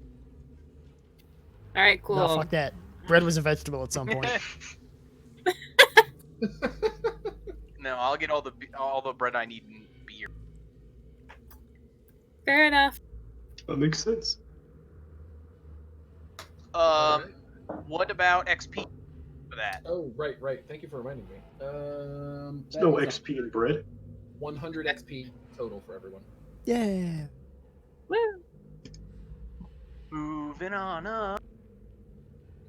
right, cool. No, fuck that. Bread was a vegetable at some point. No, I'll get all the bread I need and beer. Fair enough. That makes sense. Alright. What about XP for that? Oh, right. Thank you for reminding me. There's That no is XP in bread. 100 XP total for everyone. Yeah. Woo. Moving on up.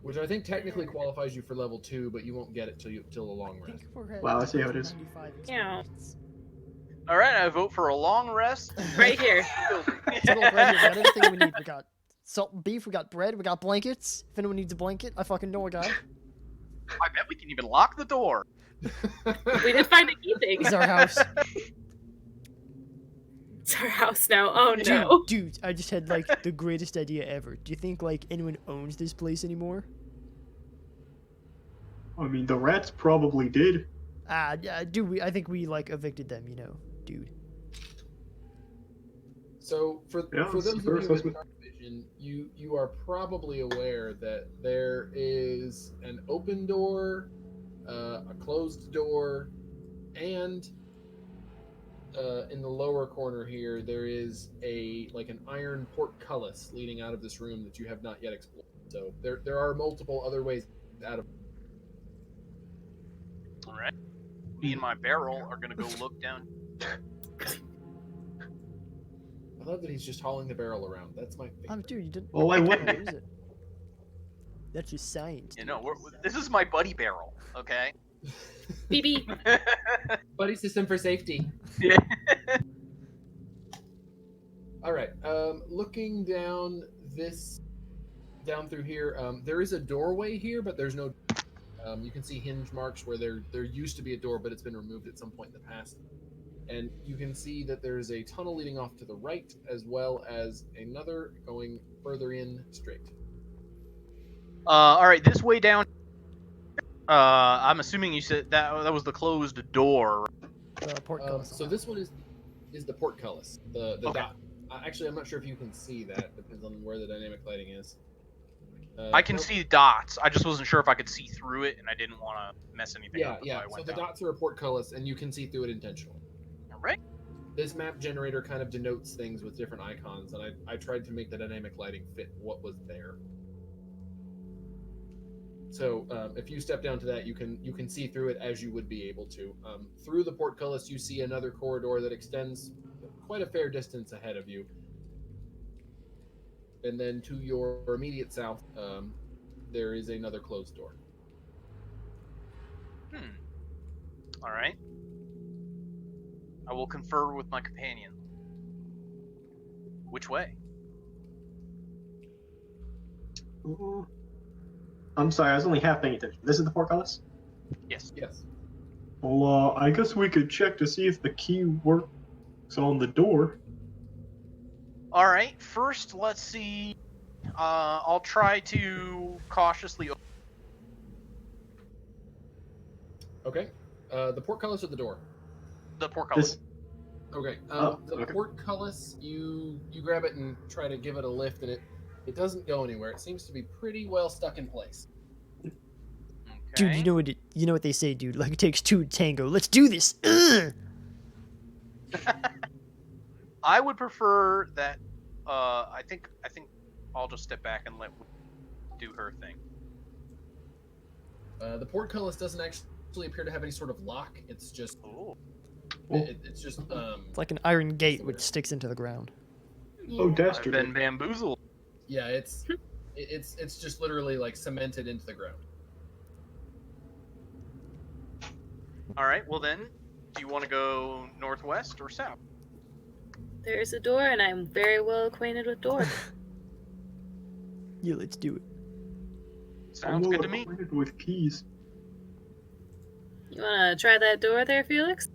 Which I think technically qualifies you for level 2, but you won't get it till the long I rest. think we're at Wow, I see how it is. 95 Yeah. experience. All right, I vote for a long rest. Right here. Total bread here. We got everything we need. We got salt and beef. We got bread. We got blankets. If anyone needs a blanket, I fucking know a guy. I bet we can even lock the door. We did find a key thing. This is our house. It's our house now. Oh no. Dude, I just had like the greatest idea ever. Do you think like anyone owns this place anymore? I mean, the rats probably did. Yeah, dude. I think we like evicted them. You know, dude. So for Yeah, those of fair you in assessment. Dark Vision, you are probably aware that there is an open door, a closed door, and in the lower corner here there is an iron portcullis leading out of this room that you have not yet explored. So there are multiple other ways out of. All right. Me and my barrel are gonna go look down. I love that he's just hauling the barrel around. That's my favorite. Dude, you didn't. Oh, I What wouldn't. is it? That's just science. You know, this is my buddy barrel. Okay. BB. Buddy system for safety. Yeah. All right. Looking down through here, there is a doorway here, but there's no. You can see hinge marks where there used to be a door, but it's been removed at some point in the past. And you can see that there's a tunnel leading off to the right, as well as another going further in straight. All right, this way down. I'm assuming you said that was the closed door. Portcullis. So this one is the portcullis. The Okay. dot. Actually, I'm not sure if you can see that. Depends on where the dynamic lighting is. I can see dots. I just wasn't sure if I could see through it, and I didn't want to mess anything Yeah, up. yeah. So the dots are a portcullis, and you can see through it intentionally. All right. This map generator kind of denotes things with different icons, and I tried to make the dynamic lighting fit what was there. So if you step down to that, you can see through it as you would be able to. Through the portcullis, you see another corridor that extends quite a fair distance ahead of you. And then to your immediate south, there is another closed door. All right. I will confer with my companion. Which way? I'm sorry, I was only half paying attention. This is the portcullis? Yes. Yes. Well, I guess we could check to see if the key works on the door. All right. First, let's see. I'll try to cautiously. Okay. The portcullis or the door? The portcullis. This, Okay. The okay. portcullis, you grab it and try to give it a lift, and it doesn't go anywhere. It seems to be pretty well stuck in place. Dude, Okay. you know what they say, dude. Like it takes two to tango. Let's do this. Ugh! I would prefer that. I think I'll just step back and let do her thing. The portcullis doesn't actually appear to have any sort of lock. It's just Oh. it's just It's like an iron gate which sticks into the ground. Oh, I've dastardly. been bamboozled. yeah, it's just literally like cemented into the ground. All right. Well then, do you want to go northwest or south? There's a door, and I'm very well acquainted with doors. Yeah, let's do it. Sounds good to me. Acquainted with keys. You wanna try that door there, Felix?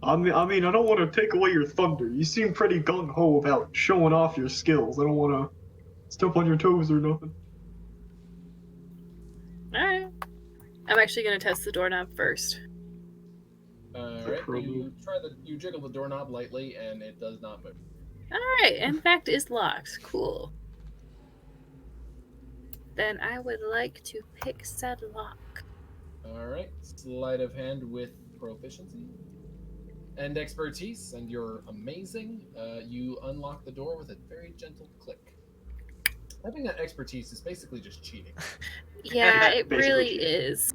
I mean, I don't want to take away your thunder. You seem pretty gung ho about showing off your skills. I don't want to step on your toes or nothing. Alright. I'm actually gonna test the doorknob first. Right. You jiggle the doorknob lightly, and it does not move. Alright, in fact, is locked. Cool. Then I would like to pick said lock. All right. Sleight of hand with proficiency and expertise, and you're amazing. You unlock the door with a very gentle click. Having that expertise is basically just cheating. Yeah, it Basically really cheating. is.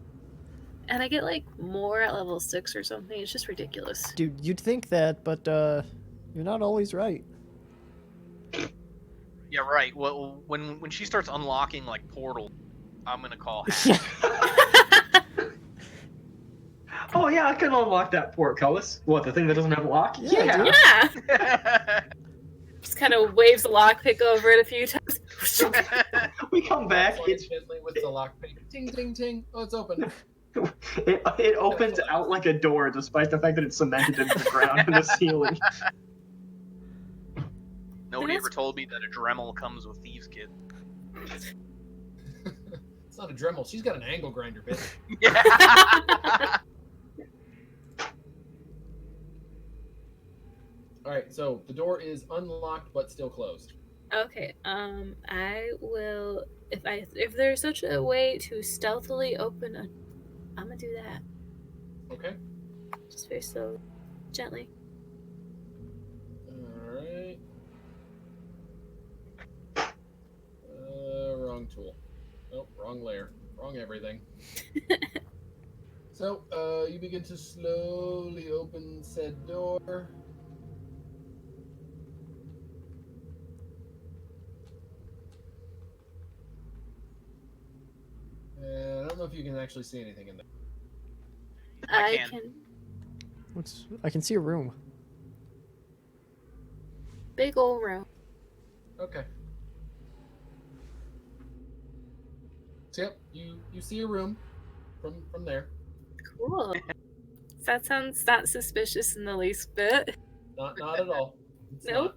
And I get like more at level 6 or something. It's just ridiculous. Dude, you'd think that, but you're not always right. Yeah, right. Well, when she starts unlocking like portal, I'm gonna call Yeah. hack. Oh yeah, I can unlock that portcullis. What, the thing that doesn't have a lock? Yeah, dude. Yeah! Just kind of waves the lockpick over it a few times. We come back. Slide gently with the lockpick. Ting, ting, ting. Oh, it's open. It opens out like a door, despite the fact that it's cemented into the ground and the ceiling. Nobody ever told me that a Dremel comes with thieves' kit. It's not a Dremel. She's got an angle grinder, bitch. Yeah. All right, so the door is unlocked but still closed. Okay, I will if there's such a way to stealthily open a I'm gonna do that. Okay. Just very slowly. Gently. All right. Wrong tool. Nope, wrong layer. Wrong everything. So, you begin to slowly open said door. And I don't know if you can actually see anything in there. I I can. I can see a room. Big ol' room. Okay. So, yep, you see a room from there. Cool. That sounds not suspicious in the least bit. Not at all. It's Nope.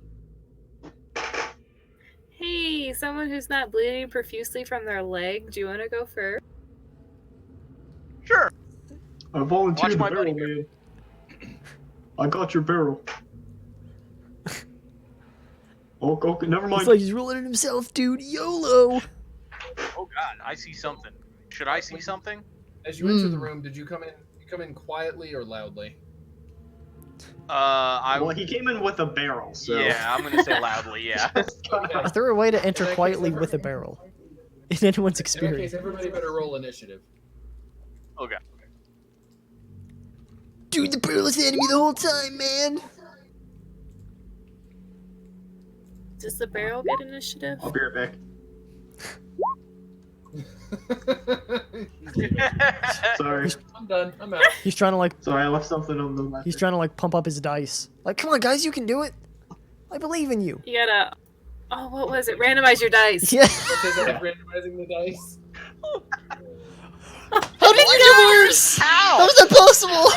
Hey, someone who's not bleeding profusely from their leg, do you want to go first? Sure. I volunteered the Watch my barrel, buddy man. I got your barrel. Oh, okay, never mind. It's like he's rolling it himself, dude. YOLO! Oh God, I see something. Should I see something? As you enter the room, did you come in? You come in quietly or loudly? Well, he came in with a barrel, so. Yeah, I'm gonna say loudly. Yeah. Okay. Is there a way to enter In that case, quietly with a barrel? In anyone's In that experience. case, everybody better roll initiative. Okay. Dude, the barrel is the enemy the whole time, man! Does the barrel get initiative? I'll be right back. Sorry. I'm done. I'm out. He's trying to like Sorry, I left something on the left. he's trying to like pump up his dice. Like, come on guys, you can do it. I believe in you. You gotta. Oh, what was it? Randomize your dice. Yeah. Because I'm randomizing the dice. How did you get worse? How? How is that possible?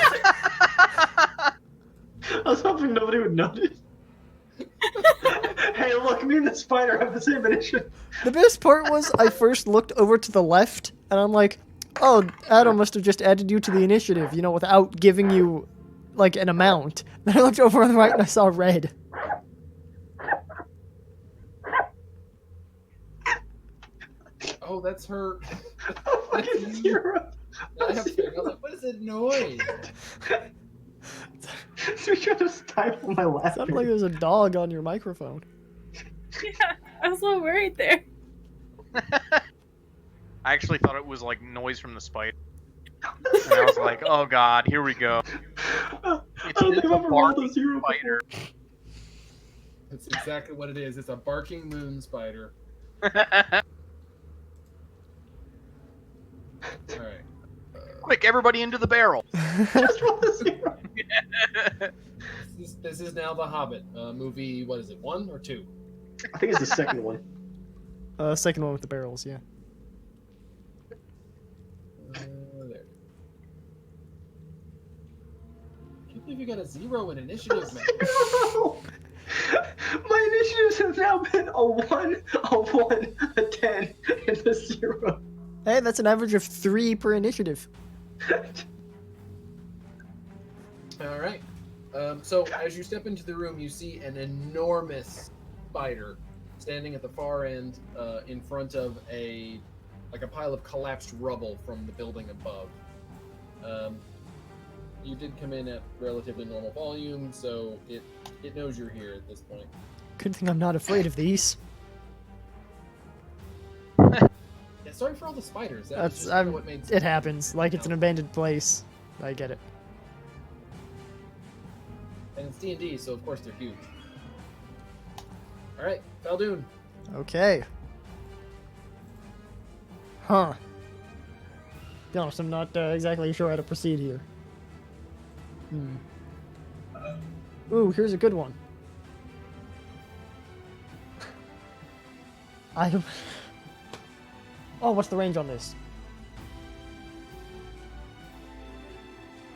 I was hoping nobody would notice. Hey, look, me and the spider have the same initiative. The best part was I first looked over to the left and I'm like, oh, Adam must have just added you to the initiative, you know, without giving you like an amount. Then I looked over on the right and I saw red. Oh, that's her. Fucking zero. I was like, what is that noise? So you're trying to stifle my It sounded like laughter. there was a dog on your microphone. Yeah, I was a little worried there. I actually thought it was like noise from the spider. And I was like, oh God, here we go. I It's don't think I've a ever rolled a barking zero spider. That's exactly what it is. It's a barking moon spider. All right. Quick, everybody into the barrel. Just roll a zero. This is now the Hobbit movie. What is it? 1 or 2? I think it's the second one. Second one with the barrels, yeah. There. I can't believe you got a 0 in initiative, man. Zero. My initiatives have now been a 1, a 1, a 10, and a 0. Hey, that's an average of 3 per initiative. All right. So as you step into the room, you see an enormous spider standing at the far end, in front of a pile of collapsed rubble from the building above. You did come in at relatively normal volume, so it knows you're here at this point. Good thing I'm not afraid of these. Yeah, sorry for all the spiders. That was That's just kinda what made it happens. Like it's an abandoned place. I get it. And it's D&D, so of course they're huge. All right, Fal Dune. Okay. Huh. Be honest, I'm not exactly sure how to proceed here. Ooh, here's a good one. Oh, what's the range on this?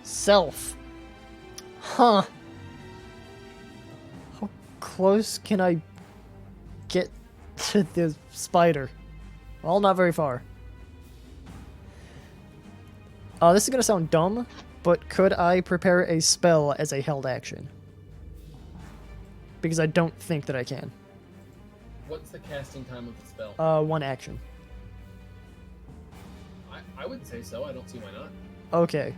Self. Huh. How close can I get to the spider? Well, not very far. This is gonna sound dumb, but could I prepare a spell as a held action? Because I don't think that I can. What's the casting time of the spell? 1 action. I would say so. I don't see why not. Okay.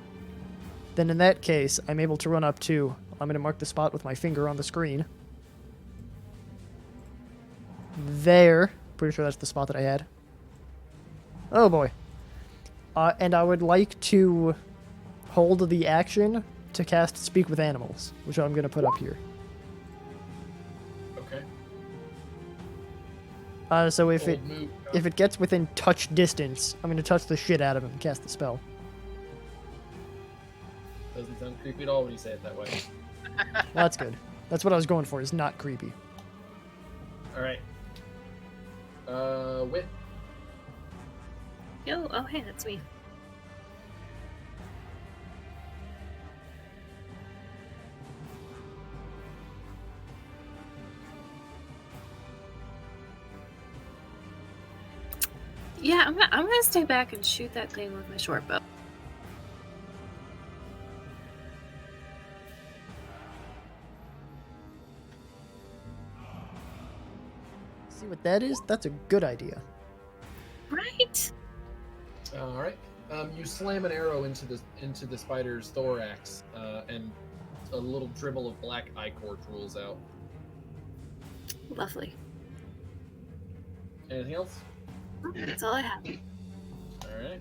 Then in that case, I'm able to run up to... I'm going to mark the spot with my finger on the screen. There. Pretty sure that's the spot that I had. Oh boy. And I would like to hold the action to cast Speak with Animals, which I'm going to put up here. Okay. So if Bold move. it gets within touch distance, I'm going to touch the shit out of him and cast the spell. Doesn't sound creepy at all when you say it that way. Well, that's good. That's what I was going for, is not creepy. All right. Wit. Yo, oh hey, that's me. Yeah, I'm gonna stay back and shoot that thing with my short bow. See what that is? That's a good idea. Right? All right. You slam an arrow into the spider's thorax, and a little dribble of black ichor drools out. Lovely. Anything else? That's all I have. All right.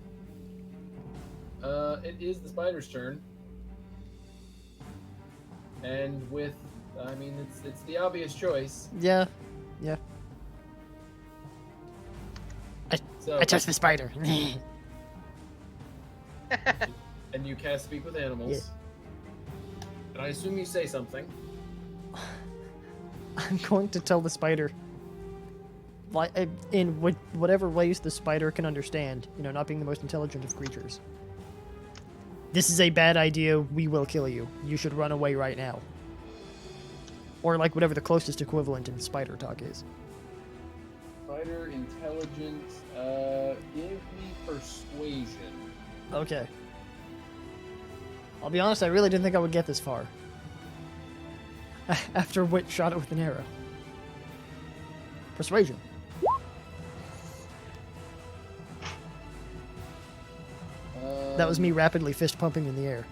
It is the spider's turn, and it's the obvious choice. Yeah. So I touched the spider. and you cast Speak with Animals. Yeah. And I assume you say something. I'm going to tell the spider, in whatever ways the spider can understand, not being the most intelligent of creatures. This is a bad idea. We will kill you. You should run away right now. Or whatever the closest equivalent in spider talk is. Spider intelligence. Give me persuasion. Okay. I'll be honest, I really didn't think I would get this far. After Wit shot it with an arrow. Persuasion. That was me rapidly fist pumping in the air.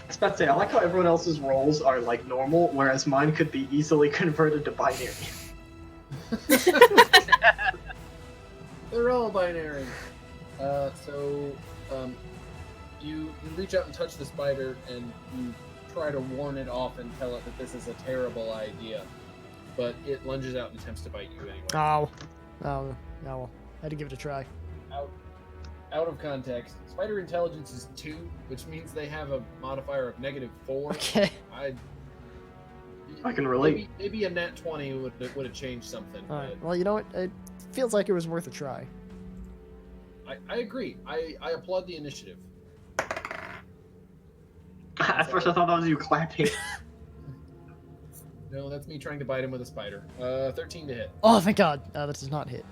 I was about to say, I like how everyone else's rolls are normal, whereas mine could be easily converted to binary. They're all binary. You reach out and touch the spider, and you try to warn it off and tell it that this is a terrible idea. But it lunges out and attempts to bite you anyway. Oh, no. I had to give it a try. Out of context, spider intelligence is 2, which means they have a modifier of -4. Okay. I can relate. Maybe a nat 20 would have changed something. Alright, well, you know what? It feels like it was worth a try. I agree. I applaud the initiative. At first I thought that was you clapping. No, that's me trying to bite him with a spider. 13 to hit. Oh, thank God. That does not hit.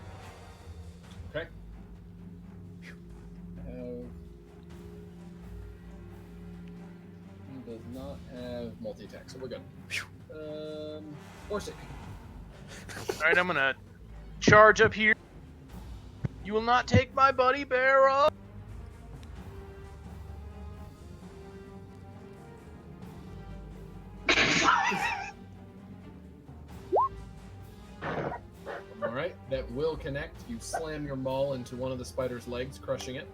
Okay. does not have multi-attack, so we're good. Orsik. Alright, I'm gonna charge up here. You will not take my buddy bear up. Alright, that will connect. You slam your maul into one of the spider's legs, crushing it.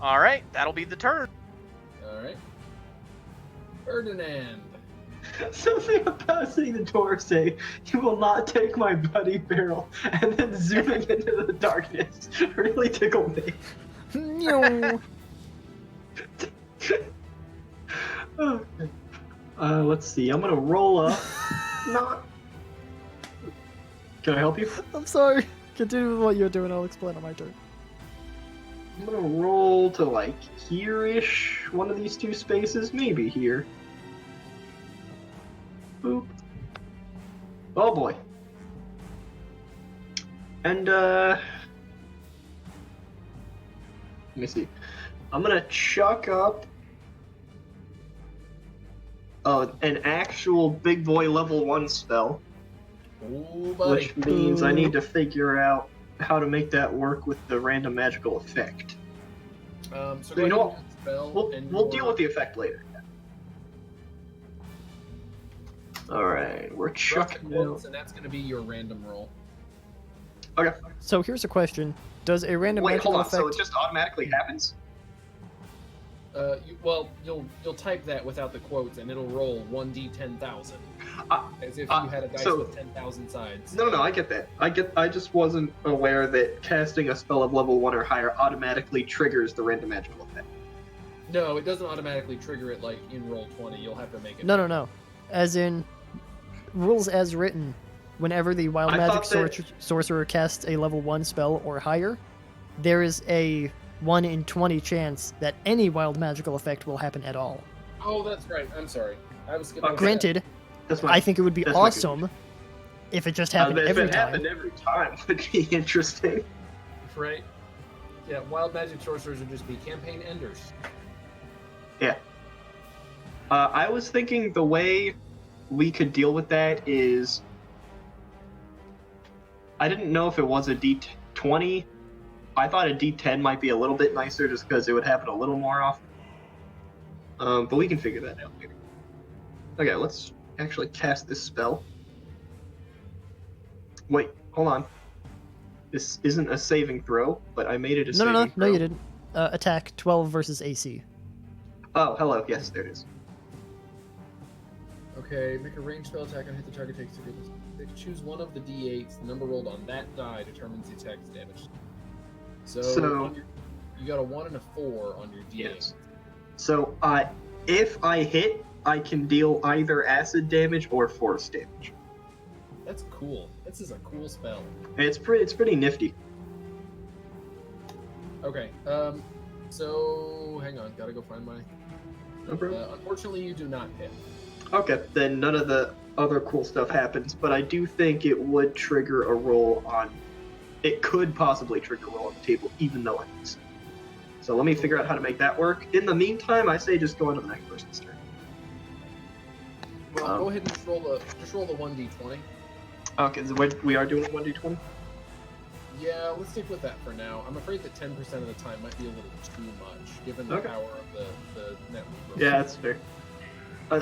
Alright, that'll be the turn. Alright. Ferdinand. Something about seeing the dwarf say, "You will not take my bloody barrel," and then zooming into the darkness really tickled me. No. Okay. Let's see. I'm gonna roll up. Not. Can I help you? I'm sorry. Continue with what you're doing. I'll explain on my turn. I'm gonna roll to like here-ish, one of these two spaces, maybe here. Boop. Oh boy. And let me see. I'm gonna chuck up an actual big boy level 1 spell, Ooh, buddy. which means I need to figure out how to make that work with the random magical effect. So You go ahead know and use the spell, We'll and deal your with the effect later. Alright, we're drop the chucking quotes, out. and that's going to be your random roll. Okay. So here's a question: does a random Wait, magical hold on. effect? So it just automatically happens? You'll type that without the quotes, and it'll roll 1d10,000, as if uh, you had a dice so- with 10,000 sides. No, I get that. I just wasn't aware that casting a spell of level 1 or higher automatically triggers the random magical effect. No, it doesn't automatically trigger it like in roll 20. You'll have to make it. No. As in, rules as written. Whenever the wild I magic thought that- sorcerer casts a level 1 spell or higher, there is a 1 in 20 chance that any wild magical effect will happen at all. Oh, that's right. I'm sorry. I was skipping. Granted, That's my. I think it would be that's my awesome if it just happened if every it time. happened every time, would be interesting. Right. Yeah, wild magic sorcerers would just be campaign enders. I was thinking the way we could deal with that is, I didn't know if it was a D20. I thought a D10 might be a little bit nicer just because it would happen a little more often. But we can figure that out later. Okay, let's actually cast this spell. Wait, hold on. This isn't a saving throw, but I made it a saving throw. No, you didn't. Attack 12 versus AC. Oh, hello. Yes, there it is. Okay, make a ranged spell attack and hit the target takes 3d6. Choose one of the d8s. The number rolled on that die determines the attack's damage. So you got a 1 and a 4 on your d8. Yes. So, if I hit, I can deal either acid damage or force damage. That's cool. This is a cool spell. It's pretty nifty. Okay, so hang on, gotta go find my. No problem. Unfortunately, you do not hit. Okay, then none of the other cool stuff happens, but I do think it would trigger a roll on. It could possibly trigger a roll on the table, even though I missed. So let me figure out how to make that work. In the meantime, I say just go into the next person's turn. Well, go ahead and just roll the 1d20. Okay, so we are doing a 1d20? Yeah, let's stick with that for now. I'm afraid that 10% of the time might be a little too much, given the Okay. power of the network. Yeah, that's fair.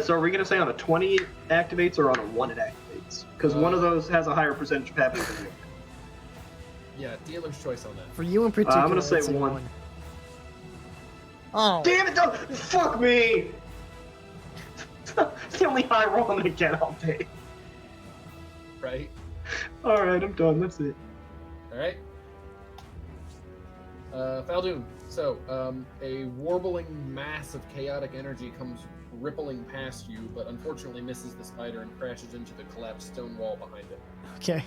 So are we going to say on a 20 it activates or on a 1 it activates? Because one of those has a higher percentage of happening than the other. Yeah, dealer's choice on that. For you in particular, I'm gonna say I'd 1. 1. Oh, Damn it! Don't fuck me! It's the only high roll I'm gonna get all day. Right? Alright, I'm done. That's it. Alright. Fal Dune. So, a warbling mass of chaotic energy comes rippling past you, but unfortunately misses the spider and crashes into the collapsed stone wall behind it. okay.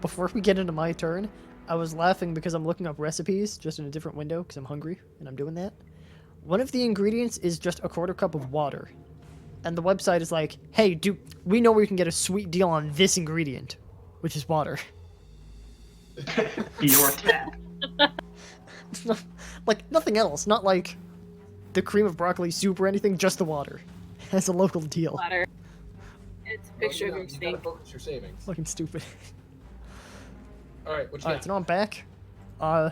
Before we get into my turn, I was laughing because I'm looking up recipes just in a different window because I'm hungry and I'm doing that. One of the ingredients is just a quarter cup of water. And the website is like, hey, we know where you can get a sweet deal on this ingredient, which is water. Your tap. Like, nothing else. Not like the cream of broccoli soup or anything, just the water. As a local deal. Water. It's a picture of your You gotta steak. focus your savings. Fucking stupid. All right, what you Alright, got? so now I'm back. I'm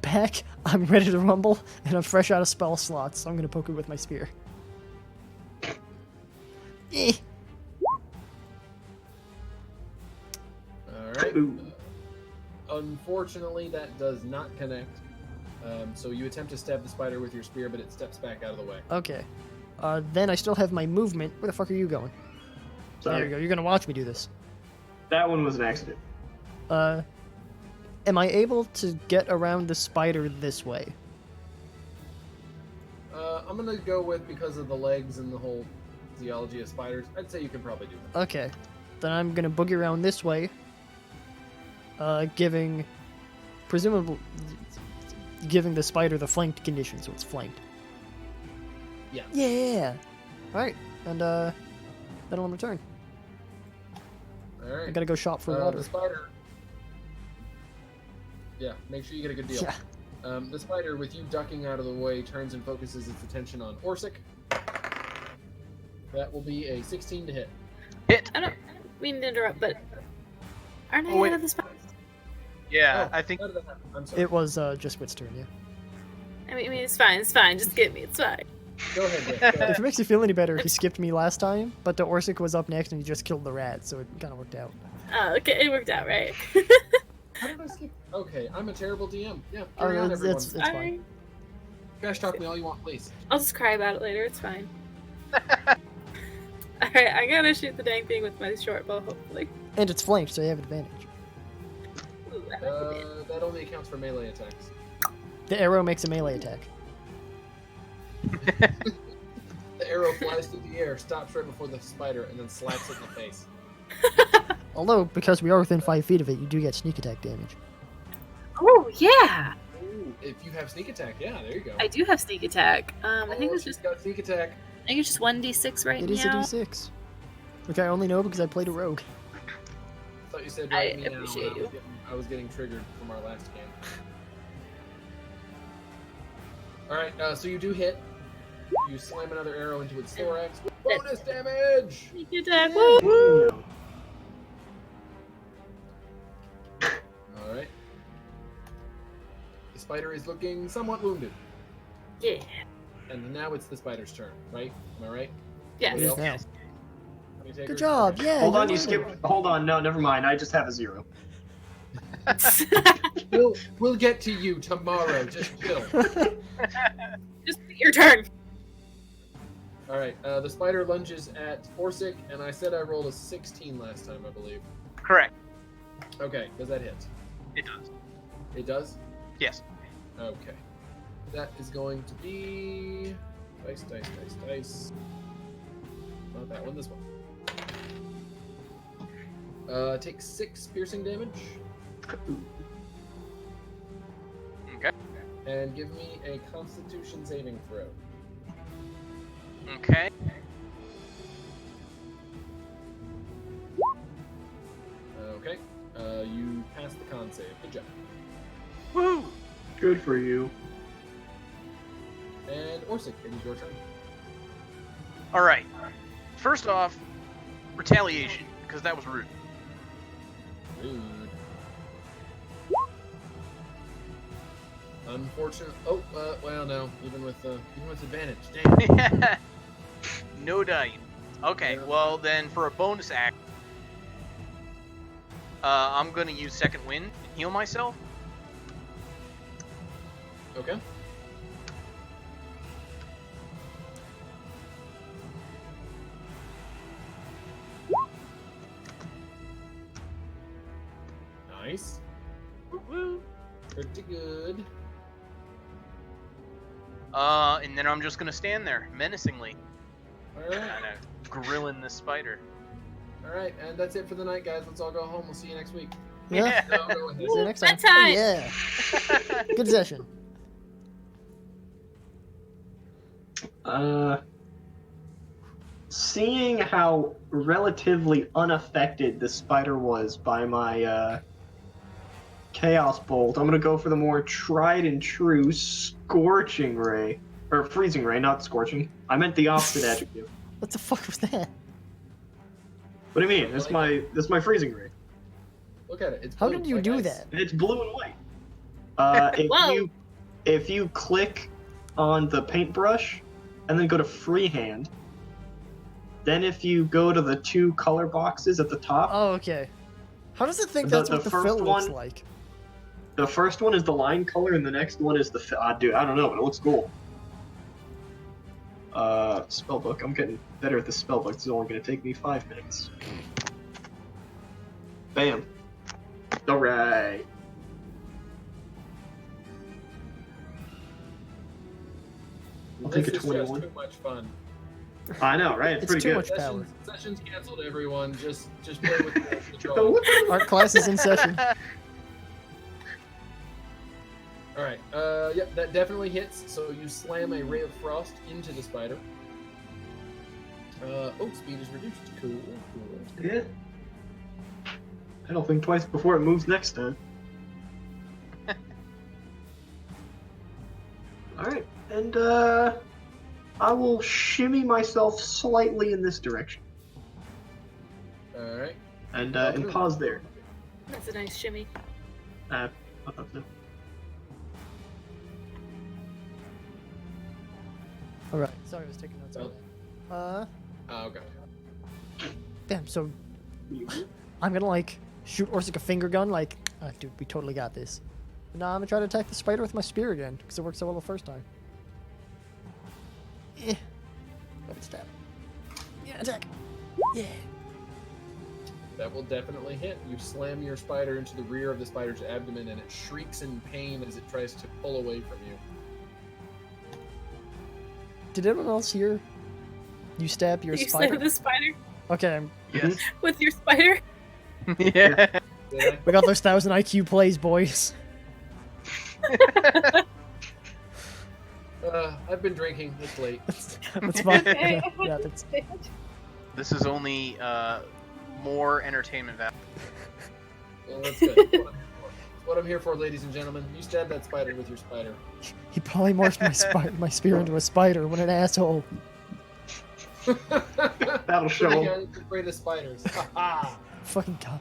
back. I'm ready to rumble, and I'm fresh out of spell slots, so I'm gonna poke it with my spear. Eh. All right. Ooh. Unfortunately, that does not connect. So you attempt to stab the spider with your spear, but it steps back out of the way. Okay. Then I still have my movement. Where the fuck are you going? There you Sorry. go. You're gonna watch me do this. That one was an accident. Am I able to get around the spider this way? I'm gonna go with, because of the legs and the whole physiology of spiders, I'd say you can probably do that. Okay. Then I'm gonna boogie around this way. Giving the spider the flanked condition, so it's flanked. Yeah. Yeah. Alright, and then on return. All right. I gotta go shop for water. The spider. Yeah, make sure you get a good deal. Yeah. The spider, with you ducking out of the way, turns and focuses its attention on Orsik. That will be a 16 to hit. Hit. I don't mean to interrupt, but aren't I Oh, wait. out of the spot? Yeah, Oh, I think. how did that happen? I'm sorry. It was just Wit's turn, yeah. I mean, it's fine. It's fine. Just get me. It's fine. Go ahead, Rick. Go ahead. If it makes you feel any better, he skipped me last time, but the Orsik was up next and he just killed the rat, so it kind of worked out. Oh, okay. It worked out, right? How did I skip? Okay, I'm a terrible DM. Yeah, Oh, carry on, everyone. it's fine. Alright. Trash talk me all you want, please. I'll just cry about it later. It's fine. Alright, I gotta shoot the dang thing with my short bow, hopefully. And it's flanked, so you have advantage. Ooh, I like it. That only accounts for melee attacks. The arrow makes a melee attack. The arrow flies through the air, stops right before the spider, and then slaps it in the face. Although, because we are within 5 feet of it, you do get sneak attack damage. Oh, yeah! Ooh, if you have sneak attack, yeah, there you go. I do have sneak attack. I think it's she's just got sneak attack. I think it's just 1d6 right It is a now. d6. Which I only know because I played a rogue. I thought you said I right meow, appreciate and you. I was getting triggered from our last game. Alright, so you do hit. You slam another arrow into its thorax. Bonus damage! Sneak attack. Woo! Alright. The spider is looking somewhat wounded. Yeah. And now it's the spider's turn, right? Am I right? Yes. It is now. Any takers? Good job, Okay. yeah. Hold on, you're you winning. skipped. Hold on, no, never mind. I just have a 0. We'll get to you tomorrow. Just chill. Just your turn. Alright, the spider lunges at Orsik, and I said I rolled a 16 last time, I believe. Correct. Okay, does that hit? It does. It does? Yes. Okay. That is going to be... Dice, dice, dice, dice. Not that one, this one. Take 6 piercing damage, Okay. and give me a Constitution saving throw. Okay. Okay. You passed the con save. Good job. Woo! Good for you. And Orsik, it is your turn. All right. First off, retaliation, because that was rude. Rude. Unfortunate. Oh, well, no. Even with advantage. Damn. No dying. Okay, Yeah. well then for a bonus act, I'm gonna use second wind and heal myself. Okay. Nice. Woo. Pretty good. And then I'm just gonna stand there menacingly, Alright. kind of grilling this spider. Alright, and that's it for the night, guys. Let's all go home. We'll see you next week. Yeah. No, go ahead. See you next time. Bedtime. Yeah. Good session. Seeing how relatively unaffected the spider was by my Chaos Bolt, I'm gonna go for the more tried and true Scorching Ray. Or freezing ray, not scorching. I meant the opposite adjective. What the fuck was that? What do you mean? That's my freezing ray. Look at it. It's How blue, did you like do ice. that? It's blue and white. Whoa. If you click on the paintbrush and then go to freehand, then if you go to the 2 color boxes at the top, Oh, okay. How does it think The- that's the what the first fill looks one- like? the first one is the line color and the next one is the dude, I don't know, but it looks cool. Spellbook. I'm getting better at the spellbook. It's only going to take me 5 minutes. Bam. Alright. I'll take a This is 21. just too much fun. I know, right? It's It's pretty too good. much power. Sessions canceled, everyone. Just play with the drawing. Art class is in session. All right. Yep, that definitely hits. So you slam a ray of frost into the spider. Speed is reduced. Cool. Yeah. I'll think twice before it moves next time. Alright, and I will shimmy myself slightly in this direction. All right. And pause there. That's a nice shimmy. I thought so. Alright, sorry I was taking notes on that. Okay. Damn, so I'm gonna like shoot Orsik a finger gun, like, dude, we totally got this. But now I'm gonna try to attack the spider with my spear again, because it worked so well the first time. Yeah. Let it stab. Yeah, attack. Yeah. That will definitely hit. You slam your spider into the rear of the spider's abdomen, and it shrieks in pain as it tries to pull away from you. Did anyone else hear you stab your You spider? slam the spider Okay, Yes. with your spider. Yeah. Did we got those 1000 IQ plays, boys. I've been drinking. It's late. That's fine. Yeah, that's... This is only more entertainment value. Well, that's good. That's what I'm here for, ladies and gentlemen. You stab that spider with your spider. He probably morphed my spear into a spider. What an asshole. That'll show The him. guy that's afraid of spiders. Ha Fucking god.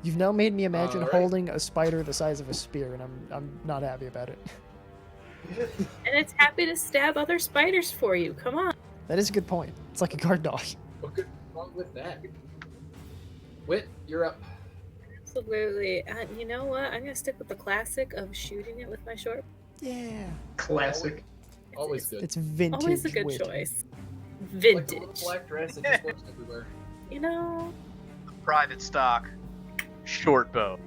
You've now made me imagine Alright. holding a spider the size of a spear, and I'm not happy about it. And it's happy to stab other spiders for you. Come on. That is a good point. It's like a guard dog. What could go wrong with that? Wit, you're up. Absolutely. You know what? I'm gonna stick with the classic of shooting it with my short. Yeah. Classic. Always good. It's vintage. Always a good wit. choice. Like a Vintage. little black dress that just works everywhere. You know. Private stock. Short bow.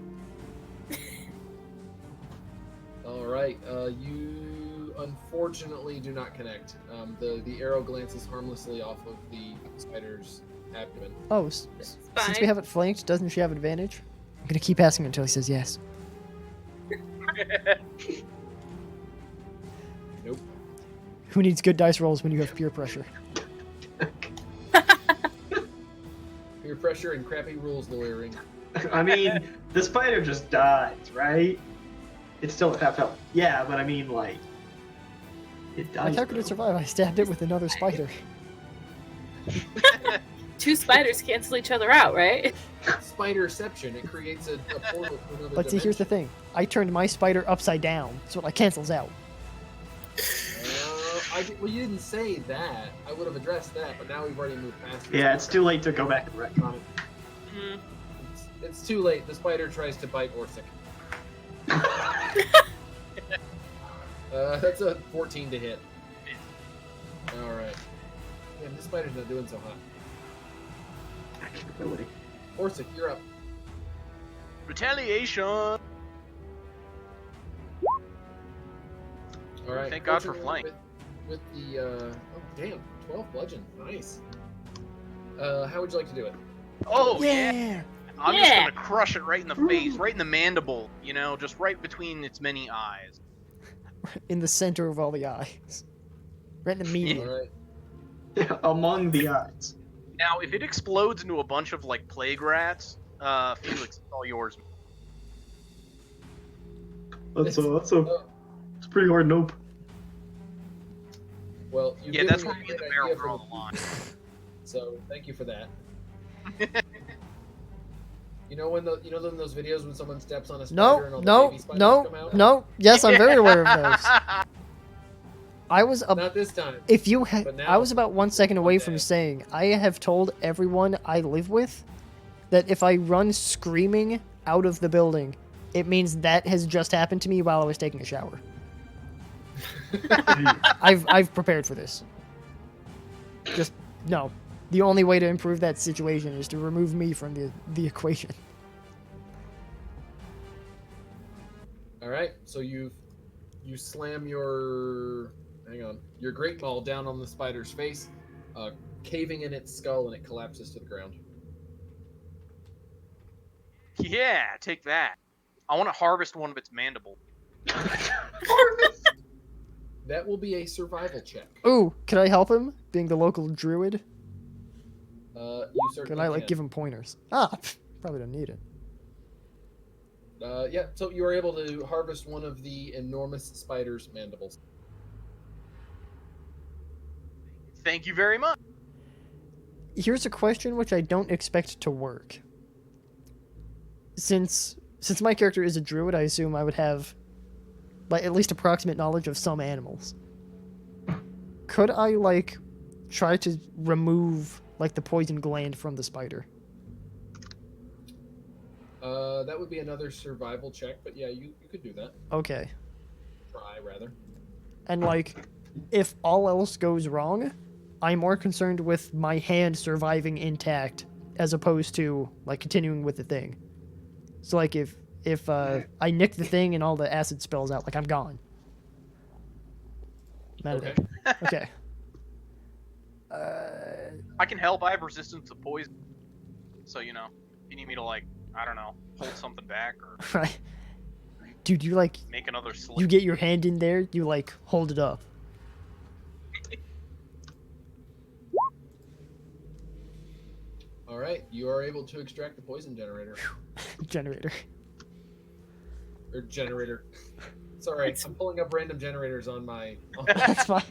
All right. You unfortunately do not connect. The arrow glances harmlessly off of the spider's abdomen. Oh, It's since we fine. have it flanked, doesn't she have advantage? I'm gonna keep asking until he says yes. Nope. Who needs good dice rolls when you have peer pressure? Peer pressure and crappy rules lawyering. I mean, the spider just dies, right? It's still at half health. Yeah, but I mean, like, it dies. Like, how could it survive? I stabbed it with another spider. Two spiders cancel each other out, right? Spiderception. It creates a portal to another But see, here's the thing. I turned my spider upside down, so it like cancels out. Well, you didn't say that. I would have addressed that, but now we've already moved past it. Yeah, it's too late to go back and retcon it. Mm. It's too late. The spider tries to bite Orsik. That's a 14 to hit. Alright. Man, this spider's not doing so hot. Ability. Orsik, you're up. Retaliation. Alright. Thank God for fortunately, flank. With the, oh damn, 12 bludgeon. Nice. How would you like to do it? Oh yeah. I'm just Yeah. gonna crush it right in the face, right in the mandible. You know, just right between its many eyes. In the center of all the eyes. Right in the median. Alright. Yeah, among the eyes. Now, if it explodes into a bunch of like plague rats, Felix, it's all yours. That's a pretty hard nope. Well, you Yeah, gave that's me a where me and great the barrel idea draw for the line. So thank you for that. You know when those videos when someone steps on a spider and all the baby spiders come out? No. Yes, I'm very aware of those. I was Not this time. if you But now, I was about 1 second away from day. saying I have told everyone I live with that if I run screaming out of the building, it means that has just happened to me while I was taking a shower. I've prepared for this. Just no. The only way to improve that situation is to remove me from the equation. All right, so you slam your great maul down on the spider's face, caving in its skull, and it collapses to the ground. Yeah, take that. I want to harvest one of its mandibles. That will be a survival check. Ooh, can I help him? Being the local druid, You certainly can I like give him pointers? Probably don't need it. Yeah, so you are able to harvest one of the enormous spider's mandibles. Thank you very much. Here's a question which I don't expect to work. Since my character is a druid, I assume I would have like at least approximate knowledge of some animals. Could I like try to remove like the poison gland from the spider? That would be another survival check, but yeah, you could do that. Okay. Try, rather. And like if all else goes wrong, I'm more concerned with my hand surviving intact as opposed to like continuing with the thing. So like if I nick the thing and all the acid spills out, like I'm gone. Okay. Okay. I can help. I have resistance to poison. So, if you need me to, like, I don't know, hold something back or Right. Dude, you like make another slip. you get your hand in there, you like hold it up. All right, you are able to extract the poison generator. Generator. Or generator. Sorry, I'm pulling up random generators on my. That's fine.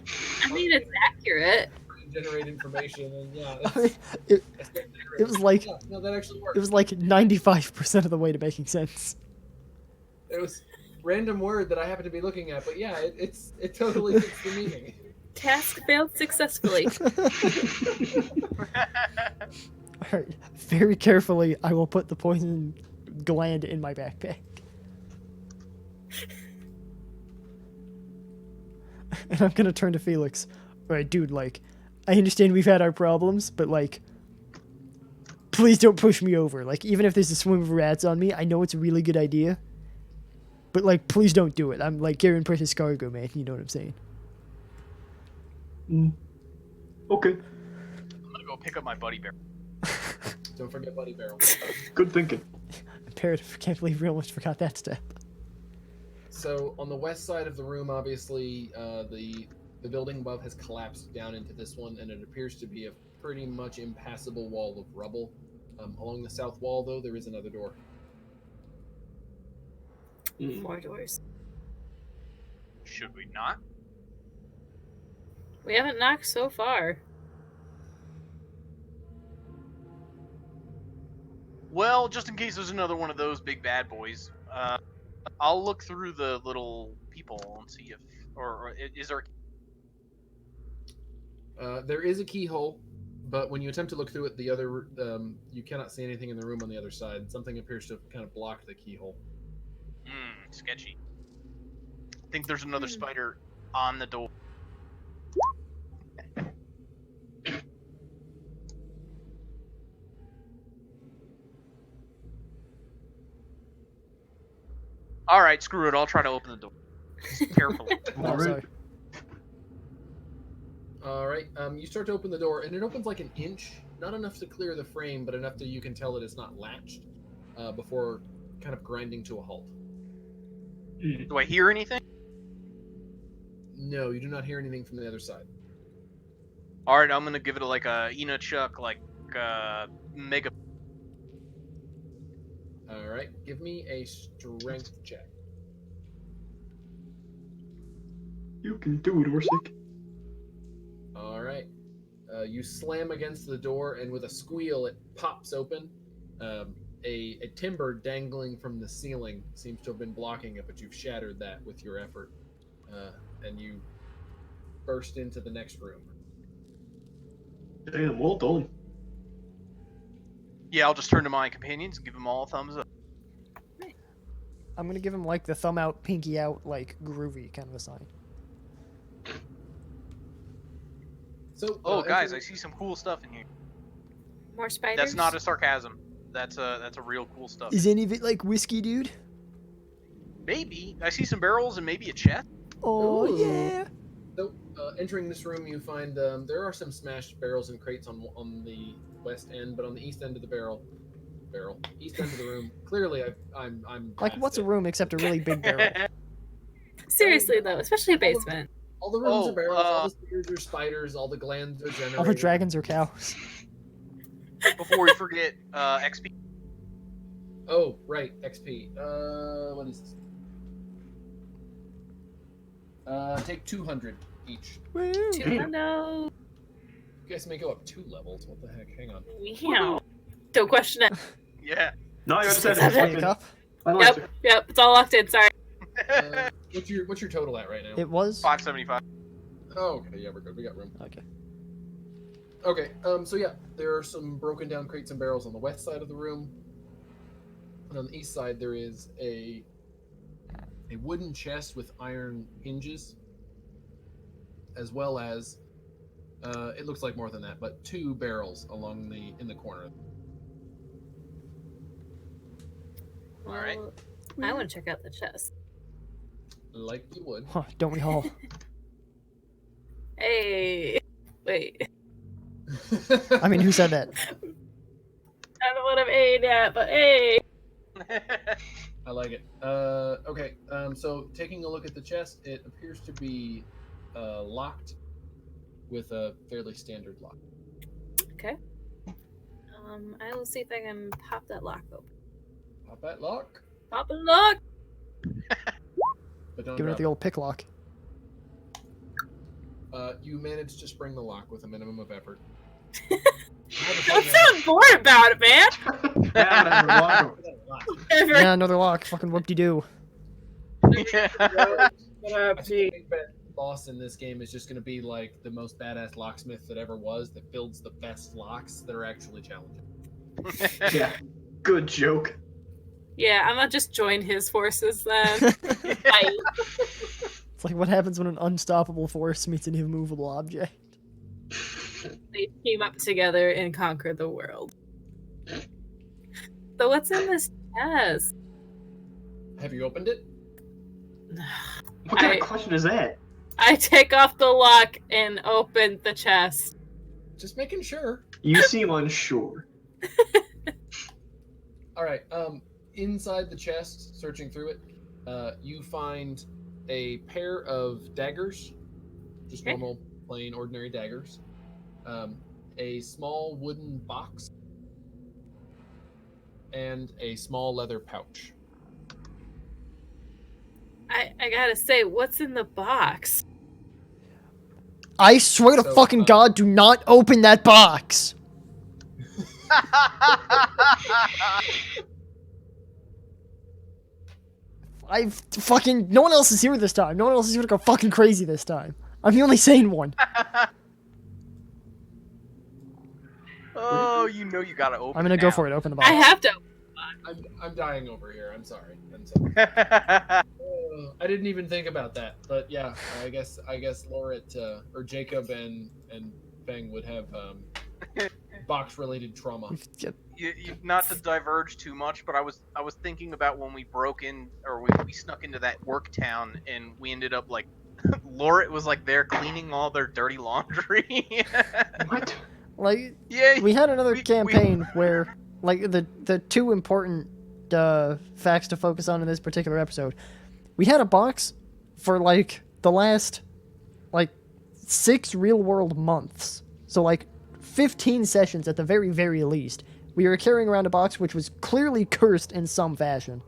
I mean, it's accurate. Generate information, and yeah, I mean, it was like yeah, no, that actually worked. it was like 95% of the way to making sense. It was random word that I happen to be looking at, but yeah, it totally fits the meaning. Task failed successfully. Alright, very carefully, I will put the poison gland in my backpack. And I'm gonna turn to Felix. Alright, dude, like, I understand we've had our problems, but like, please don't push me over. Like, even if there's a swarm of rats on me, I know it's a really good idea. But like, please don't do it. I'm like carrying precious cargo, man. You know what I'm saying? Okay. I'm gonna go pick up my buddy bear. Don't forget Buddy Barrel. Good thinking. Imperative. Can't believe we almost forgot that step. So on the west side of the room, obviously, the building above has collapsed down into this one, and it appears to be a pretty much impassable wall of rubble. Along the south wall, though, there is another door. More doors. Should we not? We haven't knocked so far. Well, just in case there's another one of those big bad boys, I'll look through the little people and see if, or is there? There is a keyhole, but when you attempt to look through it, the other you cannot see anything in the room on the other side. Something appears to have kind of blocked the keyhole. Sketchy. I think there's another spider on the door. All right, screw it. I'll try to open the door. Carefully. Oh, sorry. All right. You start to open the door, and it opens like an inch, not enough to clear the frame, but enough that you can tell that it's not latched, before kind of grinding to a halt. Do I hear anything? No, you do not hear anything from the other side. All right, I'm gonna give it like a Chuck, like mega. All right. Give me a strength check. You can do it, Orsik. You slam against the door, and with a squeal, it pops open. A timber dangling from the ceiling seems to have been blocking it, but you've shattered that with your effort. And you burst into the next room. Damn, well done. Yeah, I'll just turn to my companions and give them all a thumbs up. I'm gonna give him like the thumb out, pinky out, like groovy kind of a sign. So, Guys, I see some cool stuff in here. More spiders? That's not a sarcasm. That's a real cool stuff. Is any of it like whiskey, dude? Maybe. I see some barrels and maybe a chest. Oh Ooh. yeah. So, entering this room, you find there are some smashed barrels and crates on the west end, but on the east end of the east end of the room, clearly I'm Like, past what's a it. room except a really big barrel? Seriously, though, especially a basement. All the rooms are barrels, all the spiders are spiders, all the glands are generated. All the dragons are cows. Before we forget, XP. Oh, right, XP. What is this? Take 200 each. Woo. No. You guys may go up 2 levels. What the heck? Hang on. Meow. Don't question it. Yeah. No, I understand. Seven. Wake Fucking up. final answer. Yep, it's all locked in, sorry. What's your total at right now? It was. 575. Oh, okay, yeah, we're good. We got room. Okay. Okay, so yeah, there are some broken down crates and barrels on the west side of the room. And on the east side, there is a wooden chest with iron hinges, as well as it looks like more than that, but 2 barrels in the corner. All right. Well, I want to check out the chest. Like you would. Huh, don't we all? Hey. Wait. I mean, who said that? I don't want to aid yet, but hey. I like it. Okay. So taking a look at the chest, it appears to be locked with a fairly standard lock. Okay. I will see if I can pop that lock open. Pop that lock, Pop the lock. but don't Giving it drop the old pick lock. You managed to spring the lock with a minimum of effort. Don't sound bored about it, man. Yeah, whatever, lock 'em. Yeah, another lock. Fucking whoop-de-doo. Big bet boss in this game is just going to be like the most badass locksmith that ever was, that builds the best locks that are actually challenging. Yeah, good joke. Yeah, I'm gonna just join his forces then. Bye. It's like what happens when an unstoppable force meets an immovable object. They team up together and conquer the world. So what's in this chest? Have you opened it? What kind of question is that? I take off the lock and open the chest. Just making sure. You seem unsure. All right. Inside the chest, searching through it, you find a pair of daggers, just Okay. normal, plain, ordinary daggers. A small wooden box, and a small leather pouch. I gotta say, what's in the box? I swear to So, fucking God, do not open that box! No one else is here this time. No one else is here to go fucking crazy this time. I'm the only sane one. Oh, you know you gotta open. I'm gonna go for it. Open the box. I have to. I'm dying over here. I'm sorry. I didn't even think about that, but yeah, I guess Lauret or Jacob and Feng would have box-related trauma. Not to diverge too much, but I was thinking about when we broke in, or we snuck into that work town, and we ended up like, Lauret was like there cleaning all their dirty laundry. What? Like, Yeah, we had another campaign where, like, the 2 important facts to focus on in this particular episode. We had a box for, like, the last, like, 6 real-world months. So, like, 15 sessions at the very, very least. We were carrying around a box which was clearly cursed in some fashion.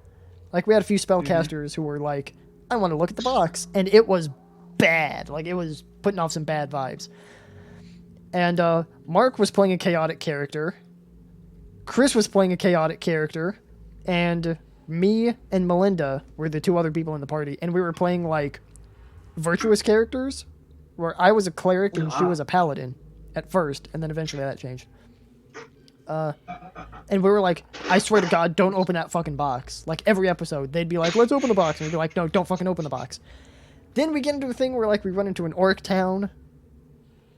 Like, we had a few spellcasters who were like, I want to look at the box. And it was bad. Like, it was putting off some bad vibes. And Mark was playing a chaotic character. Chris was playing a chaotic character. And me and Melinda were the two other people in the party. And we were playing, like, virtuous characters, where I was a cleric and she was a paladin at first. And then eventually that changed. And we were like, I swear to God, don't open that fucking box. Like, every episode, they'd be like, let's open the box. And we'd be like, no, don't fucking open the box. Then we get into a thing where, like, we run into an orc town.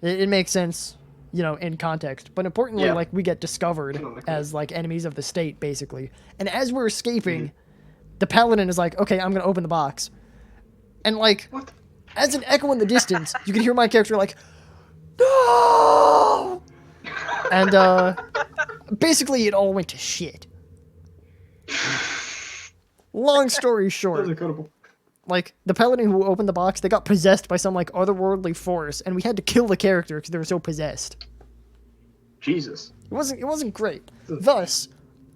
It makes sense, you know, in context. But importantly, like, we get discovered as, like, enemies of the state, basically. And as we're escaping, the paladin is like, okay, I'm going to open the box. And, like, as an echo in the distance, you can hear my character like, no! And, basically, it all went to shit. Long story short, like, the paladin who opened the box, they got possessed by some, like, otherworldly force, and we had to kill the character because they were so possessed. Jesus. It wasn't great. Thus,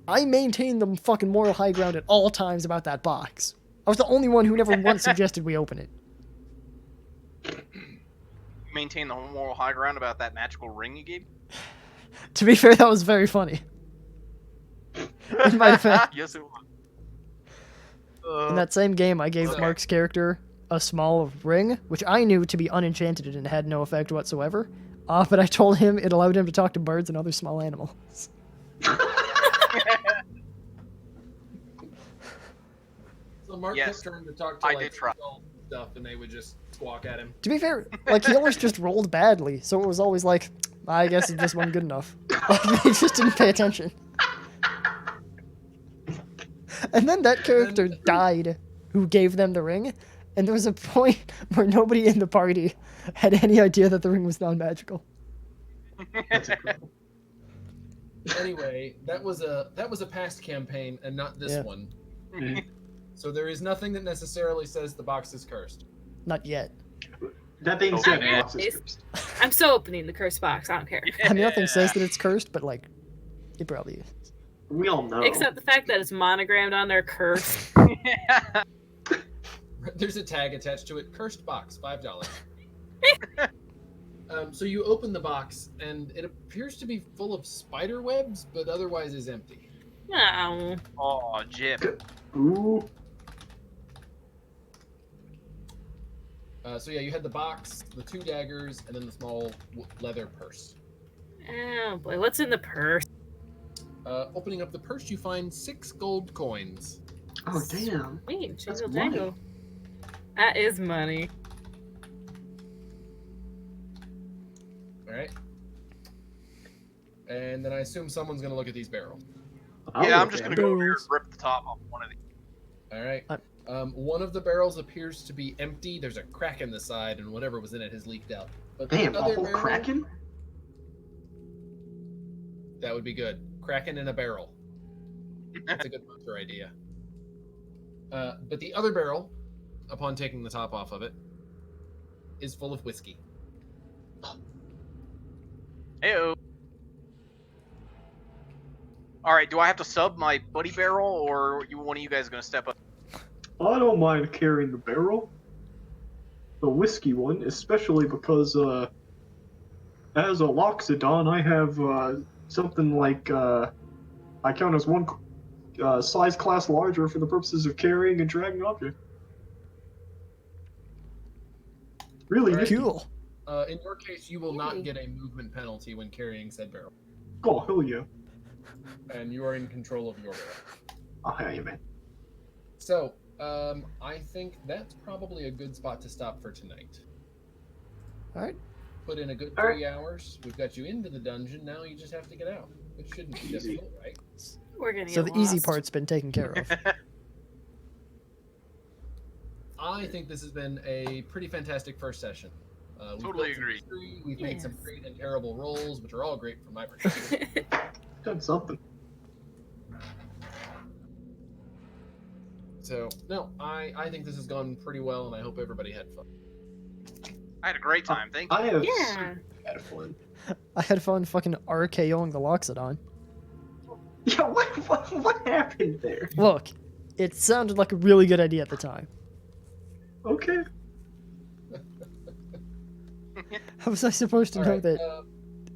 I maintained the fucking moral high ground at all times about that box. I was the only one who never once suggested we open it. Maintain the moral high ground about that magical ring you gave? To be fair, that was very funny. In my defense. Yes, it was. In that same game, I gave Mark's character a small ring, which I knew to be unenchanted and had no effect whatsoever. But I told him it allowed him to talk to birds and other small animals. So Mark kept trying to talk to like stuff, and they would just squawk at him. To be fair, like, he always just rolled badly, so it was always like, I guess it just wasn't good enough. Like, he just didn't pay attention. And then that character died who gave them the ring, and there was a point where nobody in the party had any idea that the ring was non-magical. Anyway, that was a past campaign and not this one. So there is nothing that necessarily says the box is cursed. Not yet. That being said, the box is cursed. I'm still opening the cursed box. I don't care. I mean, nothing says that it's cursed, but, like, it probably is. We all know. Except the fact that it's monogrammed on there, cursed. There's a tag attached to it. Cursed box, $5. So you open the box, and it appears to be full of spider webs, but otherwise is empty. Oh. Oh, Jim. Ooh. So yeah, you had the box, the 2 daggers, and then the small leather purse. Oh boy, what's in the purse? Opening up the purse, you find 6 gold coins. Oh, damn. Sweet, That's jingle money. jangle. That is money. Alright. And then I assume someone's going to look at these barrels. Yeah, I'm just going to go over here and rip the top off one of these. Alright. One of the barrels appears to be empty. There's a crack in the side, and whatever was in it has leaked out. But Damn, the a other whole barrel, kraken? that would be good. Kraken in a barrel. That's a good monster idea. But the other barrel, upon taking the top off of it, is full of whiskey. Heyo. Alright, do I have to sub my buddy barrel, or one of you guys going to step up? I don't mind carrying the barrel. The whiskey one, especially because, as a Loxodon, I have, something like, I count as one size class larger for the purposes of carrying and dragging object. Really nifty. Cool. In your case, you will not get a movement penalty when carrying said barrel. Oh, hell yeah. And you are in control of your barrel. Oh, hell yeah, man. So, I think that's probably a good spot to stop for tonight. Alright. Put in a good 3 hours. We've got you into the dungeon. Now you just have to get out. Which shouldn't be difficult, right? We're gonna So get the easy lost. part's been taken care of. I think this has been a pretty fantastic first session. We've Totally built some agree. history, We've made some Yes. great and terrible rolls, which are all great from my perspective. Done something. So, no, I think this has gone pretty well, and I hope everybody had fun. I had a great time, thank you. I have Yeah. had fun. I had fun fucking RKOing the Loxodon. Yeah, what happened there? Look, it sounded like a really good idea at the time. Okay. How was I supposed to All know right, that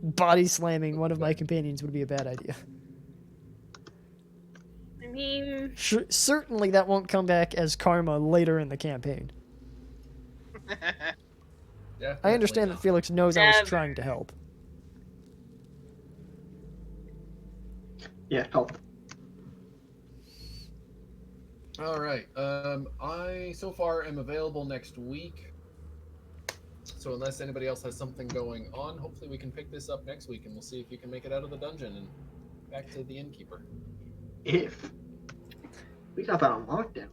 body slamming one of my companions would be a bad idea. I mean, Certainly that won't come back as karma later in the campaign. I understand that Felix knows I was Never. trying to help. Yeah, help. All right. I so far am available next week. So unless anybody else has something going on, hopefully we can pick this up next week, and we'll see if you can make it out of the dungeon and back to the innkeeper. If we got that on lockdown.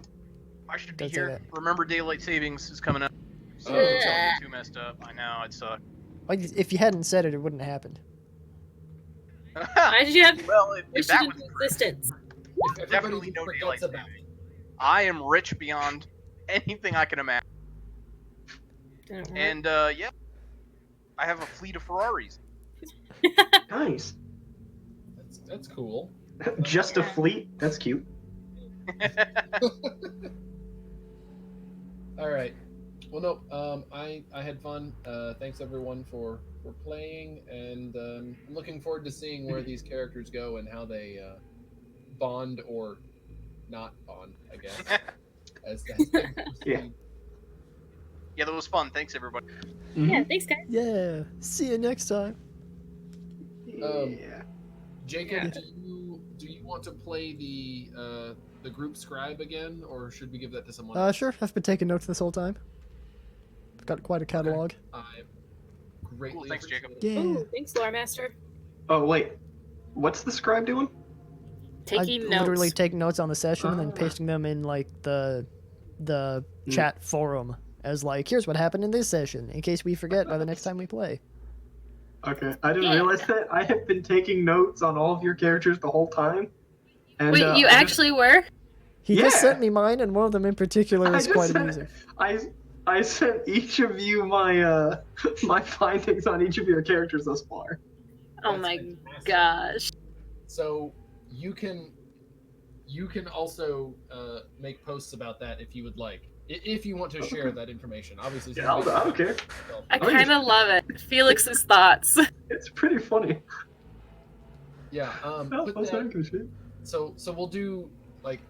I should be Don't say here. that. Remember, daylight savings is coming up. So Oh, it's yeah. not too messed up. I know it sucks. If you hadn't said it, it wouldn't have happened. why did you have Well, if wishes that into was existence? If definitely everybody no forgets daylight about saving. it. I am rich beyond anything I can imagine. Didn't work. And yeah, I have a fleet of Ferraris. Nice. That's cool. Just a fleet? That's cute. All right. Well, no. I had fun. Thanks everyone for playing, and I'm looking forward to seeing where these characters go and how they bond or not bond. I guess. As things proceed. Yeah. Yeah, that was fun. Thanks, everybody. Yeah, thanks, guys. Yeah. See you next time. Yeah. Jacob, Yeah. do you want to play the group scribe again, or should we give that to someone else? Sure. I've been taking notes this whole time. I've got quite a catalog. I greatly Cool, thanks, appreciate Jacob. it. Yeah. Ooh, thanks, Lore Master. Oh wait, what's the scribe doing? Taking I notes. literally take notes on the session and then Ah. pasting them in like the chat forum as like, here's what happened in this session, in case we forget by the next time we play. Okay, I didn't Yeah. realize that. I have been taking notes on all of your characters the whole time. And, Wait, you I just- actually were? He just Yeah. sent me mine, and one of them in particular I is just quite sent- amusing. I sent each of you my my findings on each of your characters thus far. Oh That's my fantastic. gosh. So you can also make posts about that if you would like, if you want to share that information. Obviously, Yeah, I don't care. I Oh, you- kind of love it. Felix's thoughts. It's pretty funny. Yeah. Oh, Put that's that- not good shit. So we'll do like,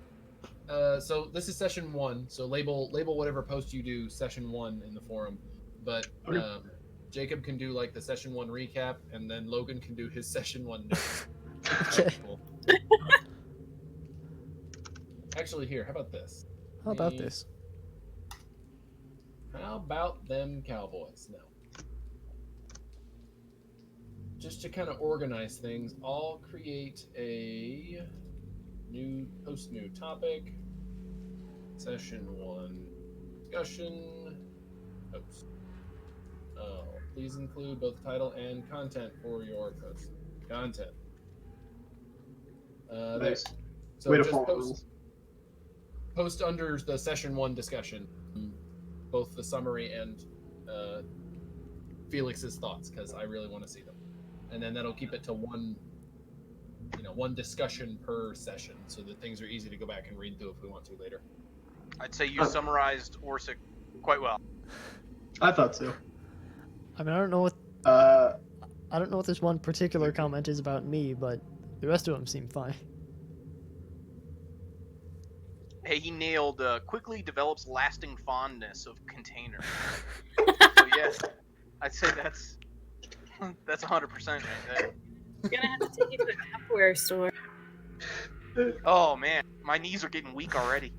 so this is session 1. So label whatever post you do session 1 in the forum, but Okay. Jacob can do like the session 1 recap, and then Logan can do his session 1 notes. Okay. Cool. Actually, here, how about this? How about this? How about them Cowboys? No. Just to kind of organize things, I'll create a new topic. Session 1 discussion. Post. Oh, please include both title and content for your post. Content. There. Nice. So Way to just follow post, rules. post under the session 1 discussion, both the summary and Felix's thoughts, because I really want to see them. And then that'll keep it to one discussion per session, so that things are easy to go back and read through if we want to later. I'd say you summarized Orsik quite well. I thought so. I mean, I don't know what this one particular comment is about me, but the rest of them seem fine. Hey, he nailed quickly develops lasting fondness of container. So yeah, I'd say that's 100% right there. You're gonna have to take you to the Tupperware store. Oh man, my knees are getting weak already.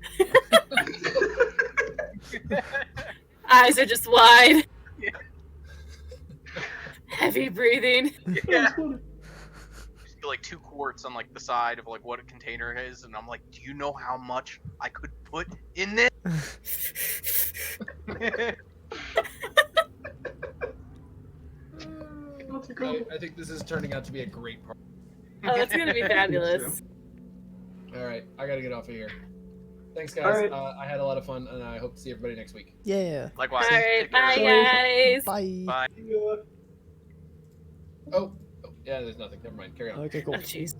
Eyes are just wide. Yeah. Heavy breathing. Yeah. Just feel like 2 quarts on like the side of like what a container is, and I'm like, do you know how much I could put in this? I think this is turning out to be a great part. Oh, that's gonna be fabulous. All right, I gotta get off of here. Thanks, All guys. right. I had a lot of fun, and I hope to see everybody next week. Yeah. Likewise. Alright, Take care. bye guys. Bye. Bye. Yeah. Oh, yeah, there's nothing. Never mind. Carry on. Okay, cool. Oh jeez.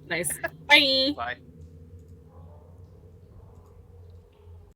Nice. Bye. Bye.